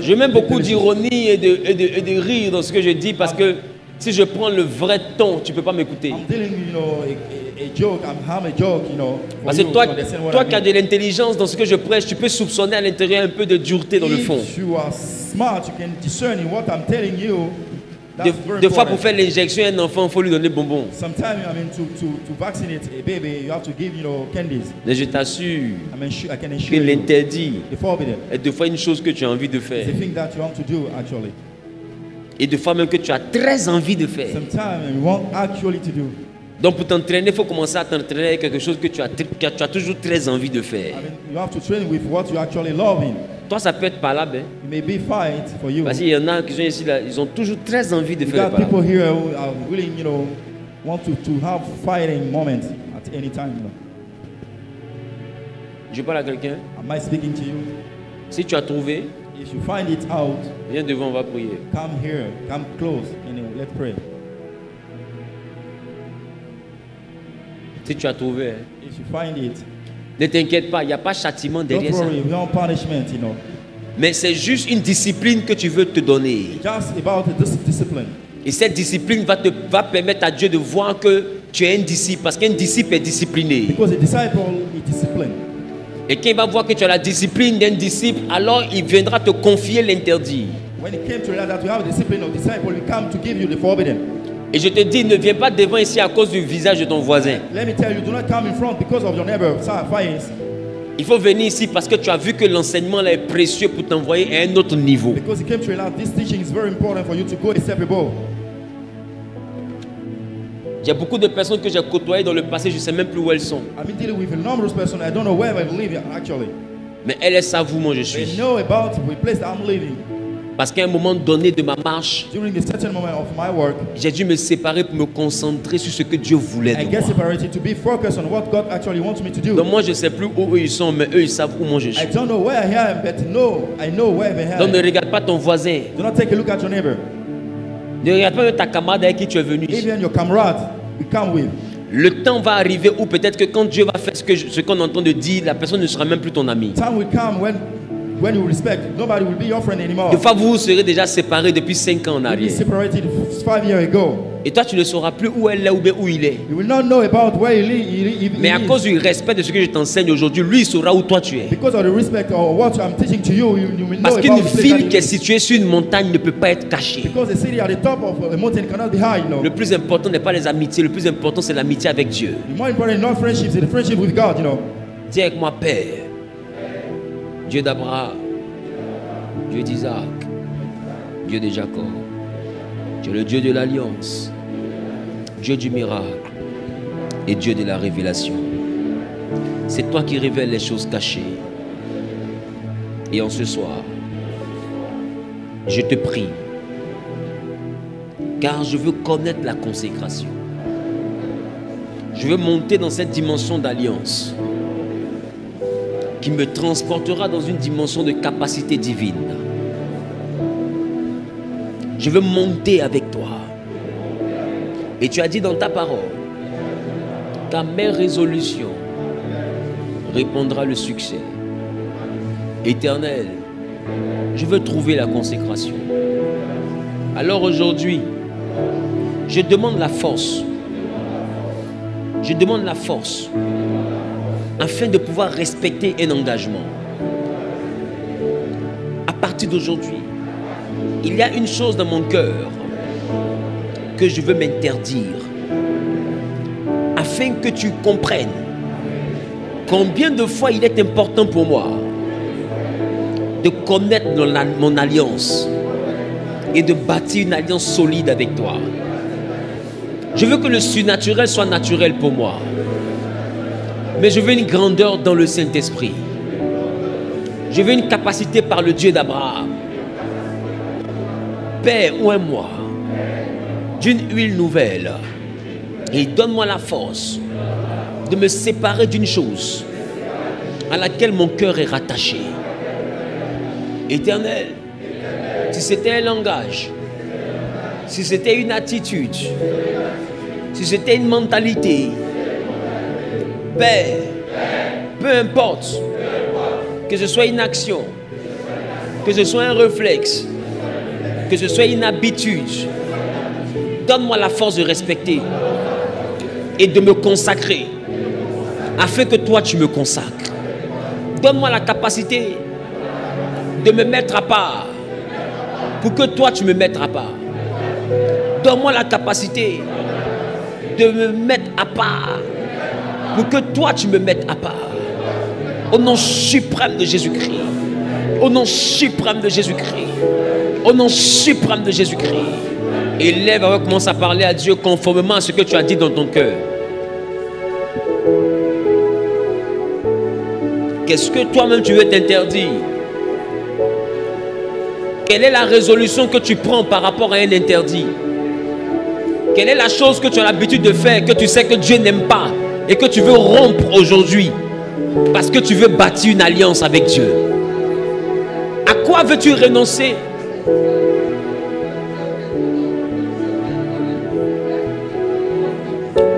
Je mets beaucoup d'ironie et de rire dans ce que je dis parce que si je prends le vrai ton, tu ne peux pas m'écouter. Parce que toi qui as de l'intelligence dans ce que je prêche, tu peux soupçonner à l'intérieur un peu de dureté dans le fond. Des fois, pour faire l'injection à un enfant, il faut lui donner bonbons. Mais je t'assure que l'interdit est des fois une chose que tu as envie de faire. Et des fois même que tu as très envie de faire. Donc pour t'entraîner, il faut commencer à t'entraîner avec quelque chose que tu as toujours très envie de faire. Toi, ça peut être palable. Parce qu'il y en a qui sont ici, là, ils ont toujours très envie de faire le Je parle à quelqu'un. Si tu as trouvé, viens devant, on va prier. Come here, come close, and let's pray. Si tu as trouvé, if you find it, ne t'inquiète pas, il n'y a pas châtiment derrière ça. No punishment, Mais c'est juste une discipline que tu veux te donner. Just about this discipline. Et cette discipline va permettre à Dieu de voir que tu es un disciple, parce qu'un disciple est discipliné. Because a disciple is disciplined. Et quand il va voir que tu as la discipline d'un disciple, alors il viendra te confier l'interdit. When it came to that you have a discipline of disciple, we come to give you the forbidden. Et je te dis, ne viens pas devant ici à cause du visage de ton voisin. Let me tell you, do not come in front because of your neighbor's face. Il faut venir ici parce que tu as vu que l'enseignement là est précieux pour t'envoyer à un autre niveau. Because it came to realize this teaching is very important for you to go a step above. Il y a beaucoup de personnes que j'ai côtoyées dans le passé, je ne sais même plus où elles sont. I've been dealing with a numerous person, I don't know where I live actually. Mais elles savent où moi je suis. They know about the place that I'm living. Parce qu'à un moment donné de ma marche, j'ai dû me séparer pour me concentrer sur ce que Dieu voulait de moi. Donc moi je ne sais plus où eux ils sont, mais eux ils savent où moi je suis. Donc ne regarde pas ton voisin. Ne regarde pas ta camarade avec qui tu es venu ici. Le temps va arriver où peut-être que quand Dieu va faire ce qu'on entend de dire, la personne ne sera même plus ton ami. When you respect, nobody will be your friend anymore. Des fois, vous serez déjà séparés depuis 5 ans en arrière. Separated 5 years ago. Et toi, tu ne sauras plus où elle est ou bien où il est. You will not know about where he Mais à cause du respect de ce que je t'enseigne aujourd'hui, lui, il saura où toi tu es. Because of the respect of what I'm teaching to you, you will know. Parce qu'une ville qui est située sur une montagne ne peut pas être cachée. Because a city at the top of a mountain cannot be high, no. Le plus important n'est pas les amitiés, le plus important c'est l'amitié avec Dieu. The more important not friendship, it's the friendship with God, you know. Dis avec moi, Père, Dieu d'Abraham, Dieu d'Isaac, Dieu de Jacob, tu es le Dieu de l'alliance, Dieu du miracle et Dieu de la révélation. C'est toi qui révèles les choses cachées. Et en ce soir, je te prie, car je veux connaître la consécration. Je veux monter dans cette dimension d'alliance qui me transportera dans une dimension de capacité divine. Je veux monter avec toi. Et tu as dit dans ta parole qu'à mes résolutions répondra le succès. Éternel, je veux trouver la consécration. Alors aujourd'hui, je demande la force. Je demande la force afin de pouvoir respecter un engagement. À partir d'aujourd'hui, il y a une chose dans mon cœur que je veux m'interdire afin que tu comprennes combien de fois il est important pour moi de connaître mon alliance et de bâtir une alliance solide avec toi. Je veux que le surnaturel soit naturel pour moi. Mais je veux une grandeur dans le Saint-Esprit. Je veux une capacité par le Dieu d'Abraham. Père, oins-moi d'une huile nouvelle et donne-moi la force de me séparer d'une chose à laquelle mon cœur est rattaché. Éternel, si c'était un langage, si c'était une attitude, si c'était une mentalité, Père, peu importe, que ce soit une action, que ce soit un réflexe, que ce soit une habitude, donne-moi la force de respecter et de me consacrer afin que toi tu me consacres. Donne-moi la capacité de me mettre à part pour que toi tu me mettes à part. Donne-moi la capacité de me mettre à part pour que toi tu me mettes à part. Au nom suprême de Jésus-Christ. Au nom suprême de Jésus-Christ. Au nom suprême de Jésus-Christ. Élève, commence à parler à Dieu conformément à ce que tu as dit dans ton cœur. Qu'est-ce que toi-même tu veux t'interdire? Quelle est la résolution que tu prends par rapport à un interdit? Quelle est la chose que tu as l'habitude de faire, que tu sais que Dieu n'aime pas et que tu veux rompre aujourd'hui parce que tu veux bâtir une alliance avec Dieu? À quoi veux-tu renoncer?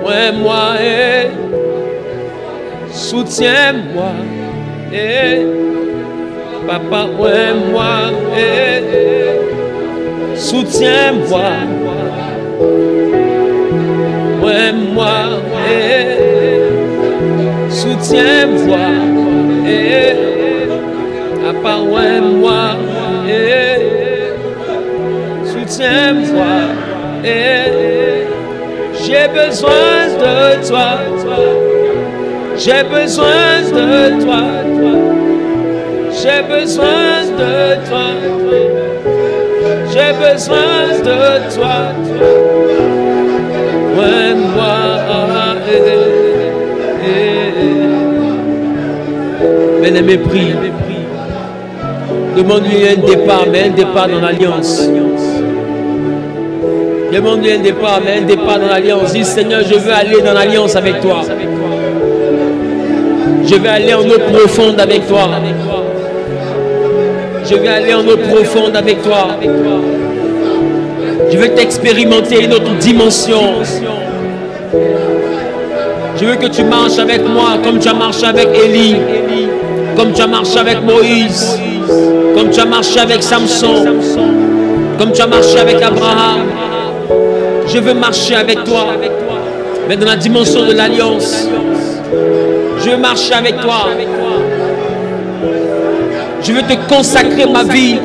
Ouais, moi, soutiens-moi, papa, ouais, moi, soutiens-moi, ouais, moi, soutiens-moi, papa, ouais, moi, soutiens-moi, j'ai besoin de toi, j'ai besoin de toi, j'ai besoin de toi, j'ai besoin de toi, ouais, moi, bien-aimé, prie, demande-lui un départ, mais un départ dans l'alliance. Demande-lui un départ, mais un départ dans l'alliance. Dis, Seigneur, je veux aller dans l'alliance avec toi. Je vais aller en eau profonde avec toi. Je vais aller en eau profonde avec toi. Je veux t'expérimenter une autre dimension. Je veux que tu marches avec moi comme tu as marché avec Élie, comme tu as marché avec Moïse, comme tu as marché avec Samson, comme tu as marché avec Abraham. Je veux marcher avec toi, mais dans la dimension de l'alliance. Je veux marcher avec toi. Je veux te consacrer ma vie.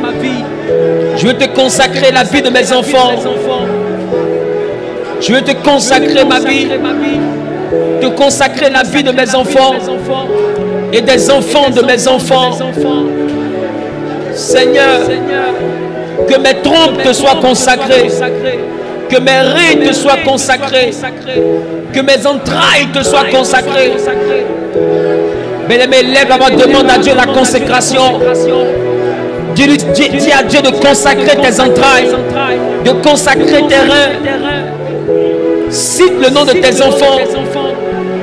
Je veux te consacrer la vie de mes enfants. Je veux te consacrer ma vie. Te consacrer la vie de mes enfants et des enfants de mes enfants. Seigneur, que mes trompes te soient consacrées. Que mes reins te soient consacrés. Que mes entrailles te soient consacrées. Bien-aimé, lève la demande à Dieu la consécration. Dis à Dieu de consacrer tes entrailles, de consacrer tes reins. Cite le nom de tes enfants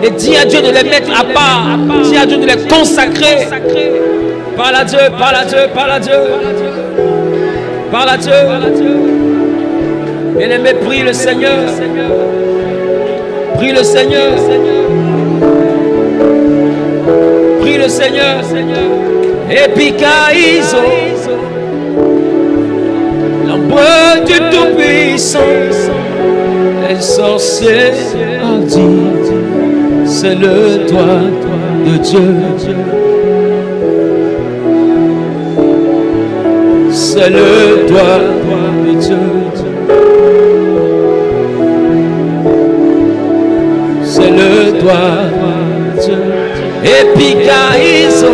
et dis à Dieu de les mettre à part. Dis à Dieu de les consacrer. Parle à Dieu, parle à Dieu, parle à Dieu. Parle à Dieu. Bien-aimé, prie le Seigneur. Prie le Seigneur. Prie le Seigneur. Epikaïso, l'ombre du Tout-Puissant, les sorciers ont dit, c'est le doigt de Dieu. C'est le doigt de Dieu. C'est le doigt de Dieu. Epikaïso,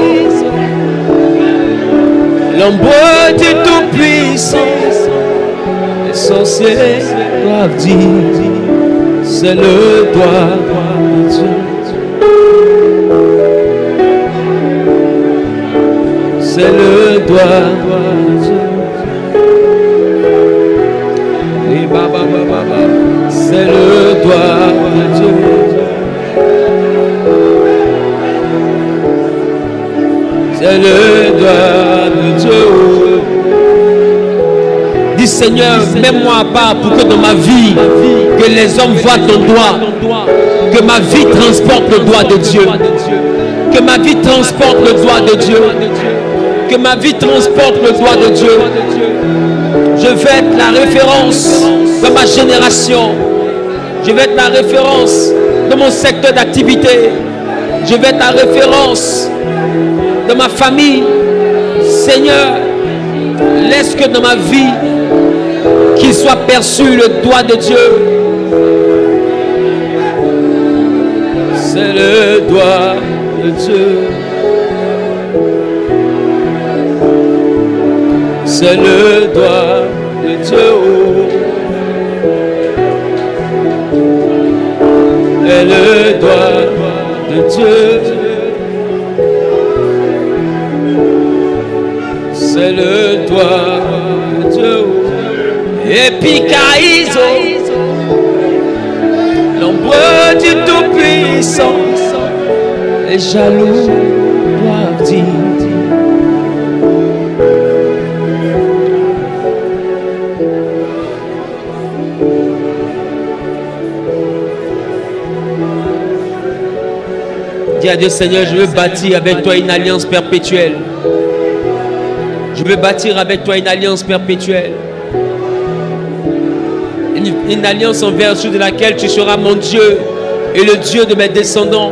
l'ombre du Tout-Puissant, les sorciers doivent dire, c'est le doigt de Dieu. C'est le doigt de Dieu. Et c'est le doigt de Dieu. C'est le doigt de Dieu. Dis Seigneur, mets-moi à part pour que dans ma vie, que les hommes voient ton doigt, que ma vie transporte le doigt de Dieu, que ma vie transporte le doigt de Dieu, que ma vie transporte le doigt de Dieu. Je vais être la référence dans ma génération. Je vais être la référence dans mon secteur d'activité. Je vais être la référence dans ma famille. Seigneur, laisse que dans ma vie qu'il soit perçu le doigt de Dieu. C'est le doigt de Dieu. C'est le doigt de Dieu. Et le doigt de Dieu. C'est le doigt de Dieu. Epikaïso, l'ombre du Tout-Puissant, les jaloux doivent dire. Dis à Dieu, Seigneur, je veux bâtir avec toi une alliance perpétuelle. Je veux bâtir avec toi une alliance perpétuelle. Une alliance en vertu de laquelle tu seras mon Dieu et le Dieu de mes descendants.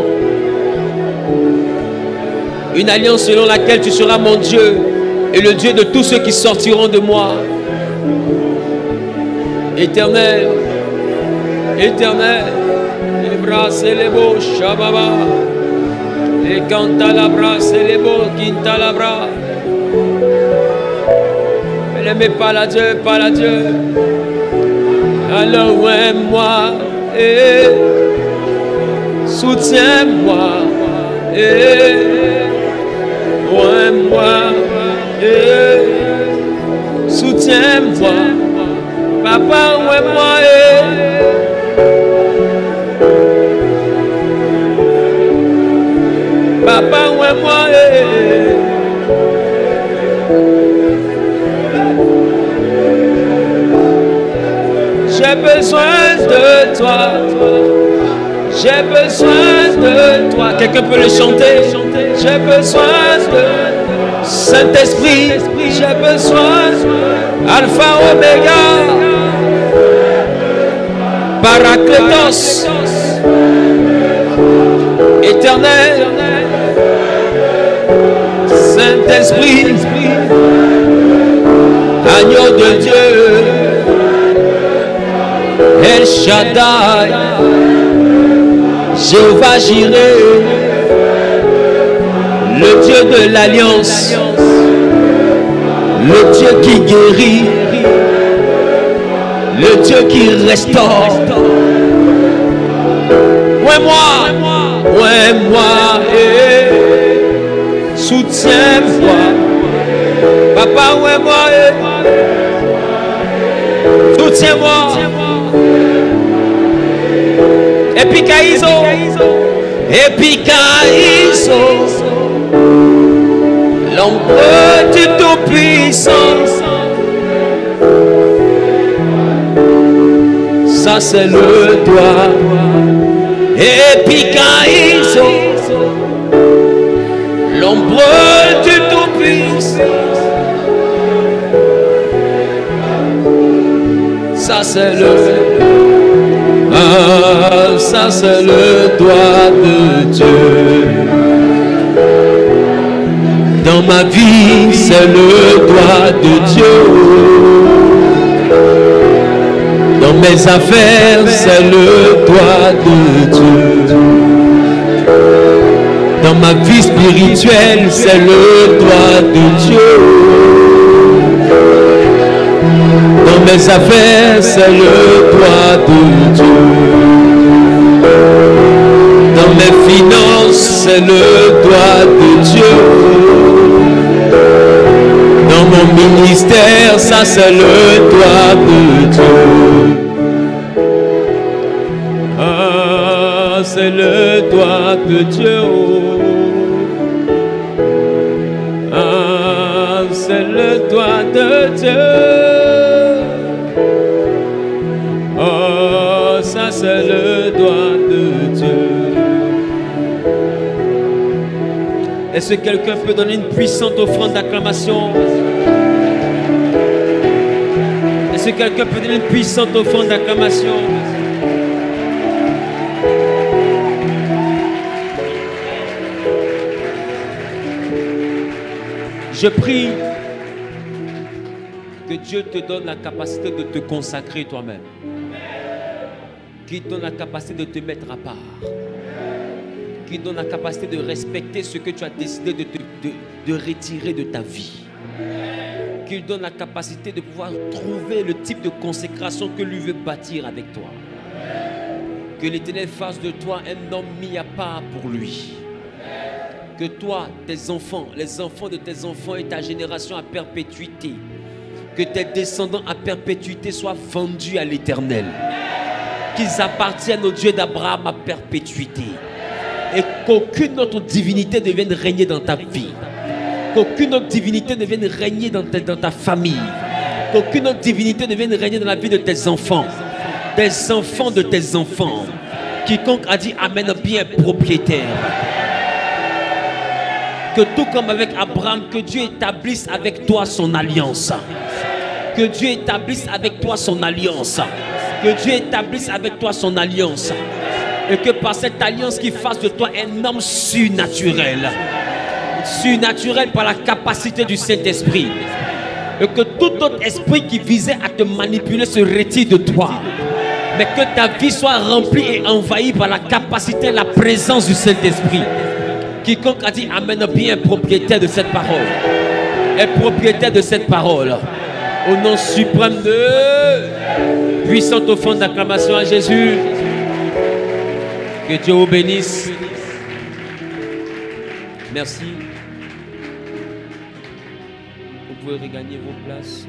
Une alliance selon laquelle tu seras mon Dieu et le Dieu de tous ceux qui sortiront de moi. Éternel, éternel, les bras et les beaux, Shababa, les cantalabras et les beaux, quintalabras. Mais pas la Dieu, pas la Dieu. Alors aime-moi et soutiens-moi et aime-moi et soutiens-moi. Papa, aime-moi et papa, aime-moi et j'ai besoin de toi. J'ai besoin de toi. Quelqu'un peut le chanter. J'ai besoin de Saint-Esprit. J'ai besoin Alpha Omega. Paraclétos. Éternel. Saint-Esprit. Agneau de Dieu. El Shaddai, Jéhovah Jireh, le Dieu de l'alliance, le Dieu qui guérit, le Dieu qui restaure. Ouais-moi, et soutiens-moi. Papa, ouais-moi, et soutiens-moi. Epikaïso, Epikaïso, l'ombre du Tout-Puissant. Ça c'est le doigt. Epikaïso, l'ombre du Tout-Puissant. c'est le doigt de Dieu. Dans ma vie, c'est le doigt de Dieu. Dans mes affaires, c'est le doigt de Dieu. Dans ma vie spirituelle, c'est le doigt de Dieu. Dans mes affaires, c'est le doigt de Dieu. Dans mes finances, c'est le doigt de Dieu. Dans mon ministère, ça c'est le doigt de Dieu. Ah, c'est le doigt de Dieu. Ah, c'est le doigt de Dieu. Oh, ça c'est le doigt de Dieu. Est-ce que quelqu'un peut donner une puissante offrande d'acclamation? Est-ce que quelqu'un peut donner une puissante offrande d'acclamation? Je prie que Dieu te donne la capacité de te consacrer toi-même. Qu'il te donne la capacité de te mettre à part. Qu'il donne la capacité de respecter ce que tu as décidé de retirer de ta vie. Qu'il donne la capacité de pouvoir trouver le type de consécration que lui veut bâtir avec toi. Que l'Éternel fasse de toi un homme mis à part pour lui. Que toi, tes enfants, les enfants de tes enfants et ta génération à perpétuité, que tes descendants à perpétuité soient vendus à l'Éternel. Qu'ils appartiennent au Dieu d'Abraham à perpétuité. Et qu'aucune autre divinité ne vienne régner dans ta vie. Qu'aucune autre divinité ne vienne régner dans ta famille. Qu'aucune autre divinité ne vienne régner dans la vie de tes enfants. Des enfants de tes enfants. Quiconque a dit Amen bien propriétaire. Que tout comme avec Abraham, que Dieu établisse avec toi son alliance. Que Dieu établisse avec toi son alliance. Que Dieu établisse avec toi son alliance. Et que par cette alliance qu'il fasse de toi un homme surnaturel. Surnaturel par la capacité du Saint-Esprit. Et que tout autre esprit qui visait à te manipuler se retire de toi. Mais que ta vie soit remplie et envahie par la capacité, la présence du Saint-Esprit. Quiconque a dit Amen bien propriétaire de cette parole. Est propriétaire de cette parole. Au nom suprême de puissante offrande d'acclamation à Jésus. Que Dieu vous bénisse. Merci. Vous pouvez regagner vos places.